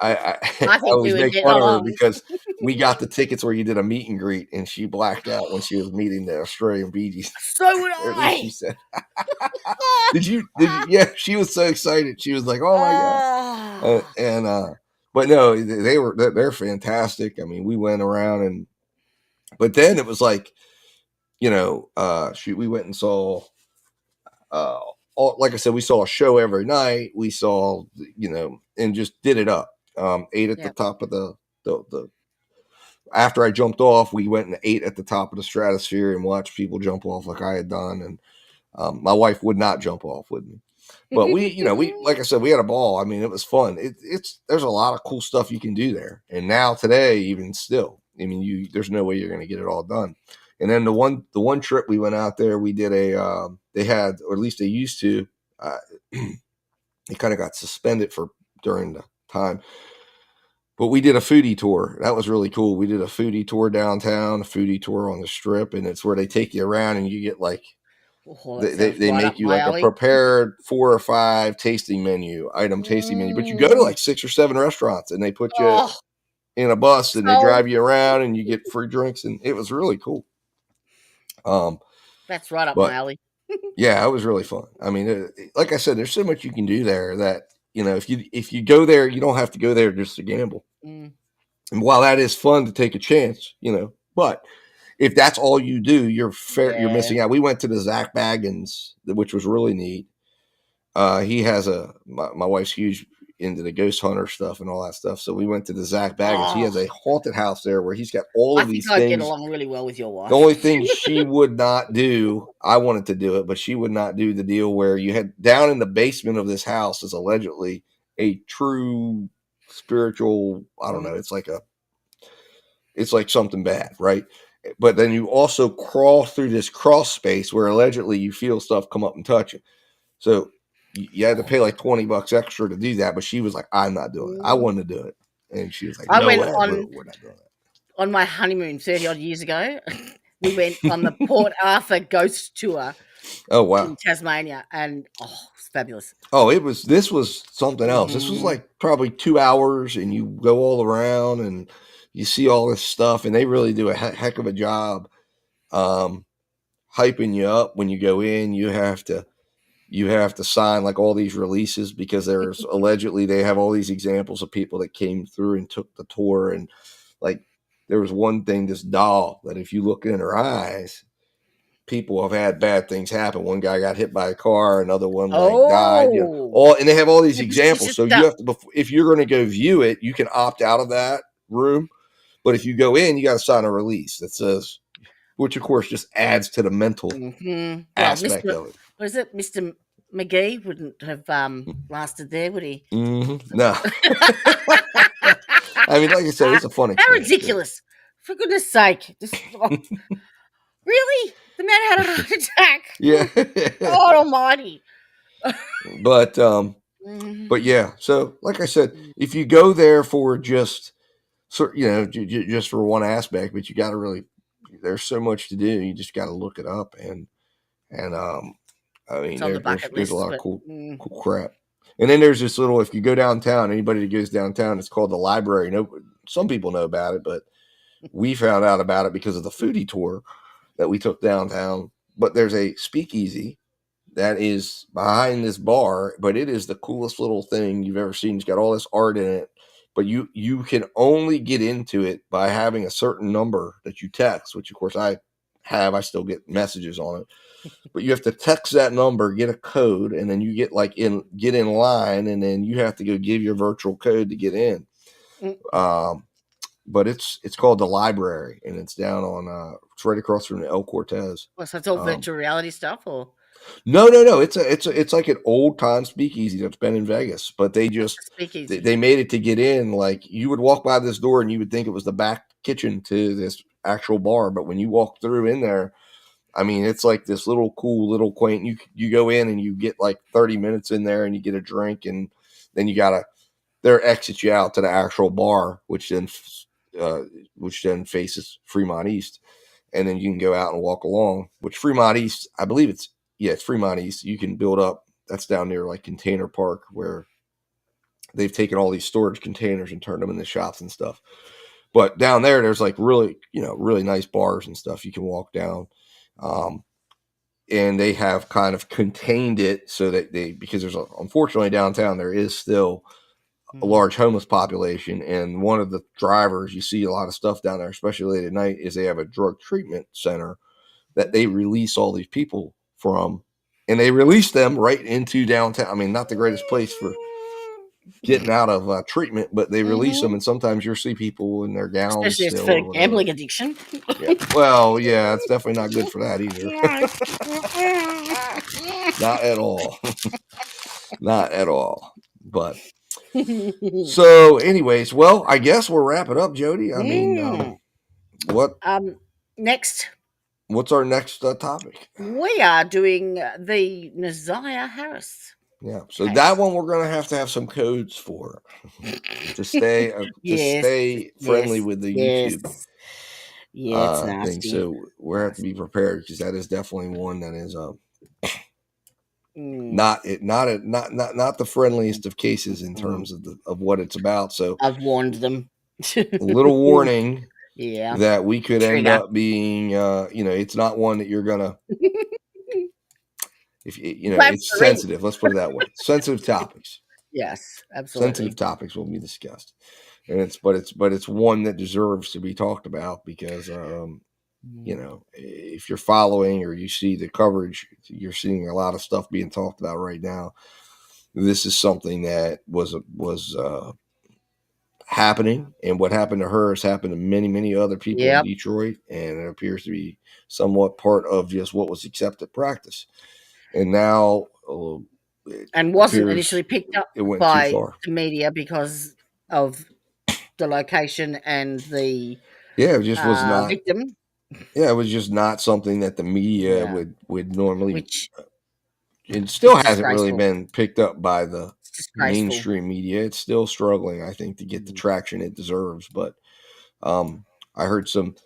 S1: I
S2: think we
S1: always
S2: would
S1: make
S2: get
S1: fun of her
S2: along.
S1: because we got the tickets where you did a meet and greet, and she blacked out when she was meeting the Australian Bee Gees.
S2: So would
S1: Or at
S2: I.
S1: least she said. Did you? Yeah, she was so excited. She was like, "Oh my god!" But no, they're fantastic. I mean, we went around but then it was like, we went and saw. Like I said, we saw a show every night. We saw, and just did it up. Ate at the top of the. After I jumped off, we went and ate at the top of the stratosphere and watched people jump off like I had done. And my wife would not jump off with me, but we like I said, we had a ball. I mean, it was fun. There's a lot of cool stuff you can do there. And now today, even still, I mean, there's no way you're going to get it all done. And then the one trip we went out there, we did they had, or at least they used to, it kind of got suspended during the time, but we did a foodie tour. That was really cool. We did a foodie tour downtown, a foodie tour on the Strip, and it's where they take you around and you get like, they make you like a prepared 4 or 5 tasting menu, but you go to like 6 or 7 restaurants and they put you in a bus and they drive you around and you get free drinks, and it was really cool.
S2: That's right up my alley.
S1: Yeah, it was really fun. I mean, like I said, there's so much you can do there that, if you go there, you don't have to go there just to gamble. And while that is fun to take a chance, but if that's all you do, you're missing out. We went to the Zach Baggins, which was really neat. He has my wife's huge into the ghost hunter stuff and all that stuff. So we went to the Zach Baggins. He has a haunted house there where he's got all of these things. I
S2: get along really well with your wife.
S1: The only thing she would not do, I wanted to do it, but she would not do the deal where you had down in the basement of this house is allegedly a true spiritual, I don't know, it's like something bad, right? But then you also crawl through this cross space where allegedly you feel stuff come up and touch you. So you had to pay like $20 extra to do that. But she was like, "I'm not doing it. I want to do it." And she was like, "No way, we're not doing it."
S2: On my honeymoon 30 odd years ago, we went on the Port Arthur ghost tour.
S1: Oh wow!
S2: In Tasmania, and it's fabulous.
S1: Oh, this was something else. This was like probably 2 hours, and you go all around and you see all this stuff, and they really do a heck of a job hyping you up. When you go in, you have to sign like all these releases because there's allegedly they have all these examples of people that came through and took the tour, and like there was one thing, this doll that if you look in her eyes, people have had bad things happen. One guy got hit by a car, another one died. And they have all these examples. So you have to, if you're going to go view it, you can opt out of that room. But if you go in, you got to sign a release that says, which of course just adds to the mental aspect of it.
S2: What is it? Mr. McGee wouldn't have lasted there, would he?
S1: No. I mean, like I said, it's a funny.
S2: How ridiculous! For goodness sake! Really? The man had a heart attack.
S1: Yeah.
S2: God almighty.
S1: But yeah. So, like I said, if you go there for just for one aspect, but you got to really, there's so much to do. You just got to look it up and I mean, there's a lot of cool crap. And then there's this little, if you go downtown, anybody that goes downtown, it's called the library. Some people know about it, but we found out about it because of the foodie tour that we took downtown. But there's a speakeasy that is behind this bar, but it is the coolest little thing you've ever seen. It's got all this art in it, but you can only get into it by having a certain number that you text, which of course I still get messages on it. But you have to text that number, get a code, and then you get in line, and then you have to go give your virtual code to get in. But it's called the library, and it's down on it's right across from the El Cortez.
S2: Well, so it's all virtual reality stuff, or
S1: no. It's like an old time speakeasy that's been in Vegas, but they just they made it to get in. Like you would walk by this door and you would think it was the back kitchen to this actual bar, but when you walk through in there, I mean, it's like this little cool, little quaint. You go in and you get like 30 minutes in there and you get a drink, and then they're exit you out to the actual bar, which then which then faces Fremont East, and then you can go out and walk along. Which Fremont East, I believe it's Fremont East. You can build up. That's down near like Container Park, where they've taken all these storage containers and turned them into shops and stuff. But down there's like really nice bars and stuff you can walk down. And they have kind of contained it so that because unfortunately downtown, there is still a large homeless population. And one of the drivers, you see a lot of stuff down there, especially late at night, is they have a drug treatment center that they release all these people from, and they release them right into downtown. I mean, not the greatest place for getting out of treatment, but they release them, and sometimes you'll see people in their gowns,
S2: especially
S1: still,
S2: for gambling addiction.
S1: Yeah. Well, yeah, it's definitely not good for that either. Not at all. Not at all. But so, anyways, well, I guess we'll wrap it up, Jody. I mean,
S2: next.
S1: What's our next topic?
S2: We are doing the Naziah Harris.
S1: Yeah, so that one we're going to have some codes for to stay friendly with the YouTube.
S2: Yeah, it's nasty.
S1: Thing. So we have to be prepared, because that is definitely one that is not the friendliest of cases in terms of what it's about. So
S2: I've warned them.
S1: A little warning.
S2: Yeah,
S1: that we could end up being, it's not one that you're gonna. If it's sensitive. Let's put it that way. Sensitive topics.
S2: Yes, absolutely.
S1: Sensitive topics will be discussed, and it's one that deserves to be talked about, because if you're following or you see the coverage, you're seeing a lot of stuff being talked about right now. This is something that was happening, and what happened to her has happened to many, many other people in Detroit, and it appears to be somewhat part of just what was accepted practice. And now,
S2: wasn't initially picked up by
S1: the
S2: media because of the location and the
S1: it just was not
S2: victim.
S1: Yeah, it was just not something that the media would normally. It still hasn't really been picked up by the mainstream media. It's still struggling, I think, to get the traction it deserves. But I heard some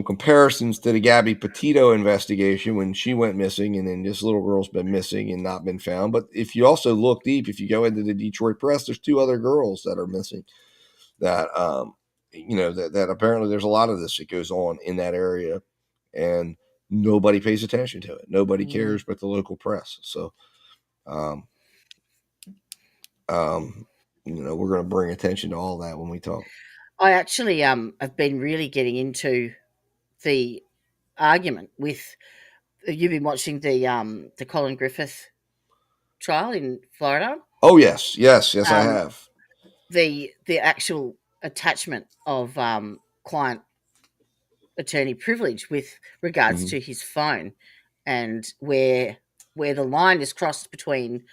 S1: comparisons to the Gabby Petito investigation when she went missing, and then this little girl's been missing and not been found. But if you also look deep, if you go into the Detroit Press, there's 2 other girls that are missing. That that apparently there's a lot of this that goes on in that area, and nobody pays attention to it. Nobody cares but the local press. So, we're going to bring attention to all that when we talk.
S2: I actually have been really getting into the argument with. You've been watching the Colin Griffith trial in Florida.
S1: Oh yes, I have.
S2: The actual attachment of client attorney privilege with regards to his phone, and where the line is crossed between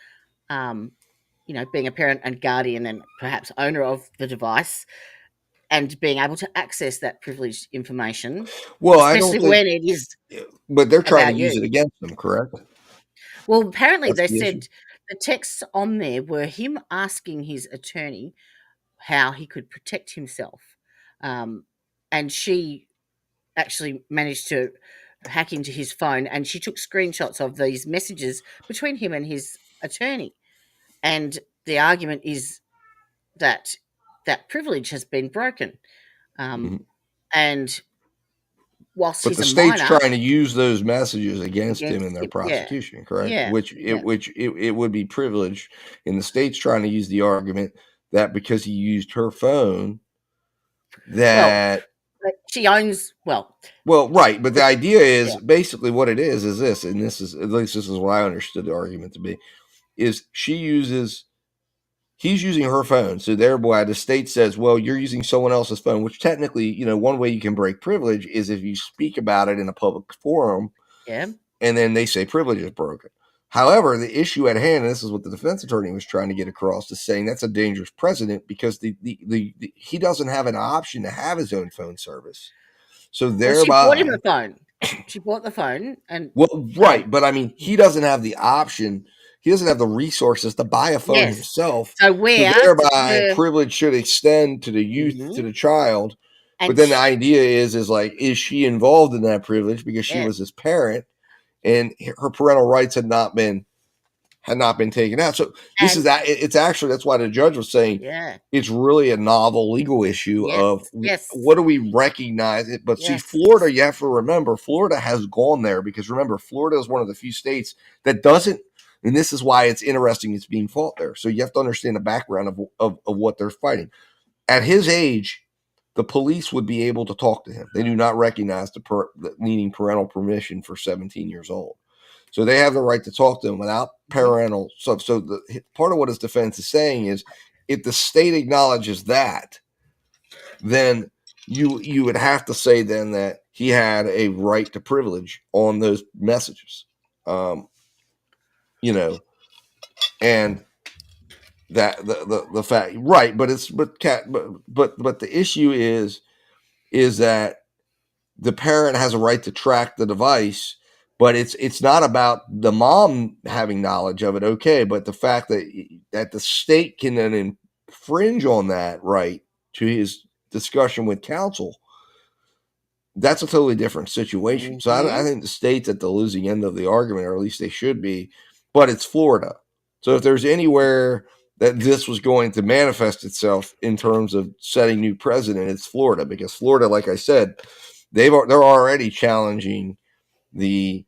S2: being a parent and guardian and perhaps owner of the device, and being able to access that privileged information.
S1: Well,
S2: especially when it is.
S1: But they're trying to use it against them, correct?
S2: Well, apparently they said the texts on there were him asking his attorney how he could protect himself, and she actually managed to hack into his phone, and she took screenshots of these messages between him and his attorney. And the argument is that privilege has been broken, and whilst
S1: but
S2: he's
S1: the state's trying to use those messages against him in their prosecution, correct?
S2: Yeah.
S1: Which it would be privileged, and the state's trying to use the argument that because he used her phone, that
S2: she owns
S1: right. But the idea is basically what it is this, and this is at least this is what I understood the argument to be, is he's using her phone. So thereby the state says, well, you're using someone else's phone, which technically, one way you can break privilege is if you speak about it in a public forum.
S2: Yeah.
S1: And then they say privilege is broken. However, the issue at hand, and this is what the defense attorney was trying to get across, is saying that's a dangerous precedent, because he doesn't have an option to have his own phone service. So thereby,
S2: she bought him a phone. She bought the phone, and
S1: right, but I mean, he doesn't have the option. he doesn't have the resources to buy a phone
S2: Yes.
S1: himself.
S2: So where
S1: thereby
S2: the
S1: privilege should extend to the youth, to the child.
S2: And
S1: but then the idea is like, is she involved in that privilege because she
S2: Yes.
S1: was his parent and her parental rights had not been taken out? So this is that it's actually, that's why the judge was saying it's really a novel legal issue of what do we recognize it. But see, Florida, you have to remember, Florida has gone there because remember, Florida is one of the few states that doesn't, and this is why it's interesting it's being fought there. So you have to understand the background of what they're fighting. At his age, the police would be able to talk to him. They do not recognize the needing parental permission for 17 years old. So they have the right to talk to him without parental. So the part of what his defense is saying is, if the state acknowledges that, then you would have to say then that he had a right to privilege on those messages, and that the fact, right? But the issue is that the parent has a right to track the device, but it's not about the mom having knowledge of it. Okay, but the fact that the state can then infringe on that right to his discussion with counsel, that's a totally different situation. So I think the state's at the losing end of the argument, or at least they should be, but it's Florida. So if there's anywhere that this was going to manifest itself in terms of setting new precedent, it's Florida, because Florida, like I said, they're already challenging the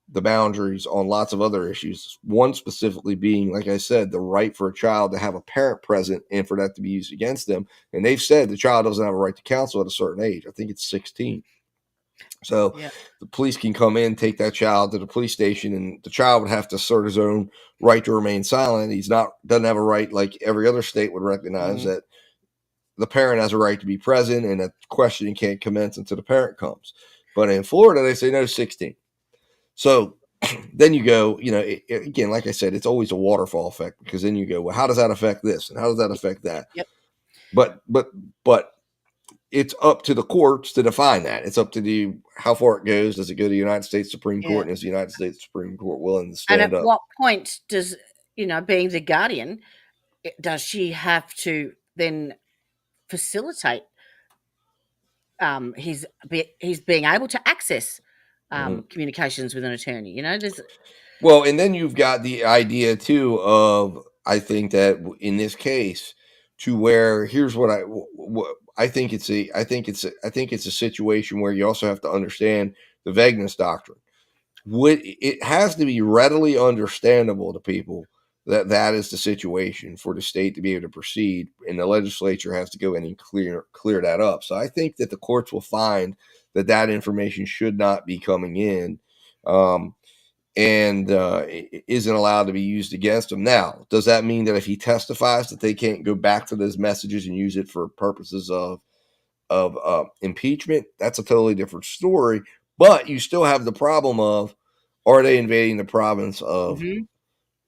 S1: boundaries on lots of other issues. One specifically being, like I said, the right for a child to have a parent present and for that to be used against them. And they've said the child doesn't have a right to counsel at a certain age. I think it's 16. So the police can come in, take that child to the police station, and the child would have to assert his own right to remain silent. Doesn't have a right like every other state would recognize that the parent has a right to be present and that questioning can't commence until the parent comes. But in Florida, they say no, 16. So then you go, again, like I said, it's always a waterfall effect, because then you go, well, how does that affect this? And how does that affect that?
S2: Yep.
S1: But it's up to the courts to define that. It's up to how far it goes. Does it go to the United States Supreme Court? And is the United States Supreme Court willing to stand
S2: And
S1: up?
S2: at what point does, being the guardian, does she have to then facilitate his being able to access communications with an attorney? There's
S1: Well, and then you've got the idea too of, I think that in this case, to where here's what I think it's a situation where you also have to understand the vagueness doctrine. It has to be readily understandable to people that is the situation for the state to be able to proceed, and the legislature has to go in and clear that up. So I think that the courts will find that information should not be coming in. And isn't allowed to be used against him. Now, does that mean that if he testifies that they can't go back to those messages and use it for purposes of impeachment? That's a totally different story. But you still have the problem of, are they invading the province of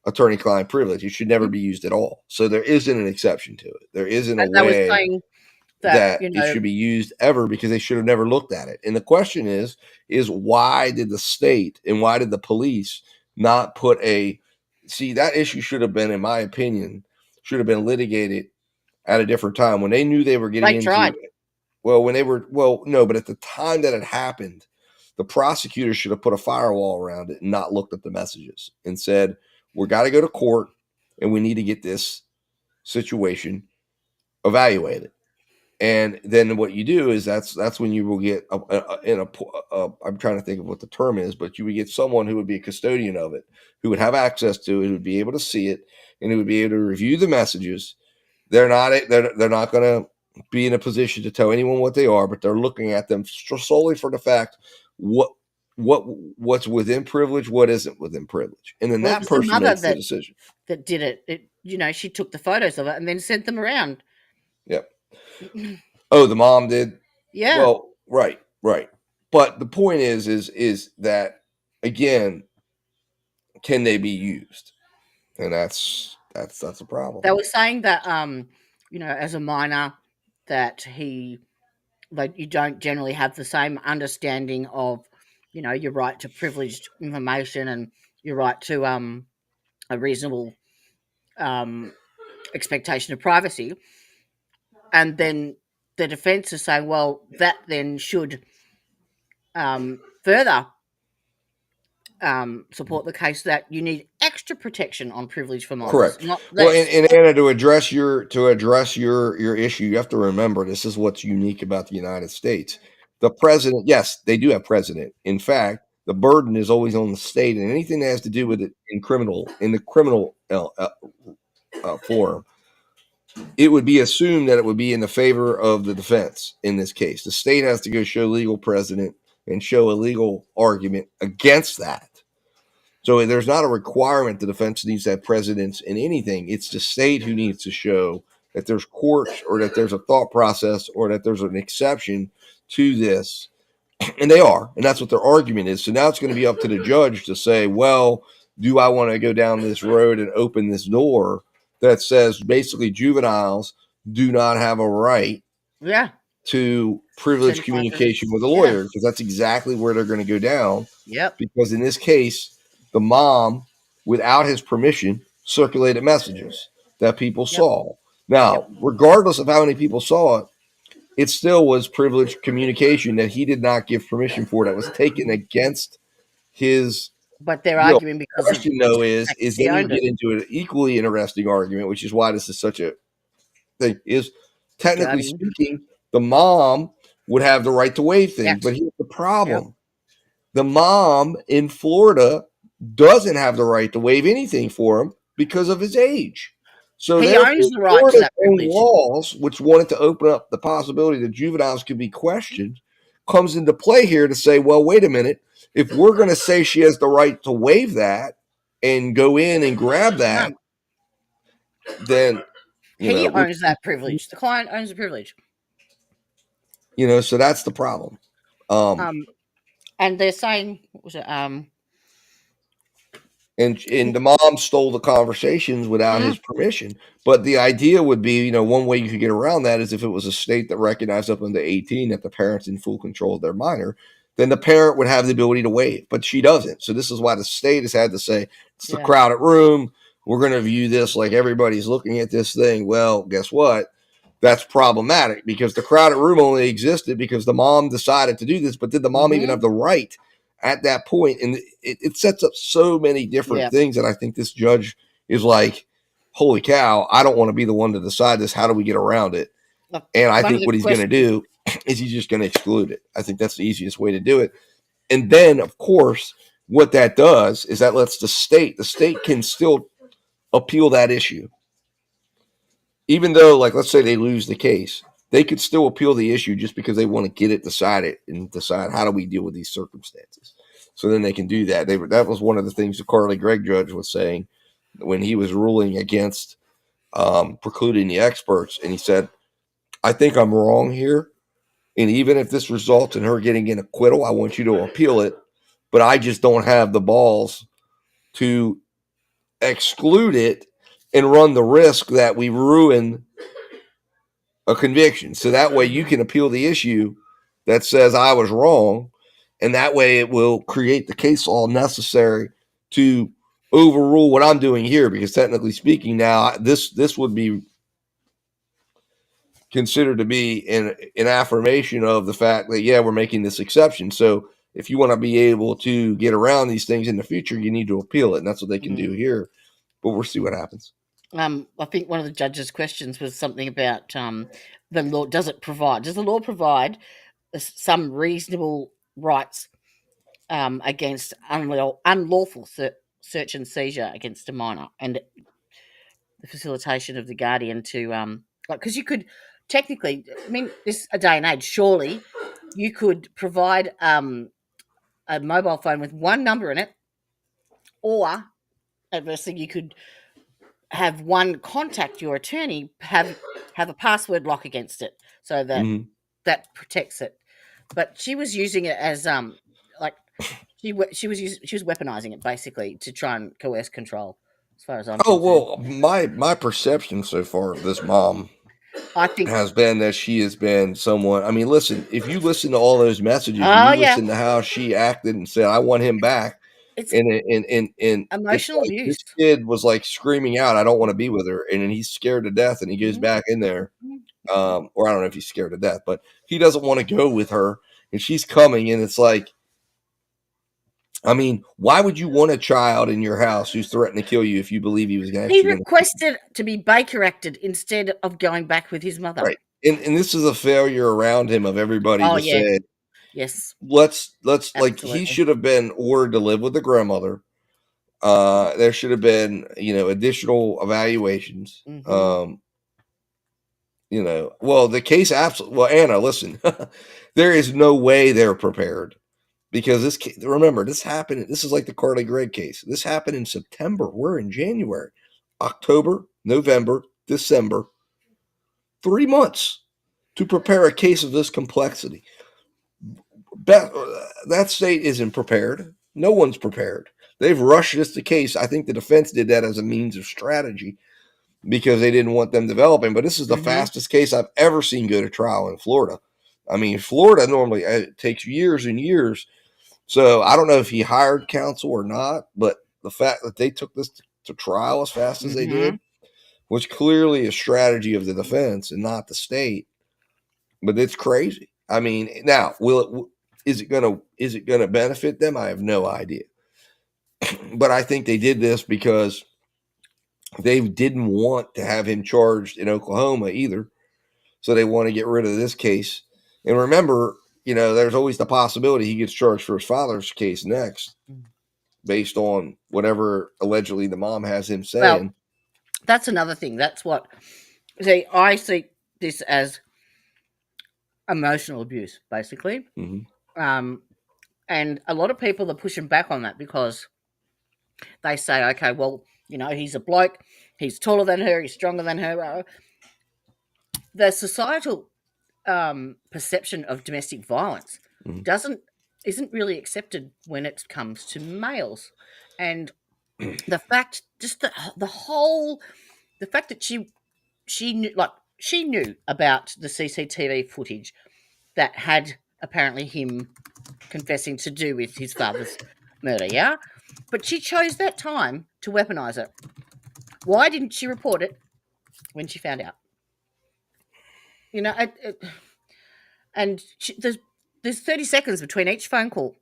S1: attorney-client privilege? It should never be used at all. So there isn't an exception to it. There isn't a way that it should be used ever, because they should have never looked at it. And the question is why did the state and why did the police not put that issue should have been, in my opinion, should have been litigated at a different time when they knew they were getting into it. No, but at the time that it happened, the prosecutor should have put a firewall around it and not looked at the messages and said, we got to go to court and we need to get this situation evaluated. And then what you do is that's when you will get I'm trying to think of what the term is, but you would get someone who would be a custodian of it, who would have access to it, who would be able to see it, and who would be able to review the messages. They're not going to be in a position to tell anyone what they are, but they're looking at them solely for the fact what's within privilege, what isn't within privilege, and then that person makes the decision.
S2: That did it. She took the photos of it and then sent them around.
S1: Yep. Oh, the mom did?
S2: Yeah.
S1: Well, right. But the point is that, again, can they be used? And that's a problem.
S2: They were saying that, as a minor, that you don't generally have the same understanding of, your right to privileged information and your right to a reasonable expectation of privacy, and then the defense is saying, well, that then should further support the case that you need extra protection on privilege for minors.
S1: Correct.
S2: Not
S1: Well,
S2: less.
S1: and Anna, to address your issue, you have to remember this is what's unique about the United States. The president, yes, they do have president. In fact, the burden is always on the state, and anything that has to do with it in the criminal forum, it would be assumed that it would be in the favor of the defense in this case. The state has to go show legal precedent and show a legal argument against that. So there's not a requirement the defense needs to have precedence in anything. It's the state who needs to show that there's courts or that there's a thought process or that there's an exception to this. And they are. And that's what their argument is. So now it's going to be up to the judge to say, well, do I want to go down this road and open this door that says basically juveniles do not have a right to privileged communication with a lawyer? Because that's exactly where they're going to go down.
S2: Yep.
S1: Because in this case, the mom, without his permission, circulated messages that people saw. Now, regardless of how many people saw it, it still was privileged communication that he did not give permission for, that was taken against his.
S2: But they're arguing because
S1: the question, though, is
S2: he
S1: then you
S2: owned
S1: get
S2: it.
S1: into an equally interesting argument, which is why this is such a thing, is technically speaking, the mom would have the right to waive things. But here's the problem. The mom in Florida doesn't have the right to waive anything for him because of his age. So
S2: he owns the right to
S1: Florida's
S2: that
S1: own
S2: privilege.
S1: laws, which wanted to open up the possibility that juveniles could be questioned, comes into play here to say, well, wait a minute. If we're going to say she has the right to waive that and go in and grab that, then
S2: he owns that privilege. The client owns the privilege.
S1: So that's the problem.
S2: And they're saying, what was it?
S1: And the mom stole the conversations without his permission. But the idea would be, one way you could get around that is if it was a state that recognized up under 18 that the parent's in full control of their minor, then the parent would have the ability to waive. But she doesn't. So this is why the state has had to say, it's the crowded room. We're going to view this like everybody's looking at this thing. Well, guess what? That's problematic because the crowded room only existed because the mom decided to do this. But did the mom even have the right at that point? And it sets up so many different things that I think this judge is like, holy cow, I don't want to be the one to decide this. How do we get around it? And I think what he's going to do is he's just going to exclude it. I think that's the easiest way to do it. And then, of course, what that does is that lets the state can still appeal that issue. Even though, like, let's say they lose the case, they could still appeal the issue just because they want to get it decided and decide how do we deal with these circumstances. So then they can do that. That was one of the things the Carly Gregg judge was saying when he was ruling against precluding the experts. And he said, I think I'm wrong here. And even if this results in her getting an acquittal, I want you to appeal it. But I just don't have the balls to exclude it and run the risk that we ruin a conviction. So that way you can appeal the issue that says I was wrong. And that way it will create the case law necessary to overrule what I'm doing here. Because technically speaking now, this would be considered to be an affirmation of the fact that, we're making this exception. So if you want to be able to get around these things in the future, you need to appeal it. And that's what they can do here. But we'll see what happens.
S2: I think one of the judge's questions was something about the law. Does the law provide some reasonable rights against unlawful search and seizure against a minor and the facilitation of the guardian to because you could technically, this a day and age, surely you could provide a mobile phone with one number in it, or adversely you could have one contact your attorney, have a password lock against it so that that protects it. But she was using it as she was weaponizing it basically to try and coerce control. As far as I'm concerned.
S1: Well, my perception so far of this mom, I think, has been that she has been someone. I mean, listen, if you listen to all those messages, and you listen to how she acted and said, "I want him back."
S2: It's
S1: and
S2: emotional
S1: it's like
S2: abuse.
S1: this kid was like screaming out, "I don't want to be with her," and then he's scared to death, and he goes back in there. Or I don't know if he's scared to death, but he doesn't want to go with her, and she's coming, and it's like, I mean, why would you want a child in your house who's threatening to kill you if you believe he was
S2: He
S1: actually going to?
S2: requested to be Baker acted instead of going back with his mother.
S1: Right, and this is a failure around him of everybody
S2: Oh
S1: to
S2: yeah,
S1: say,
S2: yes.
S1: let's like he
S2: Absolutely.
S1: should have been ordered to live with the grandmother. There should have been, additional evaluations. Well, the case absolutely. Well, Anna, listen, there is no way they're prepared because remember, this happened. This is like the Carly Gregg case. This happened in September. We're in January, October, November, December. 3 months to prepare a case of this complexity. That state isn't prepared. No one's prepared. They've rushed this to case. I think the defense did that as a means of strategy because they didn't want them developing. But this is the fastest case I've ever seen go to trial in Florida. I mean, Florida normally it takes years and years. So I don't know if he hired counsel or not, but the fact that they took this to trial as fast as they did was clearly a strategy of the defense and not the state. But it's crazy. I mean, now is it gonna benefit them? I have no idea. But I think they did this because they didn't want to have him charged in Oklahoma either. So they want to get rid of this case. And remember, there's always the possibility he gets charged for his father's case next, based on whatever allegedly the mom has him saying.
S2: Well, that's another thing. That's what I see this as emotional abuse, basically. And a lot of people are pushing back on that because they say, okay, well, he's a bloke, he's taller than her, he's stronger than her. The societal perception of domestic violence isn't really accepted when it comes to males, and the fact, just the fact that she knew about the CCTV footage that had apparently him confessing to do with his father's murder, yeah? But she chose that time to weaponize it. Why didn't she report it when she found out? And there's 30 seconds between each phone call.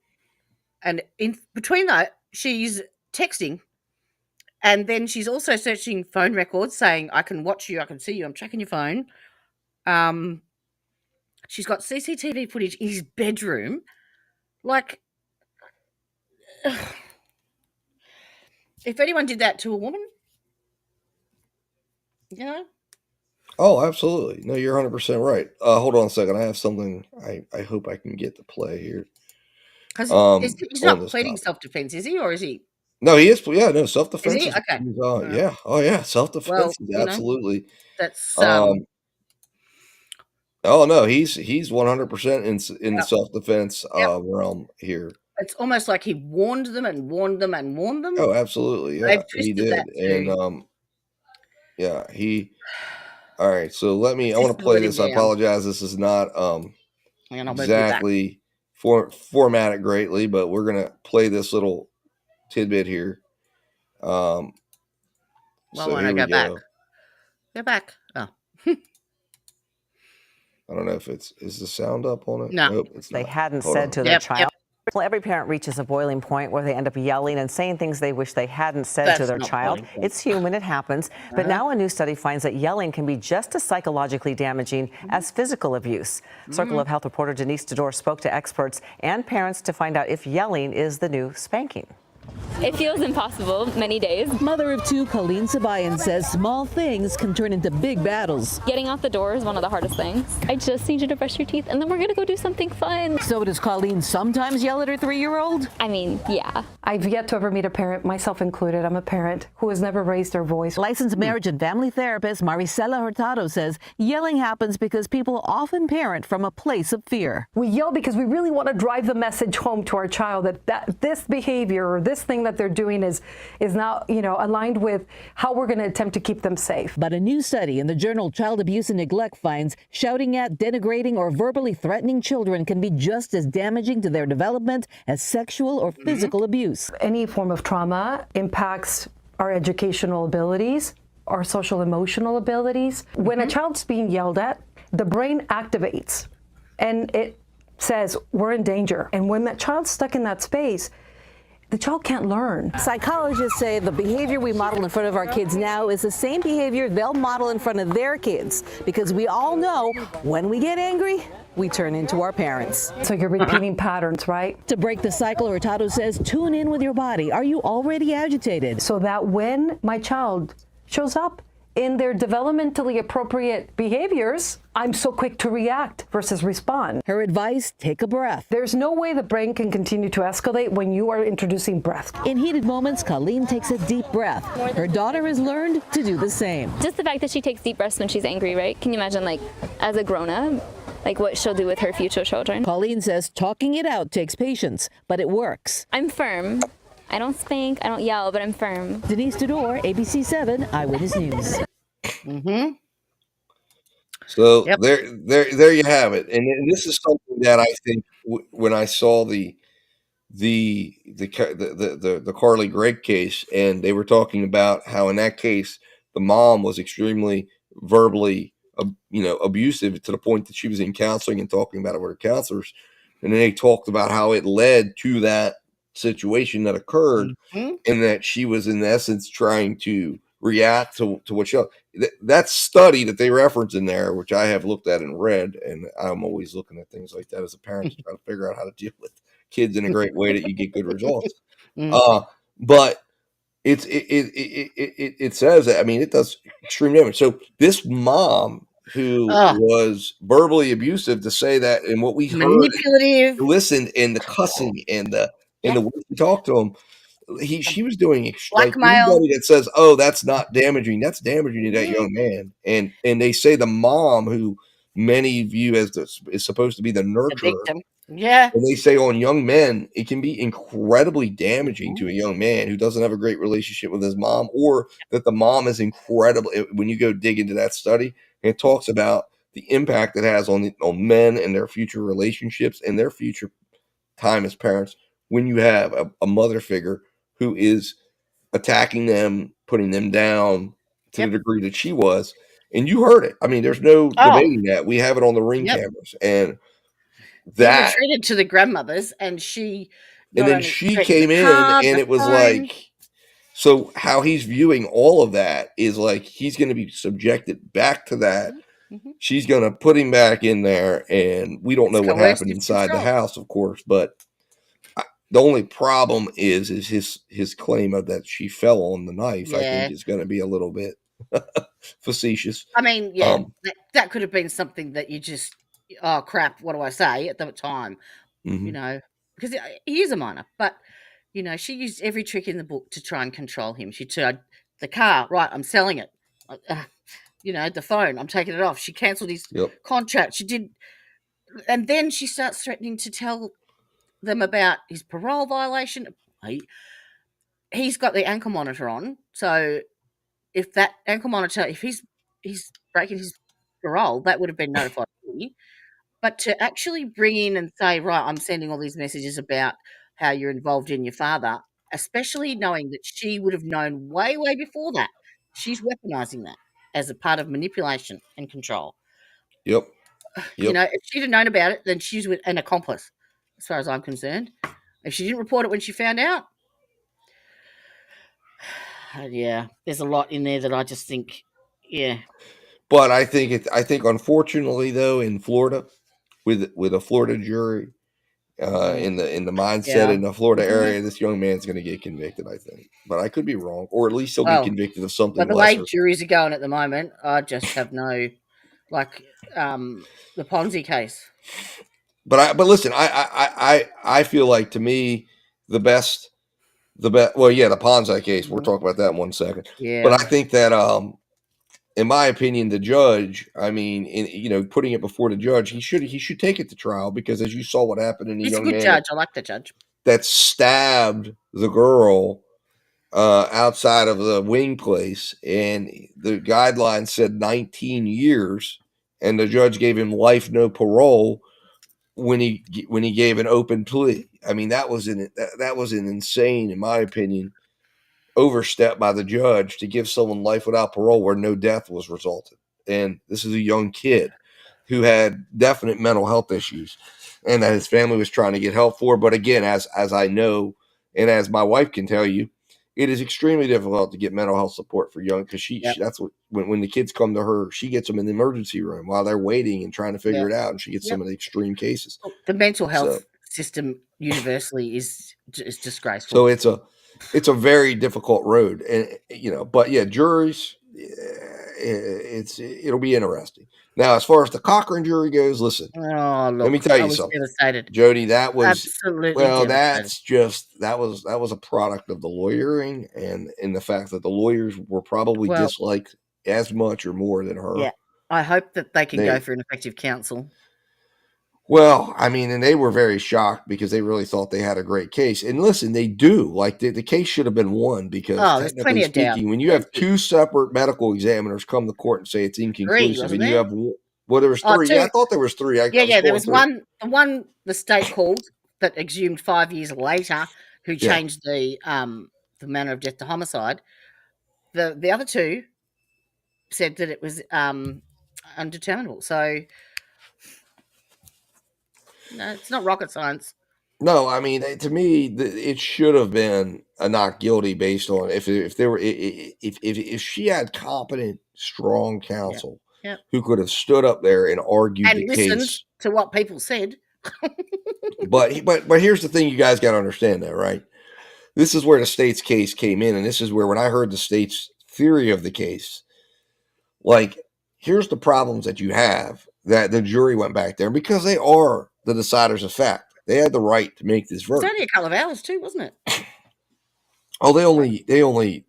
S2: And in between that, she's texting. And then she's also searching phone records saying, I can watch you, I can see you, I'm tracking your phone. She's got CCTV footage in his bedroom. Like, if anyone did that to a woman,
S1: Oh, absolutely. No, you're 100% right. Hold on a second. I have something I hope I can get to play here.
S2: Because he's
S1: on
S2: not
S1: this
S2: pleading
S1: topic.
S2: self-defense, is he? Or is he?
S1: No, he is. Yeah, no, self-defense.
S2: Is he? Okay.
S1: Yeah. Oh, yeah. Self-defense
S2: Well,
S1: is absolutely.
S2: That's
S1: Oh no, he's 100% in the self-defense realm here.
S2: It's almost like he warned them and warned them and warned them.
S1: Oh, absolutely. Yeah,
S2: They've
S1: he
S2: twisted
S1: did.
S2: that too.
S1: And yeah, all right, so I want to play this. I apologize. This is not exactly formatted greatly, but we're going to play this little tidbit here.
S2: Well,
S1: so
S2: when
S1: here
S2: I
S1: we
S2: go back.
S1: go.
S2: Go back. Oh.
S1: I don't know if is the sound up on it?
S2: No.
S1: Nope, it's
S20: they
S1: not.
S20: hadn't
S1: Hold
S20: said
S1: on.
S20: to their child. Well, every parent reaches a boiling point where they end up yelling and saying things they wish they hadn't said to their child. It's human, it happens. But now a new study finds that yelling can be just as psychologically damaging as physical abuse. Circle of Health reporter Denise Dodor spoke to experts and parents to find out if yelling is the new spanking.
S21: It feels impossible many days.
S22: Mother of two, Colleen Sabayan, says small things can turn into big battles.
S21: Getting out the door is one of the hardest things. I just need you to brush your teeth and then we're going to go do something fun.
S22: So does Colleen sometimes yell at her 3-year-old?
S21: I mean, yeah.
S23: I've yet to ever meet a parent, myself included, I'm a parent, who has never raised their voice.
S22: Licensed marriage and family therapist Maricela Hurtado says yelling happens because people often parent from a place of fear.
S23: We yell because we really want to drive the message home to our child that this behavior or this this thing that they're doing is now, aligned with how we're going to attempt to keep them safe.
S22: But a new study in the journal Child Abuse and Neglect finds shouting at, denigrating, or verbally threatening children can be just as damaging to their development as sexual or physical abuse.
S23: Any form of trauma impacts our educational abilities, our social emotional abilities. When a child's being yelled at, the brain activates and it says, we're in danger. And when that child's stuck in that space, the child can't learn.
S22: Psychologists say the behavior we model in front of our kids now is the same behavior they'll model in front of their kids, because we all know when we get angry, we turn into our parents.
S23: So you're repeating patterns, right?
S22: To break the cycle, Hurtado says, tune in with your body. Are you already agitated?
S23: So that when my child shows up in their developmentally appropriate behaviors, I'm so quick to react versus respond.
S22: Her advice, take a breath.
S23: There's no way the brain can continue to escalate when you are introducing breath.
S22: In heated moments, Colleen takes a deep breath. Her daughter has learned to do the same.
S21: Just the fact that she takes deep breaths when she's angry, right? Can you imagine, like, as a grown-up, like what she'll do with her future children?
S22: Colleen says talking it out takes patience, but it works.
S21: I'm firm. I don't spank, I don't yell, but I'm firm.
S22: Denise Dodor, ABC 7 Eyewitness News.
S1: So there you have it, and this is something that I think when I saw the Carly Gregg case, and they were talking about how in that case the mom was extremely verbally abusive to the point that she was in counseling and talking about it with her counselors, and then they talked about how it led to that situation that occurred, and that she was in essence trying to react to what she that study that they reference in there, which I have looked at and read, and I'm always looking at things like that as a parent to try to figure out how to deal with kids in a great way that you get good results. But it says that, I mean, it does extreme damage. So this mom who was verbally abusive, to say that, and what we
S2: manipulative,
S1: listened, and the cussing and the way she talked to him, she was doing like anybody that says, "Oh, that's not damaging," that's damaging to that young man. And they say the mom, who many view as is supposed to be the nurturer, and they say on young men it can be incredibly damaging to a young man who doesn't have a great relationship with his mom, or that the mom is incredible. When you go dig into that study, it talks about the impact it has on men and their future relationships and their future time as parents when you have a mother figure who is attacking them, putting them down to the degree that she was. And you heard it. I mean, there's no debating that. We have it on the Ring cameras. And that
S2: treated to the grandmothers, and she
S1: then she came in, and it was like, so how he's viewing all of that is like he's going to be subjected back to that. She's going to put him back in there, and we don't know what happened inside the house, of course, but the only problem is his claim of that she fell on the knife. I think is going to be a little bit facetious.
S2: I mean, that could have been something that you just, oh crap, what do I say at the time? Because he is a minor, but she used every trick in the book to try and control him. She said, the car, right, I'm selling it. The phone, I'm taking it off. She cancelled his contract. She did, and then she starts threatening to tell them about his parole violation. He's got the ankle monitor on, so if that ankle monitor, if he's breaking his parole, that would have been notified to me. But to actually bring in and say, right, I'm sending all these messages about how you're involved in your father, especially knowing that she would have known way before that, she's weaponizing that as a part of manipulation and control.
S1: Yep.
S2: If she'd have known about it, then she's an accomplice, as far as I'm concerned. If she didn't report it when she found out, there's a lot in there that I just think,
S1: But I think unfortunately though, in Florida, with a Florida jury, in the mindset in the Florida area, this young man's going to get convicted, I think. But I could be wrong, or at least he'll get convicted of something.
S2: But the
S1: lesser.
S2: way juries are going at the moment, I just have no, the Ponzi case.
S1: But listen, I feel like, to me, the best. The Ponzi case. We'll talk about that in 1 second.
S2: Yeah.
S1: But I think that, in my opinion, the judge, I mean, putting it before the judge, he should take it to trial, because as you saw what happened in the
S2: He's
S1: young
S2: a good
S1: man,
S2: judge. I like the judge.
S1: that stabbed the girl outside of the wing place, and the guidelines said 19 years, and the judge gave him life, no parole when he gave an open plea. I mean, that was an insane, in my opinion, overstep by the judge to give someone life without parole where no death was resulted. And this is a young kid who had definite mental health issues, and that his family was trying to get help for. But again, as I know, and as my wife can tell you, it is extremely difficult to get mental health support for young, because she that's what when the kids come to her, she gets them in the emergency room while they're waiting and trying to figure it out, and she gets some of the extreme cases.
S2: The mental health system universally is disgraceful.
S1: So it's a very difficult road, and but yeah, juries, it'll be interesting. Now, as far as the Cochran jury goes, listen.
S2: Oh, look,
S1: let me tell you
S2: I was
S1: something,
S2: devastated.
S1: Jody. That was
S2: absolutely
S1: devastated. that was a product of the lawyering and the fact that the lawyers were probably disliked as much or more than her.
S2: Yeah, I hope that they can go for an effective counsel.
S1: Well, I mean, and they were very shocked because they really thought they had a great case. And listen, they do. Like the case should have been won because technically speaking, when you have two separate medical examiners come to court and say it's inconclusive, and you have there was three. Yeah, I thought there was three.
S2: There was one. The one the state called that exhumed 5 years later, who changed the manner of death to homicide. The other two said that it was undeterminable. So no, it's not rocket science.
S1: No, I mean, to me, it should have been a not guilty based on if she had competent, strong counsel who could have stood up there and argued
S2: and
S1: the
S2: listened
S1: case
S2: to what people said.
S1: but here's the thing you guys got to understand, though, right? This is where the state's case came in, and this is where when I heard the state's theory of the case, like, here's the problems that you have that the jury went back there because they are the deciders of fact. They had the right to make this verdict.
S2: It's only a couple of hours too, wasn't it?
S1: Oh, they only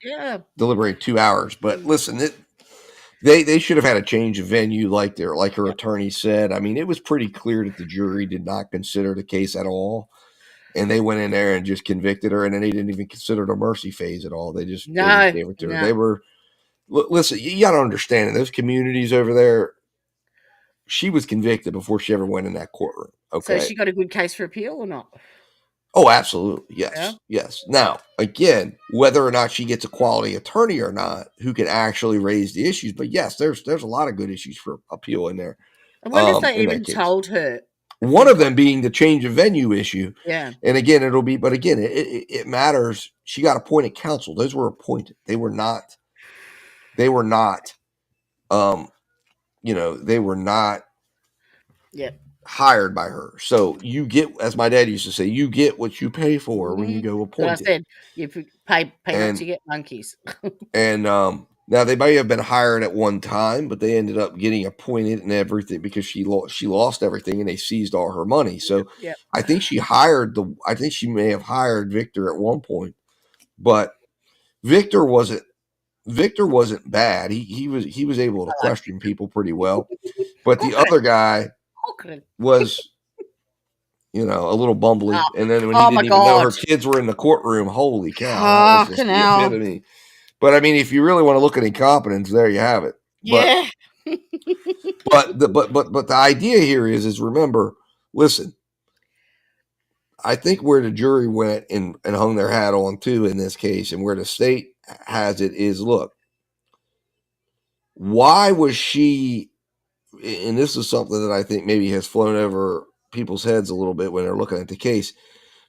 S1: deliberate 2 hours. But listen, they should have had a change of venue, like her attorney said. I mean, it was pretty clear that the jury did not consider the case at all, and they went in there and just convicted her, and then they didn't even consider the mercy phase at all. They just gave it to her. They were listen. You got to understand, in those communities over there, she was convicted before she ever went in that courtroom. Okay.
S2: So she got a good case for appeal or not?
S1: Oh, absolutely. Yes. Yes. Now, again, whether or not she gets a quality attorney or not, who can actually raise the issues. But yes, there's a lot of good issues for appeal in there.
S2: I wonder if they even told her.
S1: One of them being the change of venue issue.
S2: Yeah.
S1: And again, it matters. She got appointed counsel. Those were appointed. They were not, they were not hired by her. So you get, as my dad used to say, you get what you pay for when you go appointed.
S2: So I said, you pay peanuts, you get monkeys.
S1: And now they may have been hired at one time, but they ended up getting appointed and everything because she lost everything and they seized all her money. So I think she may have hired Victor at one point, but Victor wasn't bad. He was able to question people pretty well, but the other guy was, a little bumbly. And then when he didn't even know her kids were in the courtroom, holy cow, that was just the epitome. But I mean, if you really want to look at incompetence, there you have it.
S2: Yeah.
S1: But the idea here is remember, listen, I think where the jury went and hung their hat on too in this case, and where the state has it is, look, why was she, and this is something that I think maybe has flown over people's heads a little bit when they're looking at the case,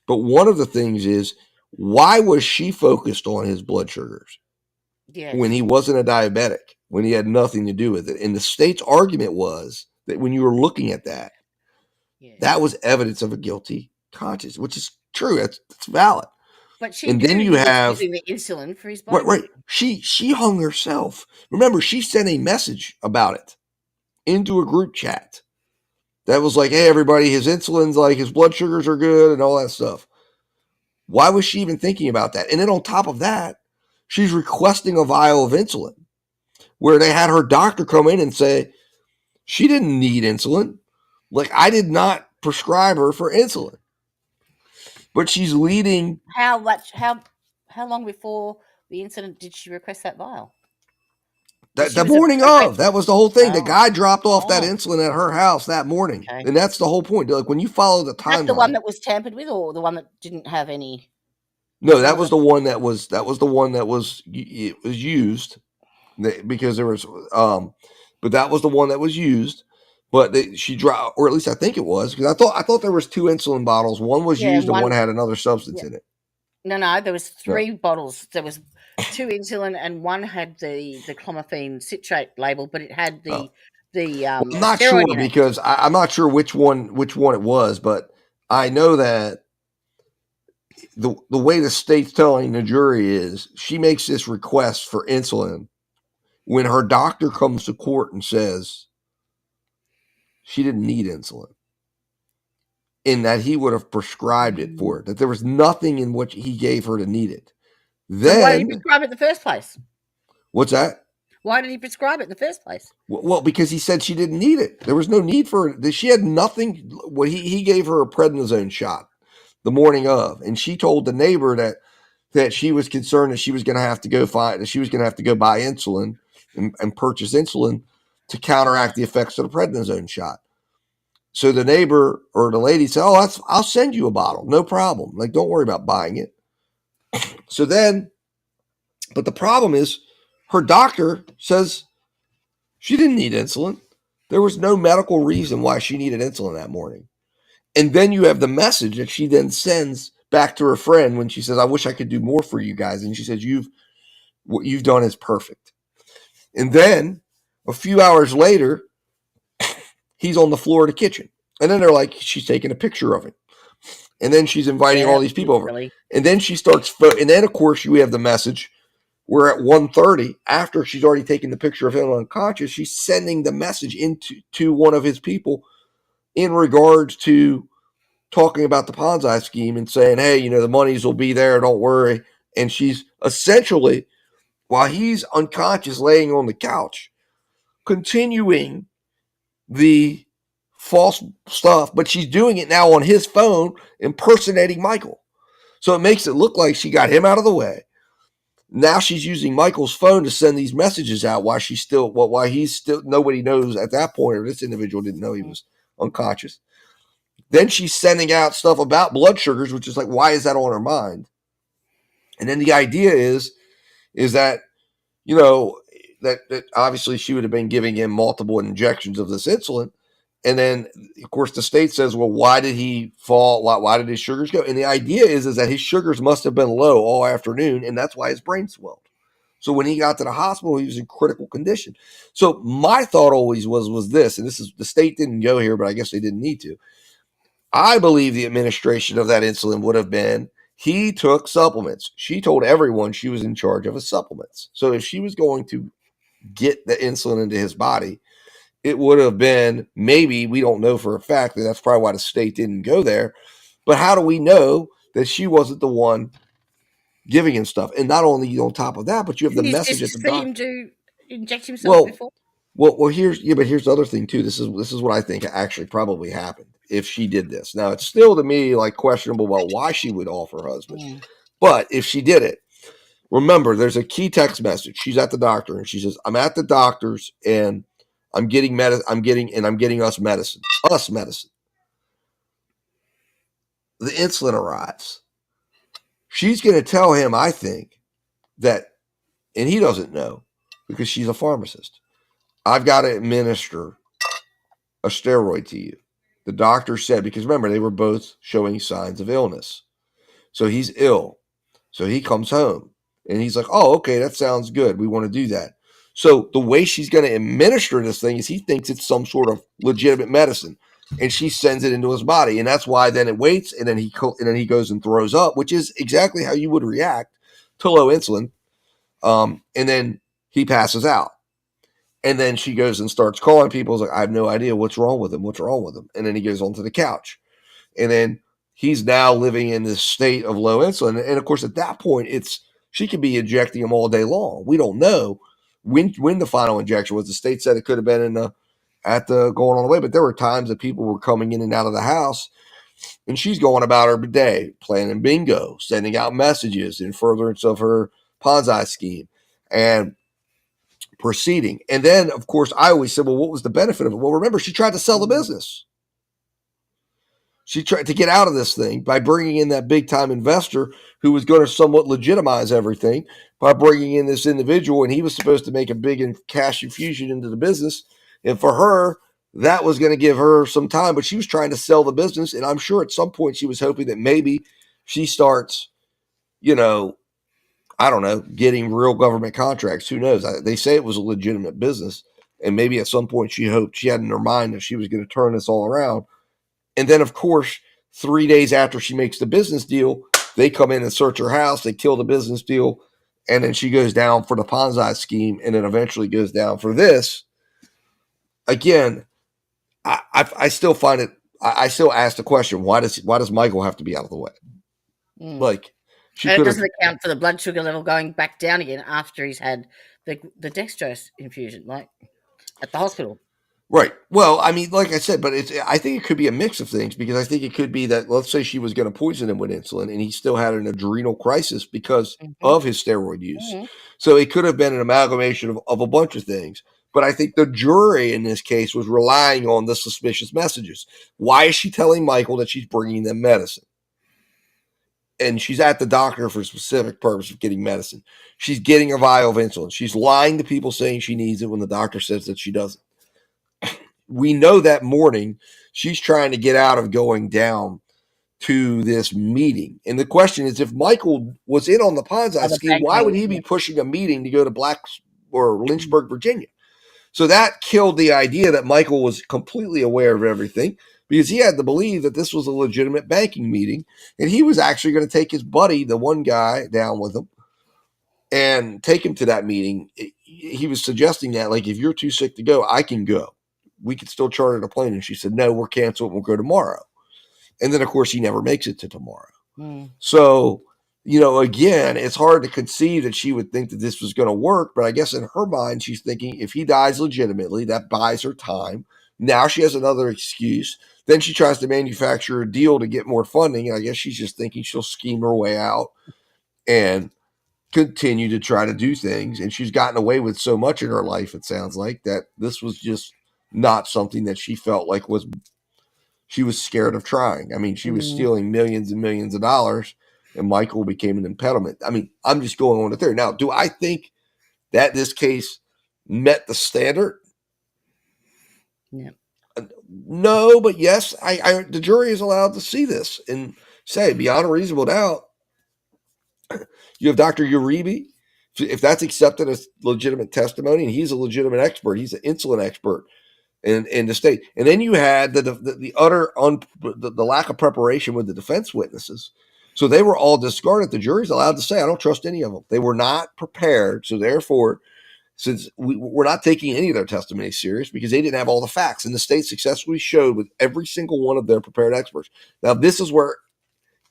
S1: but one of the things is, why was she focused on his blood sugars when he wasn't a diabetic, when he had nothing to do with it? And the state's argument was that when you were looking at that, that was evidence of a guilty conscience, which is true. That's valid.
S2: But
S1: then you have
S2: using the insulin for his body.
S1: Right. She hung herself. Remember, she sent a message about it into a group chat that was like, hey, everybody, his insulin's like, his blood sugars are good and all that stuff. Why was she even thinking about that? And then on top of that, she's requesting a vial of insulin, where they had her doctor come in and say she didn't need insulin. Like, I did not prescribe her for insulin. But she's leading.
S2: How long before the incident did she request that vial?
S1: The morning of. That was the whole thing. The guy dropped off that insulin at her house that morning.
S2: Okay.
S1: And that's the whole point. Like, when you follow the timeline.
S2: That's the one that was tampered with, or the one that didn't have any?
S1: No, that was the one that was it was used, because there was but that was the one that was used. But she dropped, or at least I think it was, because I thought there was 2 insulin bottles. One was used and one had another substance in it.
S2: No, there was 3 bottles. There was 2 insulin and one had the clomiphene citrate label, but it had the
S1: I'm not sure, because I'm not sure which one it was, but I know that the way the state's telling the jury is she makes this request for insulin when her doctor comes to court and says she didn't need insulin, in that he would have prescribed it for her, that there was nothing in what he gave her to need it. Then,
S2: so why did he prescribe it in the first place?
S1: What's that?
S2: Why did he prescribe it in the first place?
S1: Well, because he said she didn't need it. There was no need for it. She had nothing. Well, he gave her a prednisone shot the morning of, and she told the neighbor that she was concerned that she was going to have to go buy insulin and purchase insulin to counteract the effects of the prednisone shot. So the neighbor or the lady said, "Oh, I'll send you a bottle, no problem. Like, don't worry about buying it." So then, but the problem is, her doctor says she didn't need insulin. There was no medical reason why she needed insulin that morning. And then you have the message that she then sends back to her friend when she says, "I wish I could do more for you guys." And she says, "What you've done is perfect." And then a few hours later, he's on the floor of the kitchen. And then they're like, she's taking a picture of him. And then she's inviting all these people over. And then she starts, and then of course you have the message where at 1:30, after she's already taken the picture of him unconscious, she's sending the message to one of his people in regards to talking about the Ponzi scheme and saying, "Hey, the monies will be there, don't worry." And she's essentially, while he's unconscious laying on the couch, continuing the false stuff, but she's doing it now on his phone, impersonating Michael. So it makes it look like she got him out of the way. Now she's using Michael's phone to send these messages out while he's still, nobody knows at that point, or this individual didn't know he was unconscious. Then she's sending out stuff about blood sugars, which is like, why is that on her mind? And then the idea is that, that obviously she would have been giving him multiple injections of this insulin. And then, of course, the state says, well, why did he fall? Why did his sugars go? And the idea is that his sugars must have been low all afternoon, and that's why his brain swelled. So when he got to the hospital, he was in critical condition. So my thought always was this, and this is, the state didn't go here, but I guess they didn't need to. I believe the administration of that insulin would have been, he took supplements. She told everyone she was in charge of his supplements. So if she was going to get the insulin into his body, it would have been, maybe, we don't know for a fact, and that's probably why the state didn't go there. But how do we know that she wasn't the one giving him stuff? And not only on top of that, but you have the message at the doctor.
S2: Him to inject himself before?
S1: Well, here's the other thing too. This is what I think actually probably happened if she did this. Now, it's still to me like questionable about why she would off her husband. But if she did it, remember, there's a key text message. She's at the doctor and she says, "I'm at the doctor's and I'm getting I'm getting us medicine. The insulin arrives. She's going to tell him, I think, that, and he doesn't know because she's a pharmacist, I've got to administer a steroid to you. The doctor said, because remember, they were both showing signs of illness. So he's ill. So he comes home and he's like, "Oh, okay, that sounds good. We want to do that." So the way she's going to administer this thing is he thinks it's some sort of legitimate medicine, and she sends it into his body, and that's why then it waits, and then he goes and throws up, which is exactly how you would react to low insulin. And then he passes out, and then she goes and starts calling people. He's like, "I have no idea what's wrong with him. What's wrong with him?" And then he goes onto the couch, and then he's now living in this state of low insulin, and of course at that point she could be injecting him all day long. We don't know when the final injection was. The state said it could have been going on the way, but there were times that people were coming in and out of the house And she's going about her day, planning bingo, sending out messages in furtherance of her Ponzi scheme, and proceeding. And then, of course, I always said, well, what was the benefit of it? Well, remember, she tried to sell the business. She tried to get out of this thing by bringing in that big time investor who was going to somewhat legitimize everything by bringing in this individual. And he was supposed to make a big cash infusion into the business. And for her, that was going to give her some time, but she was trying to sell the business. And I'm sure at some point she was hoping that maybe she starts, I don't know, getting real government contracts. Who knows? They say it was a legitimate business. And maybe at some point she hoped, she had in her mind that she was going to turn this all around. And then, of course, 3 days after she makes the business deal, they come in and search her house. They kill the business deal. And then she goes down for the Ponzi scheme and then eventually goes down for this. Again, I still find it, I still ask the question, why does Michael have to be out of the way? Like,
S2: and it doesn't account for the blood sugar level going back down again after he's had the dextrose infusion, like at the hospital.
S1: Right. Well, I mean, like I said, but I think it could be a mix of things, because I think it could be that, let's say she was going to poison him with insulin and he still had an adrenal crisis because of his steroid use. So it could have been an amalgamation of a bunch of things. But I think the jury in this case was relying on the suspicious messages. Why is she telling Michael that she's bringing them medicine? And she's at the doctor for a specific purpose of getting medicine. She's getting a vial of insulin. She's lying to people saying she needs it when the doctor says that she doesn't. We know that morning she's trying to get out of going down to this meeting. And the question is, if Michael was in on the Ponzi scheme, why would he be pushing a meeting to go to Lynchburg, Virginia? So that killed the idea that Michael was completely aware of everything, because he had to believe that this was a legitimate banking meeting. And he was actually going to take his buddy, the one guy, down with him and take him to that meeting. He was suggesting that, like, if you're too sick to go, I can go. We could still charter a plane. And she said, no, we're canceled. We'll go tomorrow. And then, of course, he never makes it to tomorrow. So, again, it's hard to conceive that she would think that this was going to work. But I guess in her mind, she's thinking if he dies legitimately, that buys her time. Now she has another excuse. Then she tries to manufacture a deal to get more funding. And I guess she's just thinking she'll scheme her way out and continue to try to do things. And she's gotten away with so much in her life, it sounds like, that this was just not something that she felt like she was scared of trying. I mean, she was stealing millions and millions of dollars, and Michael became an impediment. I mean, I'm just going on the theory. Now, do I think that this case met the standard?
S2: Yeah.
S1: No, but yes, the jury is allowed to see this and say, beyond a reasonable doubt, you have Dr. Uribe. If that's accepted as legitimate testimony, and he's a legitimate expert, he's an insulin expert in the state. And then you had the utter the lack of preparation with the defense witnesses. So they were all discarded. The jury's allowed to say, I don't trust any of them. They were not prepared. So therefore, since we're not taking any of their testimony serious, because they didn't have all the facts, and the state successfully showed with every single one of their prepared experts. Now, this is where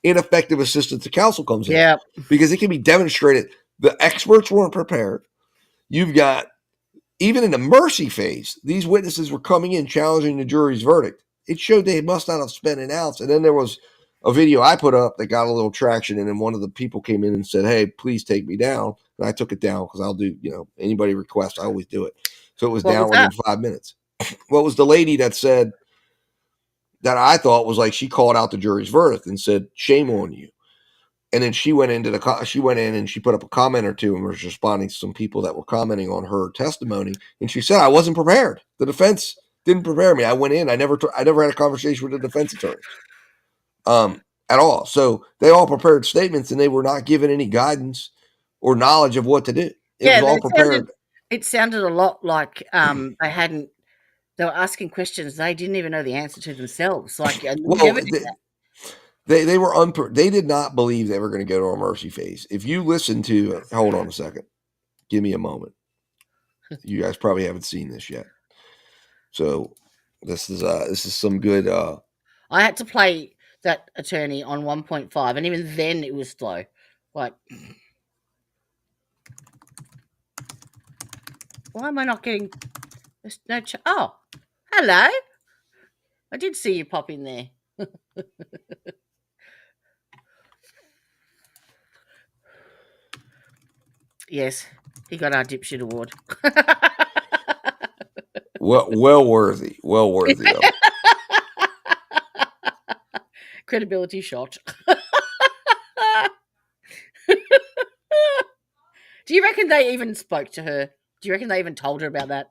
S1: ineffective assistance to counsel comes in, because it can be demonstrated the experts weren't prepared. You've got, even in the mercy phase, these witnesses were coming in challenging the jury's verdict. It showed they must not have spent an ounce. And then there was a video I put up that got a little traction, and then one of the people came in and said, hey, please take me down. And I took it down because I'll do, anybody requests, I always do it. So it was down within 5 minutes. What was the lady that said, that I thought was like, she called out the jury's verdict and said, shame on you. And then she went in and she put up a comment or two and was responding to some people that were commenting on her testimony. And she said, I wasn't prepared. The defense didn't prepare me. I went in, I never had a conversation with the defense attorneys at all. So they all prepared statements, and they were not given any guidance or knowledge of what to do. It was all prepared.
S2: It sounded a lot like they were asking questions they didn't even know the answer to themselves. Like,
S1: they were they did not believe they were going to go to a mercy phase. If you listen to, hold on a second, give me a moment. You guys probably haven't seen this yet. So this is some good.
S2: I had to play that attorney on 1.5, and even then it was slow. Like, why am I not getting? There's no. Oh, hello. I did see you pop in there. Yes, he got our dipshit award.
S1: Well worthy of it.
S2: Credibility shot. Do you reckon they even spoke to her? Do you reckon they even told her about that?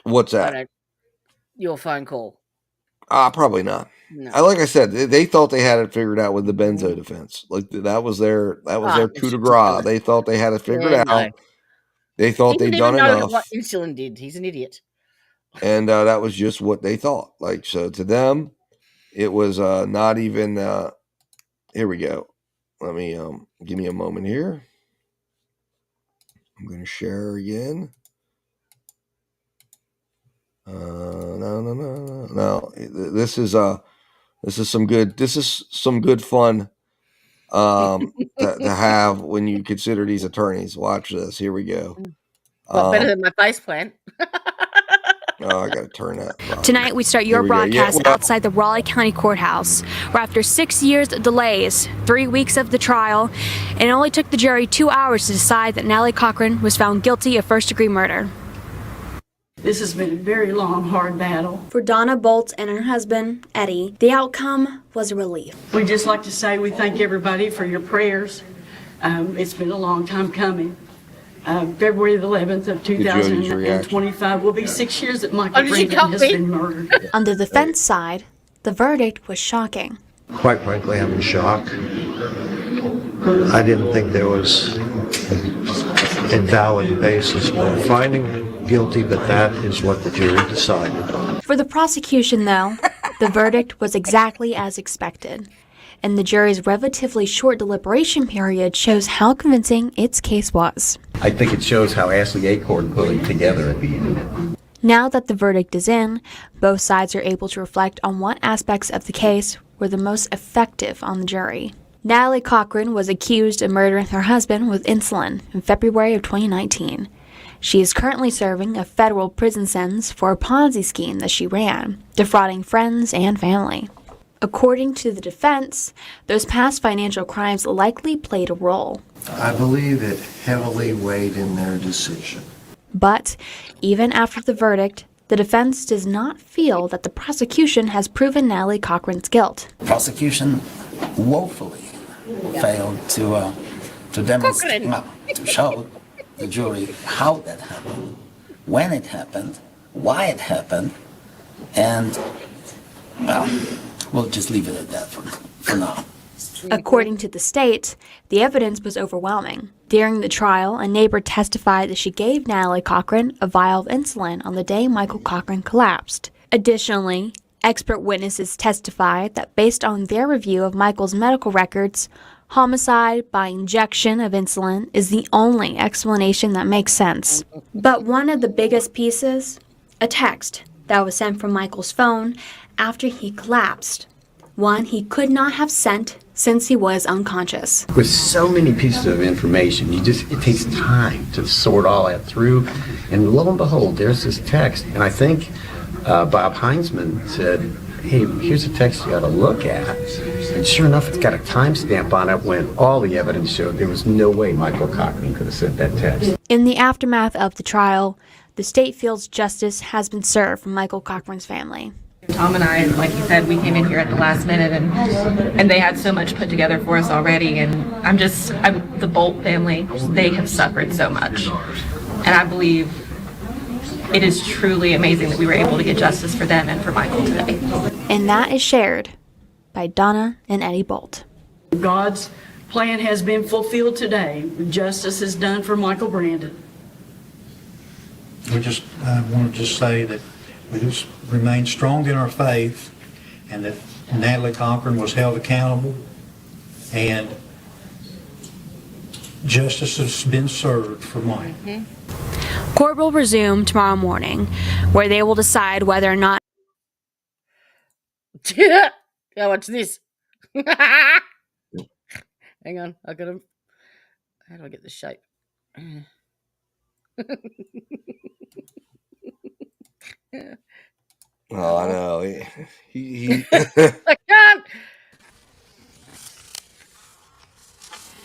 S1: What's that?
S2: Your phone call.
S1: Probably not.
S2: No.
S1: Like I said, they thought they had it figured out with the benzo defense. Like that was their coup de grace. They thought they had it figured out.
S2: No.
S1: They thought they'd done enough.
S2: What insulin did. He's an idiot.
S1: And that was just what they thought. Like, so to them, it was not even. Here we go. Let me give me a moment here. I'm going to share again. No. This is some good fun to have when you consider these attorneys. Watch this. Here we go.
S2: Better than my face plant.
S1: Oh, I got to turn that.
S4: Tonight, we start your broadcast outside the Raleigh County Courthouse, where after 6 years of delays, 3 weeks of the trial, it only took the jury 2 hours to decide that Natalie Cochran was found guilty of first-degree murder.
S5: This has been a very long, hard battle.
S4: For Donna Bolt and her husband, Eddie, the outcome was a relief.
S5: We'd just like to say we thank everybody for your prayers. It's been a long time coming. February the 11th of 2025 will be 6 years that Michael Brandon has been murdered.
S4: On the defense side, the verdict was shocking.
S9: Quite frankly, I'm in shock. I didn't think there was a valid basis for finding guilty, but that is what the jury decided.
S4: For the prosecution, though, the verdict was exactly as expected. And the jury's relatively short deliberation period shows how convincing its case was.
S24: I think it shows how Ashley Acorn put it together at the end.
S4: Now that the verdict is in, both sides are able to reflect on what aspects of the case were the most effective on the jury. Natalie Cochran was accused of murdering her husband with insulin in February of 2019. She is currently serving a federal prison sentence for a Ponzi scheme that she ran, defrauding friends and family. According to the defense, those past financial crimes likely played a role.
S9: I believe it heavily weighed in their decision.
S4: But even after the verdict, the defense does not feel that the prosecution has proven Natalie Cochran's guilt.
S25: Prosecution woefully failed to demonstrate, to show the jury how that happened, when it happened, why it happened, and, well, we'll just leave it at that for now.
S4: According to the state, the evidence was overwhelming. During the trial, a neighbor testified that she gave Natalie Cochran a vial of insulin on the day Michael Cochran collapsed. Additionally, expert witnesses testified that based on their review of Michael's medical records, homicide by injection of insulin is the only explanation that makes sense. But one of the biggest pieces, a text that was sent from Michael's phone after he collapsed. One he could not have sent since he was unconscious.
S24: With so many pieces of information, it takes time to sort all that through. And lo and behold, there's this text. And I think Bob Heinzman said, hey, here's a text you ought to look at. And sure enough, it's got a timestamp on it when all the evidence showed there was no way Michael Cochran could have sent that text.
S4: In the aftermath of the trial, the state feels justice has been served for Michael Cochran's family.
S26: Tom and I, like you said, we came in here at the last minute and they had so much put together for us already. And I'm the Bolt family, they have suffered so much. And I believe it is truly amazing that we were able to get justice for them and for Michael today.
S4: And that is shared by Donna and Eddie Bolt.
S5: God's plan has been fulfilled today. Justice is done for Michael Brandon.
S9: I want to just say that we just remain strong in our faith and that Natalie Cochran was held accountable and justice has been served for Mike.
S4: Court will resume tomorrow morning, where they will decide whether or not...
S2: Yeah, watch this. Hang on, I got him. How do I get the shape?
S1: Oh, I know. He
S2: I can't.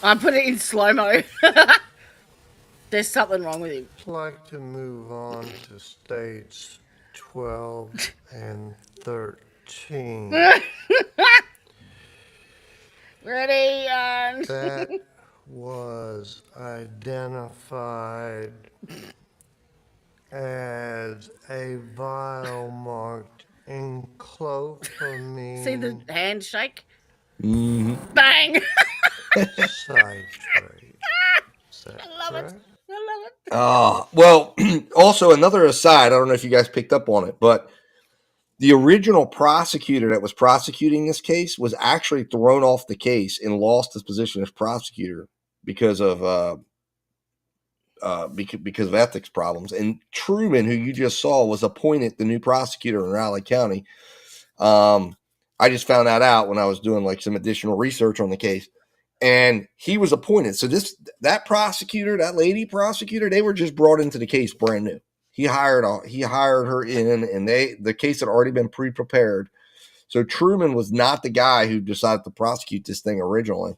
S2: I put it in slow-mo. There's something wrong with him.
S8: I'd like to move on to states 12 and 13.
S2: Ready, and
S8: That was identified as a vial marked enclophamine.
S2: See the handshake?
S1: Mm-hmm.
S2: Bang!
S8: Citrate.
S2: I love it. I love it.
S1: Well, also another aside, I don't know if you guys picked up on it, but the original prosecutor that was prosecuting this case was actually thrown off the case and lost his position as prosecutor because of ethics problems. And Truman, who you just saw, was appointed the new prosecutor in Raleigh County. I just found that out when I was doing like some additional research on the case, and he was appointed. So that prosecutor, that lady prosecutor, they were just brought into the case brand new. He hired her in, and the case had already been pre-prepared. So Truman was not the guy who decided to prosecute this thing originally.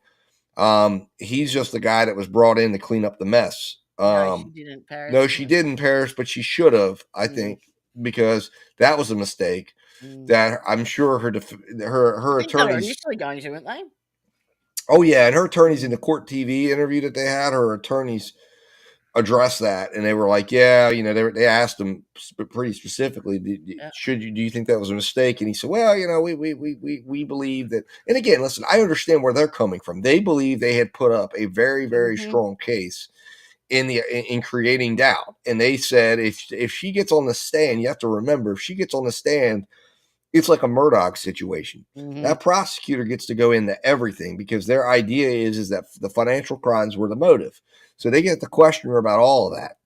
S1: He's just the guy that was brought in to clean up the mess.
S2: No, she didn't, Paris.
S1: No, she didn't, Paris, but she should have, I think, because that was a mistake. That I'm sure her attorneys.
S2: They were initially going to, weren't they?
S1: Oh yeah, and her attorneys in the court TV interview that they had, her attorneys addressed that, and they were like, "Yeah, they asked him pretty specifically, do you think that was a mistake?" And he said, "Well, we believe that." And again, listen, I understand where they're coming from. They believe they had put up a very, very strong case in creating doubt, and they said if she gets on the stand, you have to remember, if she gets on the stand, it's like a Murdoch situation. That prosecutor gets to go into everything because their idea is that the financial crimes were the motive. So they get to question her about all of that.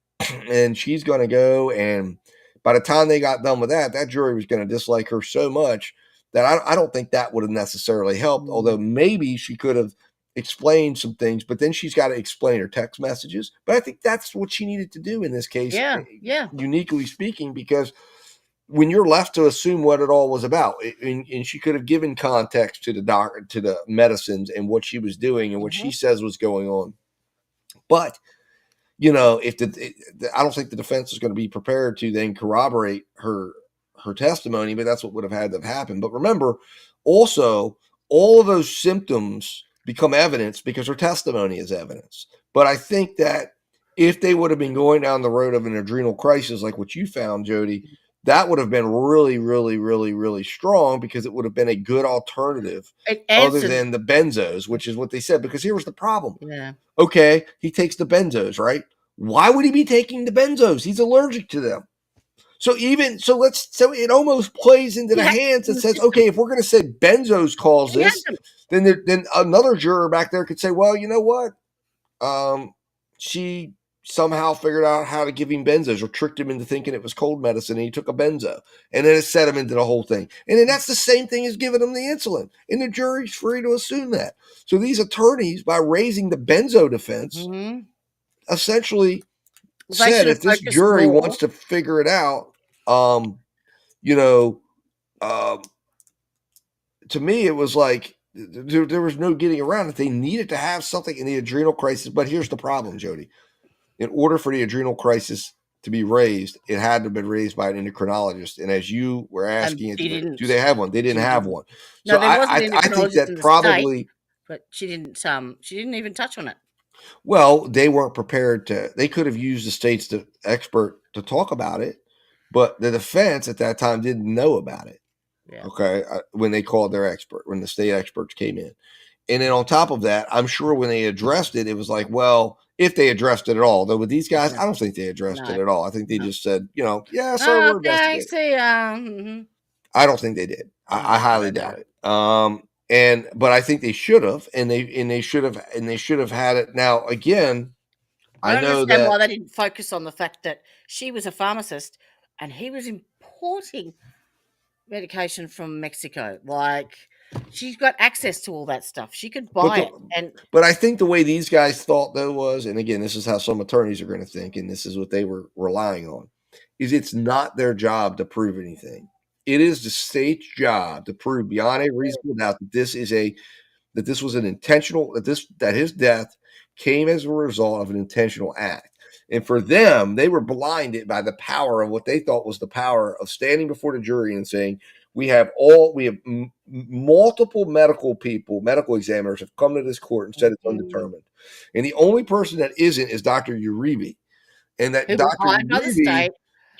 S1: And she's going to go, and by the time they got done with that jury was going to dislike her so much that I don't think that would have necessarily helped, although maybe she could have explained some things, but then she's got to explain her text messages. But I think that's what she needed to do in this case, uniquely speaking, because when you're left to assume what it all was about, and she could have given context to the doctor, to the medicines and what she was doing and what she says was going on. But, I don't think the defense is going to be prepared to then corroborate her testimony, but that's what would have had to have happened. But remember, also, all of those symptoms become evidence because her testimony is evidence. But I think that if they would have been going down the road of an adrenal crisis like what you found, Jody, that would have been really, really, really, really strong because it would have been a good alternative other than the benzos, which is what they said. Because here was the problem.
S2: Yeah.
S1: Okay, he takes the benzos, right? Why would he be taking the benzos? He's allergic to them. So it almost plays into the hands that says, okay, if we're going to say benzos cause this, then another juror back there could say, well, you know what? She somehow figured out how to give him benzos or tricked him into thinking it was cold medicine, and he took a benzo, and then it set him into the whole thing. And then that's the same thing as giving him the insulin, and the jury's free to assume that. So these attorneys, by raising the benzo defense, essentially said if this jury wants to figure it out, to me it was like there was no getting around it. They needed to have something in the adrenal crisis. But here's the problem, Jody. In order for the adrenal crisis to be raised, it had to have been raised by an endocrinologist. And as you were asking, do they have one? They didn't have one.
S2: No,
S1: so
S2: there wasn't an
S1: I think that probably,
S2: but she didn't even touch on it.
S1: Well, they weren't prepared to. They could have used the state's expert to talk about it, but the defense at that time didn't know about it.
S2: Yeah.
S1: Okay, when they called their expert, when the state experts came in. And then on top of that, I'm sure when they addressed it, it was like, well, if they addressed it at all. Though with these guys, I don't think they addressed it at all. I think they just said, yeah, so we're investigating. I don't think they did. I highly doubt it. But I think they should have, and they should have had it. Now again, I know that
S2: why they didn't focus on the fact that she was a pharmacist and he was importing medication from Mexico. Like, she's got access to all that stuff. She could buy it.
S1: But I think the way these guys thought, though, was, and again, this is how some attorneys are going to think, and this is what they were relying on, is it's not their job to prove anything. It is the state's job to prove beyond a reasonable doubt that this is a that this was an intentional, that his death came as a result of an intentional act. And for them, they were blinded by the power of what they thought was the power of standing before the jury and saying, we have multiple medical examiners have come to this court and said it's undetermined. And the only person that isn't is Dr. Uribe. And that Dr. Uribe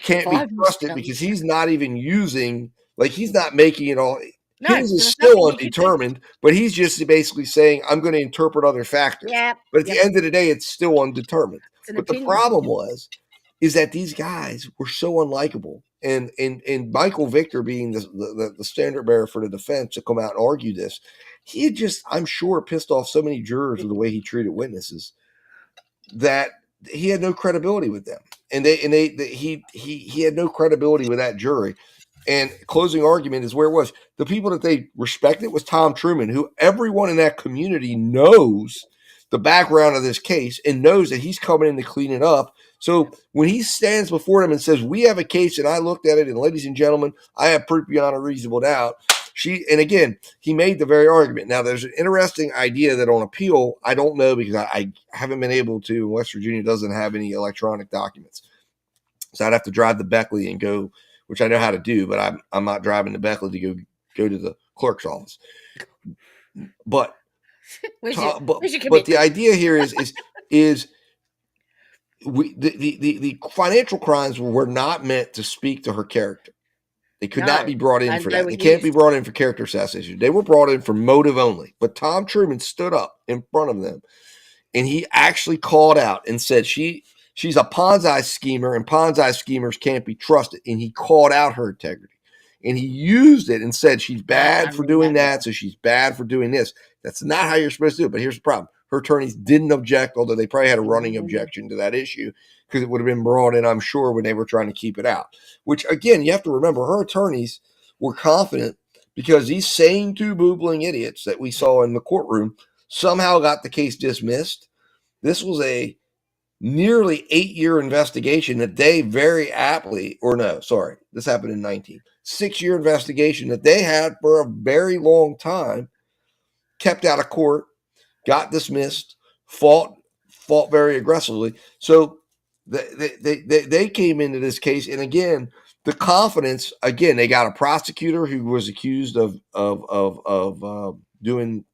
S1: can't be trusted because he's not even using, he's not making it all. His is still undetermined, but he's just basically saying, I'm going to interpret other factors. But at the end of the day, it's still undetermined. But the problem is that these guys were so unlikable. And Michael Victor being the standard bearer for the defense to come out and argue this, he had just, I'm sure, pissed off so many jurors with the way he treated witnesses that he had no credibility with them. And he had no credibility with that jury. And closing argument is where it was. The people that they respected was Tom Truman, who everyone in that community knows the background of this case and knows that he's coming in to clean it up. So when he stands before them and says, we have a case and I looked at it and ladies and gentlemen, I have proof beyond a reasonable doubt. And again, he made the very argument. Now, there's an interesting idea that on appeal, I don't know because I haven't been able to. West Virginia doesn't have any electronic documents. So I'd have to drive to Beckley and go, which I know how to do, but I'm not driving to Beckley to go to the clerk's office. But the idea here is the financial crimes were not meant to speak to her character. They could not be brought in for that. They can't be brought in for character assassination. They were brought in for motive only. But Tom Truman stood up in front of them, and he actually called out and said she's a Ponzi schemer, and Ponzi schemers can't be trusted. And he called out her integrity. And he used it and said she's bad for doing that, so she's bad for doing this. That's not how you're supposed to do it. But here's the problem. Her attorneys didn't object, although they probably had a running objection to that issue because it would have been brought in, I'm sure, when they were trying to keep it out. Which, again, you have to remember, her attorneys were confident because these same two boobling idiots that we saw in the courtroom somehow got the case dismissed. This was a nearly 8-year investigation that they very aptly, this happened in 19. 6-year investigation that they had for a very long time, kept out of court, got dismissed, fought very aggressively. So they came into this case, and again, the confidence. Again, they got a prosecutor who was accused of doing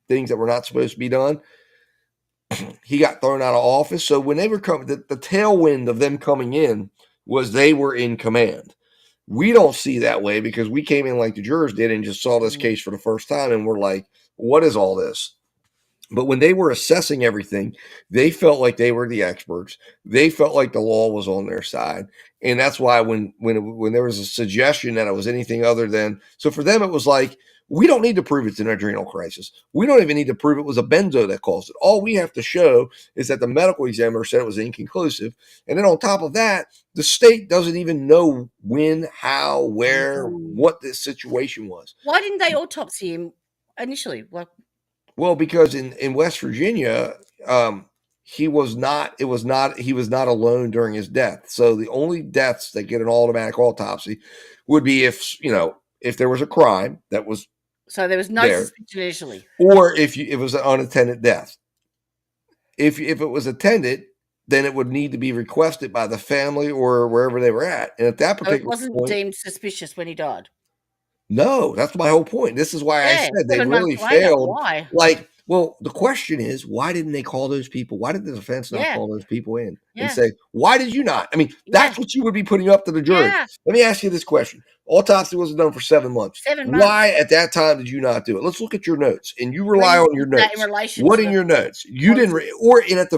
S1: things that were not supposed to be done. He got thrown out of office. So when they were coming, the tailwind of them coming in was they were in command. We don't see that way because we came in like the jurors did and just saw this case for the first time, and we're like, what is all this? But when they were assessing everything, they felt like they were the experts. They felt like the law was on their side. And that's why when there was a suggestion that it was anything other than, so for them, it was like, we don't need to prove it's an adrenal crisis. We don't even need to prove it was a benzo that caused it. All we have to show is that the medical examiner said it was inconclusive. And then on top of that, the state doesn't even know when, how, where, what this situation was.
S2: Why didn't they autopsy him initially?
S1: Well, because in West Virginia, he was not alone during his death. So the only deaths that get an automatic autopsy would be if there was a crime that was.
S2: So there was no suspicion initially.
S1: Or if it was an unattended death. If it was attended, then it would need to be requested by the family or wherever they were at. And at that particular point,
S2: it wasn't deemed suspicious when he died.
S1: No, that's my whole point. This is why I said they really failed.
S2: Why?
S1: The question is, why didn't they call those people? Why did the defense not call those people in and say, why did you not? I mean, that's what you would be putting up to the jury.
S2: Yeah.
S1: Let me ask you this question. Autopsy wasn't done for 7 months.
S2: 7 months.
S1: Why at that time did you not do it? Let's look at your notes. And you rely on your notes. What in your notes? You didn't, at the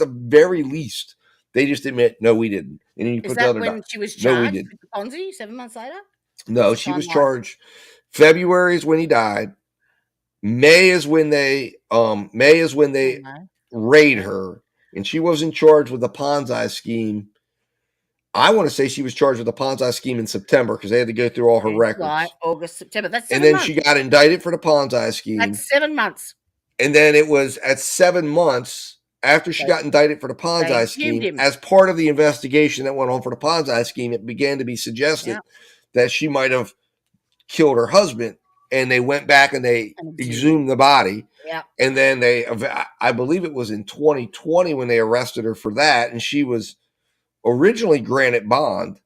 S1: very least, they just admit, no, we didn't. And then you put the other
S2: when she was charged?
S1: No, we didn't.
S2: With the Ponzi 7 months later?
S1: No, she was charged. February is when he died. May is when they raid her, and she wasn't charged with the Ponzi scheme. I want to say she was charged with the Ponzi scheme in September because they had to go through all her records.
S2: Right, August, September. That's 7
S1: months.
S2: months.
S1: She got indicted for the Ponzi scheme.
S2: That's 7 months.
S1: And then it was at 7 months after she got indicted for the Ponzi scheme, as part of the investigation that went on for the Ponzi scheme, it began to be suggested that she might have killed her husband and they went back and they exhumed the body.
S2: Yeah.
S1: And then I believe it was in 2020 when they arrested her for that. And she was originally granted bond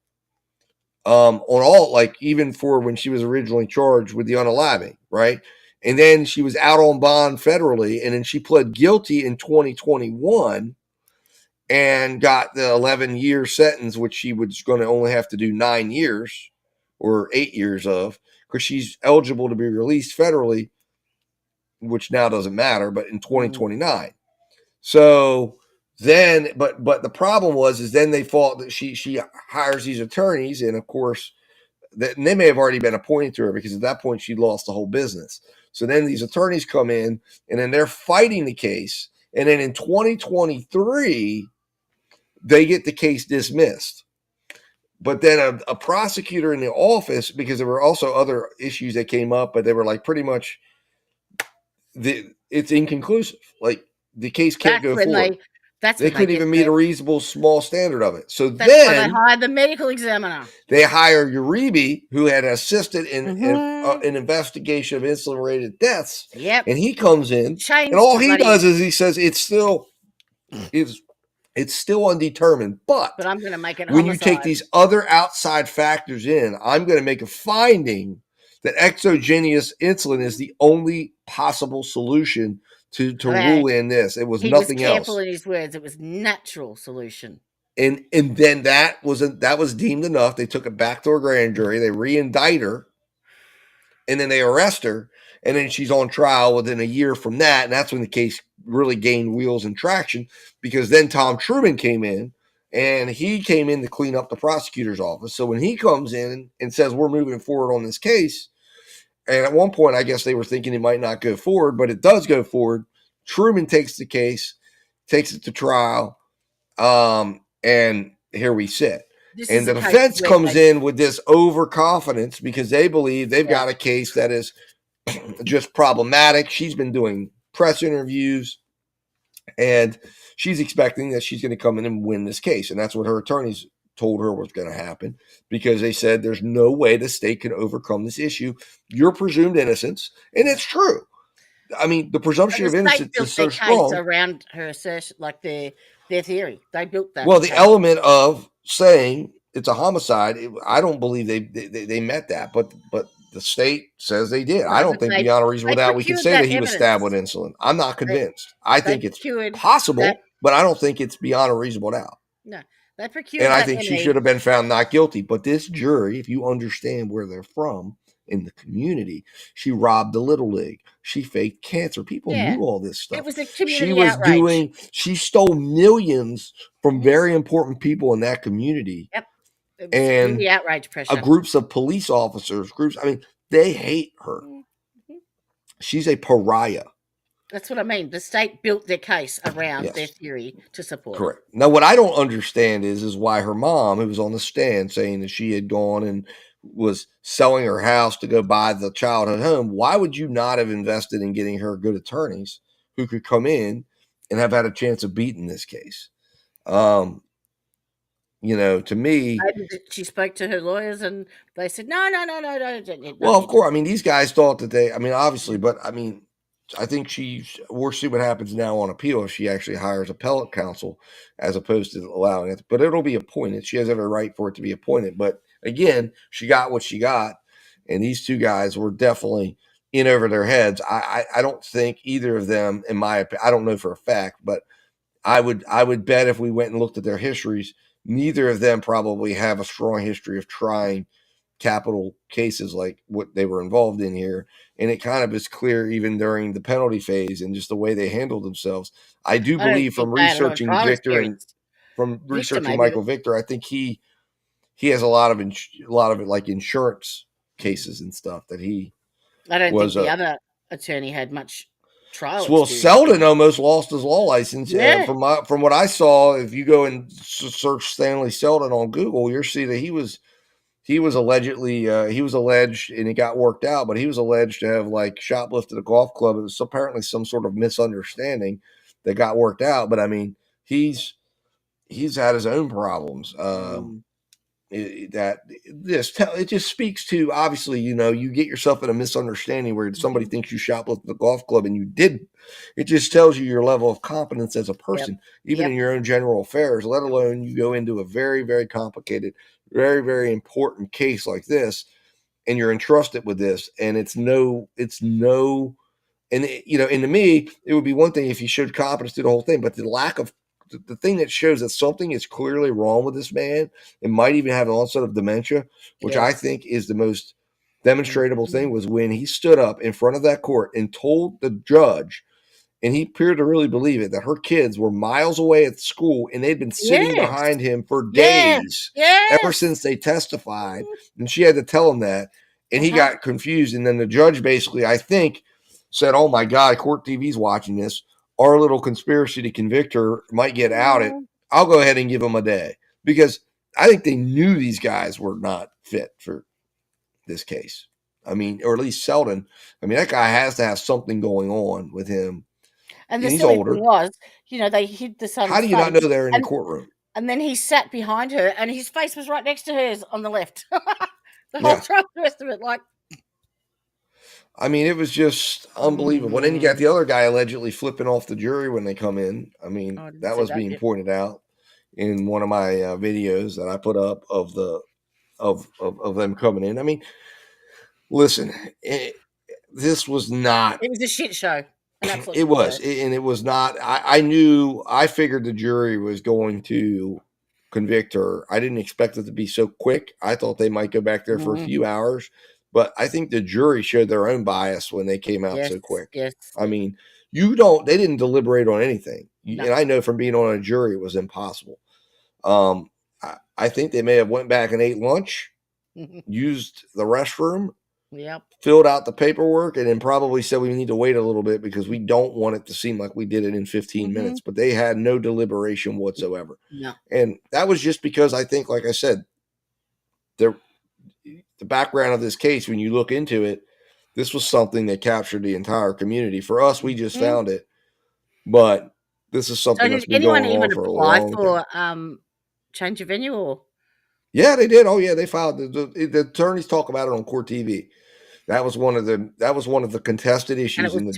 S1: on all, like even for when she was originally charged with the unaliving, right? And then she was out on bond federally. And then she pled guilty in 2021 and got the 11-year sentence, which she was going to only have to do 9 years or 8 years of, because she's eligible to be released federally, which now doesn't matter, but in 2029. So then, but the problem is then they thought that she hires these attorneys, and of course, and they may have already been appointed to her because at that point she lost the whole business. So then these attorneys come in, and then they're fighting the case, and then in 2023 they get the case dismissed. But then a prosecutor in the office, because there were also other issues that came up, but they were like pretty much it's inconclusive. Like the case can't go forward. They couldn't even meet a reasonable small standard of it. So
S2: that's
S1: then
S2: why they hired the medical examiner.
S1: They hire Uribe, who had assisted in an investigation of insulin-related deaths.
S2: Yep.
S1: And he comes in, and all he does is he says it's still undetermined. But
S2: I'm going to make it
S1: when you take these other outside factors in, I'm going to make a finding that exogenous insulin is the only possible solution to rule in this. It was nothing else.
S2: He was careful in his words. It was natural solution.
S1: And then that was deemed enough. They took it back to a grand jury. They re-indict her, and then they arrest her. And then she's on trial within a year from that. And that's when the case really gained wheels and traction, because then Tom Truman came in, and he came in to clean up the prosecutor's office. So when he comes in and says, we're moving forward on this case, and at one point, I guess they were thinking it might not go forward, but it does go forward. Truman takes the case, takes it to trial, and here we sit. And the defense comes in with this overconfidence because they believe they've got a case that is just problematic. She's been doing press interviews, and she's expecting that she's going to come in and win this case. And that's what her attorneys told her was going to happen, because they said there's no way the state can overcome this issue. You're presumed innocence, and it's true. I mean, the presumption of innocence is so strong
S2: around her assertion, like their theory. They built that.
S1: Well, the element of saying it's a homicide, I don't believe they met that, but the state says they did. I don't think beyond a reasonable doubt we can say that he was stabbed with insulin. I'm not convinced. I think it's possible, but I don't think it's beyond a reasonable doubt.
S2: No, they procured.
S1: And I think she should have been found not guilty. But this jury, if you understand where they're from in the community, she robbed the Little League. She faked cancer. People knew all this stuff.
S2: It was a community outrage.
S1: She stole millions from very important people in that community.
S2: Yep.
S1: And
S2: the outrage pressure.
S1: Groups of police officers, I mean, they hate her. Mm-hmm. She's a pariah.
S2: That's what I mean. The state built their case around their theory to support.
S1: Correct. Now, what I don't understand is why her mom, who was on the stand saying that she had gone and was selling her house to go buy the childhood home, why would you not have invested in getting her good attorneys who could come in and have had a chance of beating this case? To me,
S2: she spoke to her lawyers and they said, no.
S1: Well, of course. I mean, these guys thought that obviously, but I mean, I think we'll see what happens now on appeal if she actually hires appellate counsel as opposed to allowing it. But it'll be appointed. She has every right for it to be appointed. But again, she got what she got. And these two guys were definitely in over their heads. I don't think either of them, in my opinion, I don't know for a fact, but I would bet if we went and looked at their histories, neither of them probably have a strong history of trying capital cases like what they were involved in here. And it kind of is clear even during the penalty phase and just the way they handled themselves. I do believe from researching Victor and from researching Michael Victor, I think he has a lot of it, like insurance cases and stuff that he.
S2: I don't think the other attorney had much trial.
S1: Well, Selden almost lost his law license. Yeah. From what I saw, if you go and search Stanley Selden on Google, you'll see that he was allegedly he was alleged, and it got worked out, but he was alleged to have like shoplifted a golf club. It was apparently some sort of misunderstanding that got worked out. But I mean, he's had his own problems. it just speaks to, obviously, you get yourself in a misunderstanding where somebody thinks you shoplifted the golf club and you didn't. It just tells you your level of competence as a person, even in your own general affairs, let alone you go into a very, very complicated, very, very important case like this, and you're entrusted with this, and and to me, it would be one thing if you showed competence to the whole thing, but the thing that shows that something is clearly wrong with this man and might even have an onset of dementia, which I think is the most demonstrable thing, was when he stood up in front of that court and told the judge, and he appeared to really believe it, that her kids were miles away at school and they'd been sitting behind him for days, ever since they testified. And she had to tell him that. And he got confused. And then the judge basically, I think, said, "Oh my God, Court TV's watching this. Our little conspiracy to convict her might get outed. I'll go ahead and give them a day." Because I think they knew these guys were not fit for this case. I mean, or at least Selden. I mean, that guy has to have something going on with him.
S2: And the silly thing was, they hid the son's face.
S1: How do you not know they're in the courtroom?
S2: And then he sat behind her, and his face was right next to hers on the left. The whole trial, the rest of it,
S1: I mean, it was just unbelievable. And then you got the other guy allegedly flipping off the jury when they come in. I mean, that was being pointed out in one of my videos that I put up of them coming in. I mean, listen, this was not.
S2: It was a shit show.
S1: It was, and it was not. I figured the jury was going to convict her. I didn't expect it to be so quick. I thought they might go back there for a few hours, but I think the jury showed their own bias when they came out so quick.
S2: Yes.
S1: I mean, they didn't deliberate on anything. No. And I know from being on a jury, it was impossible. I think they may have went back and ate lunch, used the restroom, filled out the paperwork, and then probably said we need to wait a little bit because we don't want it to seem like we did it in 15 minutes. But they had no deliberation whatsoever.
S2: No.
S1: And that was just because I think, like I said, the background of this case, when you look into it, this was something that captured the entire community. For us, we just found it. But this is something that's been going on for a long time.
S2: Apply for change of venue? Or?
S1: Yeah, they did. Oh, yeah, they filed. The attorneys talk about it on Court TV. That was one of the contested issues, and the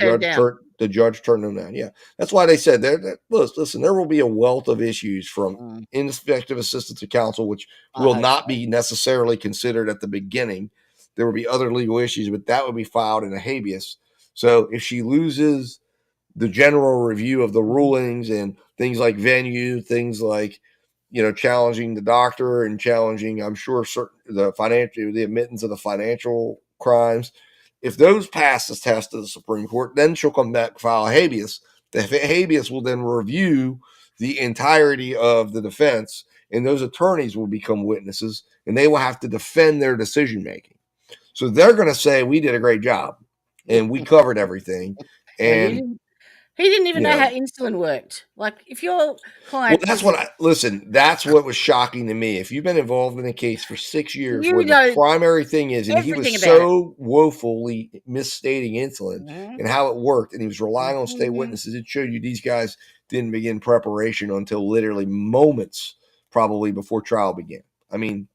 S1: judge turned them down. Yeah, that's why they said listen, there will be a wealth of issues from ineffective assistance of counsel, which will not be necessarily considered at the beginning. There will be other legal issues, but that would be filed in a habeas. So if she loses the general review of the rulings and things like venue, things like challenging the doctor and challenging, I'm sure, the admittance of the financial crimes. If those pass the test of the Supreme Court, then she'll come back and file a habeas. The habeas will then review the entirety of the defense, and those attorneys will become witnesses, and they will have to defend their decision making. So they're going to say we did a great job and we covered everything. And
S2: he didn't even know how insulin worked. Like, if your client...
S1: Well, that's what was shocking to me. If you've been involved in a case for 6 years where the primary thing is, and he was so woefully misstating insulin and how it worked, and he was relying on state witnesses, it showed you these guys didn't begin preparation until literally moments probably before trial began. I mean,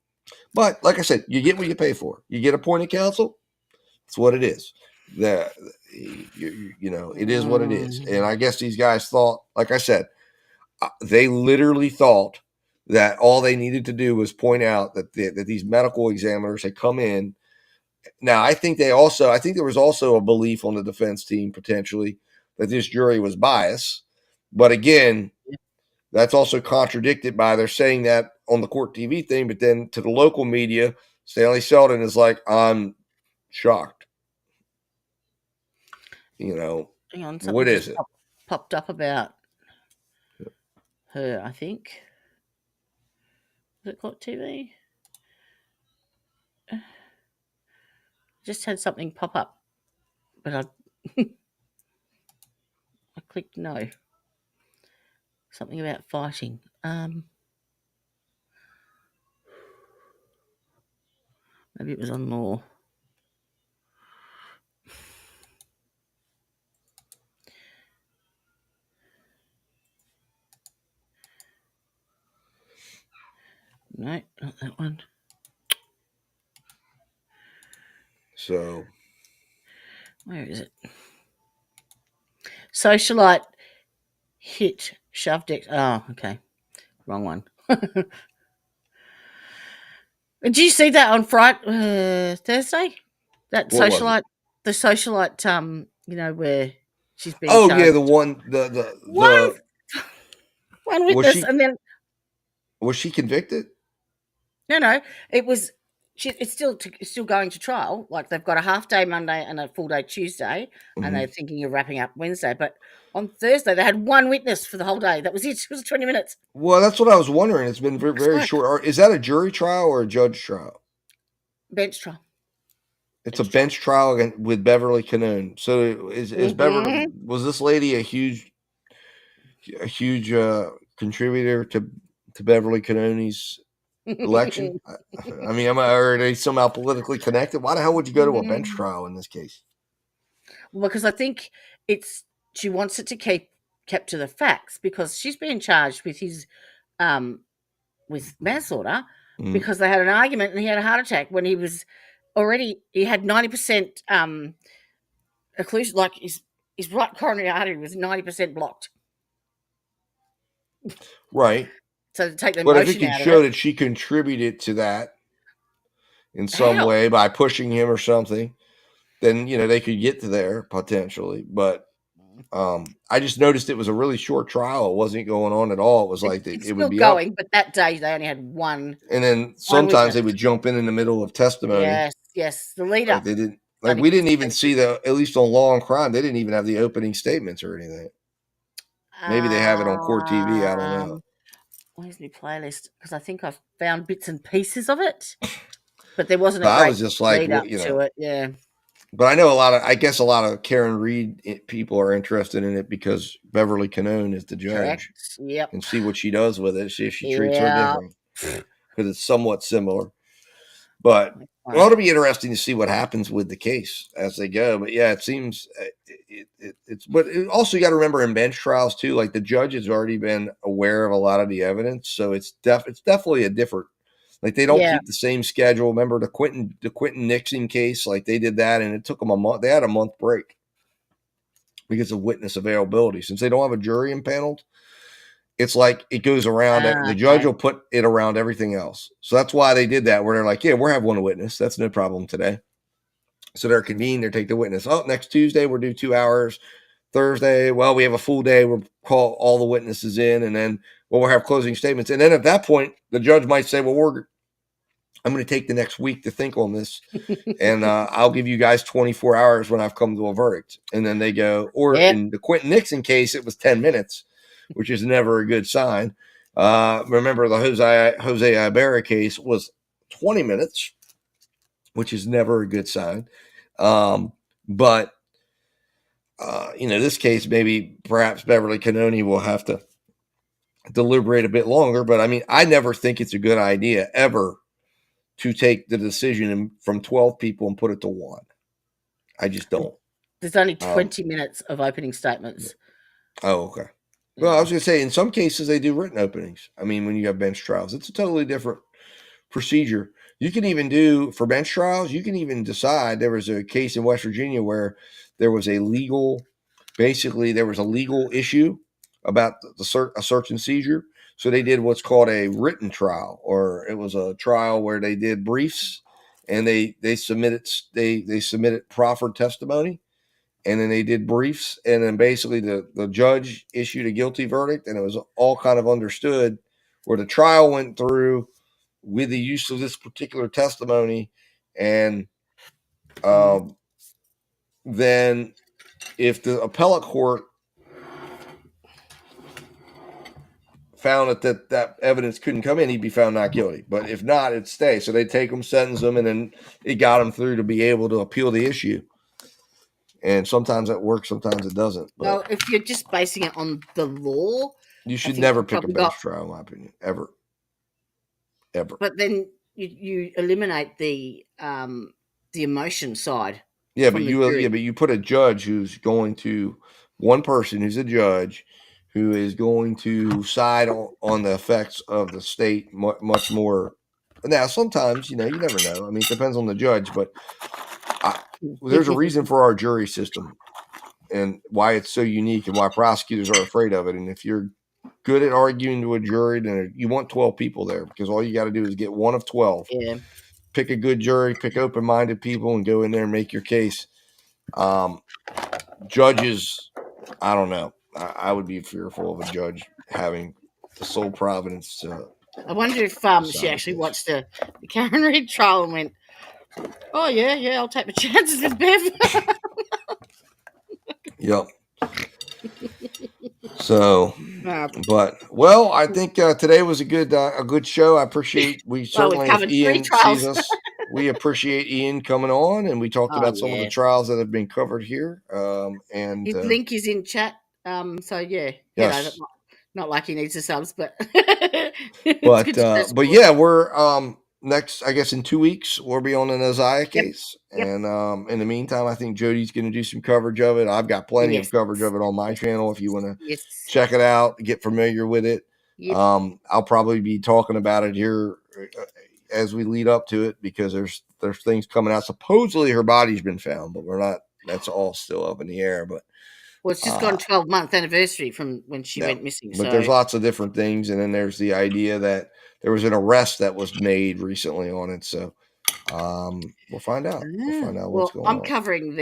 S1: but like I said, you get what you pay for. You get appointed counsel. That's what it is. It is what it is. And I guess these guys thought, like I said, they literally thought that all they needed to do was point out that these medical examiners had come in. Now, I think there was also a belief on the defense team potentially that this jury was biased. But again, that's also contradicted by they're saying that on the Court TV thing, but then to the local media, Stanley Selden is like, I'm shocked.
S2: Hang on,
S1: what is it?
S2: Popped up about her, I think. Is it Court TV? Just had something pop up, but I clicked no. Something about fighting. Maybe it was on law. No, not that one.
S1: So,
S2: where is it? Socialite hit shoved it. Oh, okay. Wrong one. Did you see that on Friday, Thursday? That
S1: what was
S2: socialite,
S1: it?
S2: the socialite, where she's being
S1: Oh
S2: charged.
S1: yeah, the one,
S2: One
S1: was
S2: witness,
S1: she
S2: and then
S1: convicted?
S2: no, it was. It's still going to trial. Like they've got a half day Monday and a full day Tuesday, and they're thinking of wrapping up Wednesday. But on Thursday they had one witness for the whole day. That was it. It was 20 minutes.
S1: Well, that's what I was wondering. It's been very short. Is that a jury trial or a judge trial?
S2: Bench trial.
S1: It's a bench trial with Beverly Canoon. So is Beverly, was this lady a huge contributor to Beverly Canoon's election? I mean, are they somehow politically connected? Why the hell would you go to a bench trial in this case?
S2: Well, because I think she wants it to keep kept to the facts, because she's being charged with his with manslaughter because they had an argument and he had a heart attack when he had 90% occlusion, like his right coronary artery was 90% blocked.
S1: Right.
S2: So to take the
S1: but
S2: motion
S1: if it could
S2: out
S1: show
S2: of it,
S1: that she contributed to that in some way by pushing him or something, then they could get to there potentially. But I just noticed it was a really short trial. It wasn't going on at all. It was like
S2: it's
S1: it
S2: still
S1: would be
S2: going,
S1: up,
S2: but that day they only had one.
S1: and then sometimes they would jump in the middle of testimony.
S2: Yes, the lead
S1: Like
S2: up.
S1: they didn't. Like we didn't even see at least on Law and Crime, they didn't even have the opening statements or anything. Maybe they have it on court TV. I don't know.
S2: Where's my playlist? Because I think I've found bits and pieces of it, but there wasn't
S1: I was just like,
S2: lead up to it. Yeah.
S1: But I know I guess a lot of Karen Reed people are interested in it because Beverly Canoon is the judge.
S2: Correct. Yep.
S1: And see what she does with it, see if she treats her different. Because it's somewhat similar. But it ought to be interesting to see what happens with the case as they go. But yeah, it seems but also you got to remember in bench trials too, like the judge has already been aware of a lot of the evidence. So it's definitely a different, like they don't keep the same schedule. Remember the Quentin Nixon case, like they did that and it took them a month. They had a month break because of witness availability. Since they don't have a jury impaneled, it's like it goes around. The judge will put it around everything else. So that's why they did that, where they're like, yeah, we'll have one witness. That's no problem today. So they're convened. They take the witness. Oh, next Tuesday, we'll do 2 hours. Thursday, well, we have a full day. We'll call all the witnesses in, and then we'll have closing statements. And then at that point, the judge might say, well, I'm going to take the next week to think on this, and I'll give you guys 24 hours when I've come to a verdict. And then they go, or in the Quentin Nixon case, it was 10 minutes, which is never a good sign. Remember the Jose Ibarra case was 20 minutes, which is never a good sign. But this case, perhaps Beverly Canoon will have to deliberate a bit longer. But I mean, I never think it's a good idea ever to take the decision from 12 people and put it to one. I just don't.
S2: There's only 20 minutes of opening statements.
S1: Oh, okay. Well, I was going to say, in some cases, they do written openings. I mean, when you have bench trials, it's a totally different procedure. You can even do, for bench trials, you can even decide. There was a case in West Virginia where there was a legal issue about a search and seizure. So they did what's called a written trial, or it was a trial where they did briefs and they submitted proffered testimony. And then they did briefs, and then basically the judge issued a guilty verdict, and it was all kind of understood where the trial went through with the use of this particular testimony. And then if the appellate court found that evidence couldn't come in, he'd be found not guilty. But if not, it'd stay. So they take him, sentence him, and then it got him through to be able to appeal the issue. And sometimes that works, sometimes it doesn't. But
S2: well, if you're just basing it on the law,
S1: you should never pick a bench trial, in my opinion, ever.
S2: But then you eliminate the emotion side.
S1: Yeah, but you put a judge who's going to one person who's a judge who is going to side on the effects of the state much more. Now, sometimes, you never know. I mean, it depends on the judge, but there's a reason for our jury system and why it's so unique and why prosecutors are afraid of it. And if you're good at arguing to a jury, then you want 12 people there, because all you got to do is get one of 12.
S2: Yeah.
S1: Pick a good jury, pick open-minded people, and go in there and make your case. Judges, I don't know. I would be fearful of a judge having the sole providence to.
S2: I wonder if she actually watched the Karen Reid trial and went, "Oh yeah, I'll take my chances with Bev."
S1: Yep. So, but I think today was a good show. I appreciate certainly if Ian sees us, we appreciate Ian coming on, and we talked about some of the trials that have been covered here. And
S2: his link is in chat. So yeah,
S1: yes.
S2: Not like he needs the subs, but
S1: but yeah, we're next. I guess in 2 weeks we'll be on an Isaiah case, and in the meantime, I think Jody's going to do some coverage of it. I've got plenty of coverage of it on my channel. If you want to check it out, get familiar with it. I'll probably be talking about it here as we lead up to it, because there's things coming out. Supposedly her body's been found, but we're not. That's all still up in the air, but.
S2: Well, it's just gone 12-month anniversary from when she went missing.
S1: But there's lots of different things, and then there's the idea that there was an arrest that was made recently on it. So we'll find out. We'll find out what's going on.
S2: I'm covering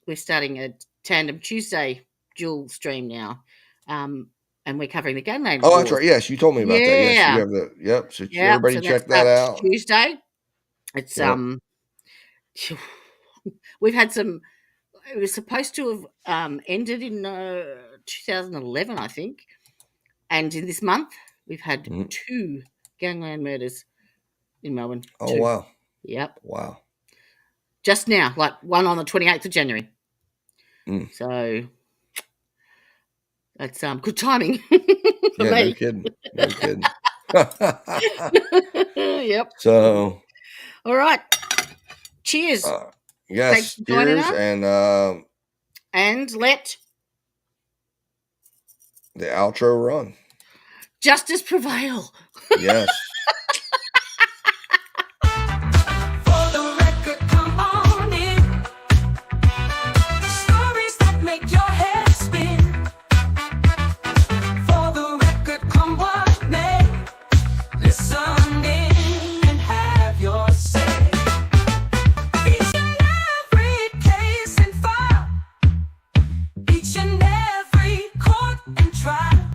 S2: we're starting a Tandem Tuesday dual stream now, and we're covering the gun name.
S1: Oh, that's right. Yes, you told me about that. Yes, you have the So everybody check that out.
S2: Tuesday. It's we've had some. It was supposed to have ended in 2011, I think. And in this month, we've had 2 gangland murders in Melbourne.
S1: Oh,
S2: 2.
S1: wow.
S2: Yep.
S1: Wow.
S2: Just now, like one on the 28th of January. So that's good timing. For me.
S1: No kidding. No kidding.
S2: Yep.
S1: So.
S2: All right. Cheers.
S1: Yes, cheers,
S2: and let
S1: the outro run.
S2: Justice prevail.
S1: Yes.
S10: For the record, come on in. Stories that make your head spin. For the record, come what may. Listen in and have your say. Each and every court and trial,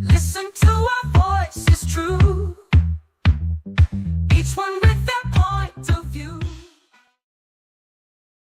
S10: listen to our voices true. Each one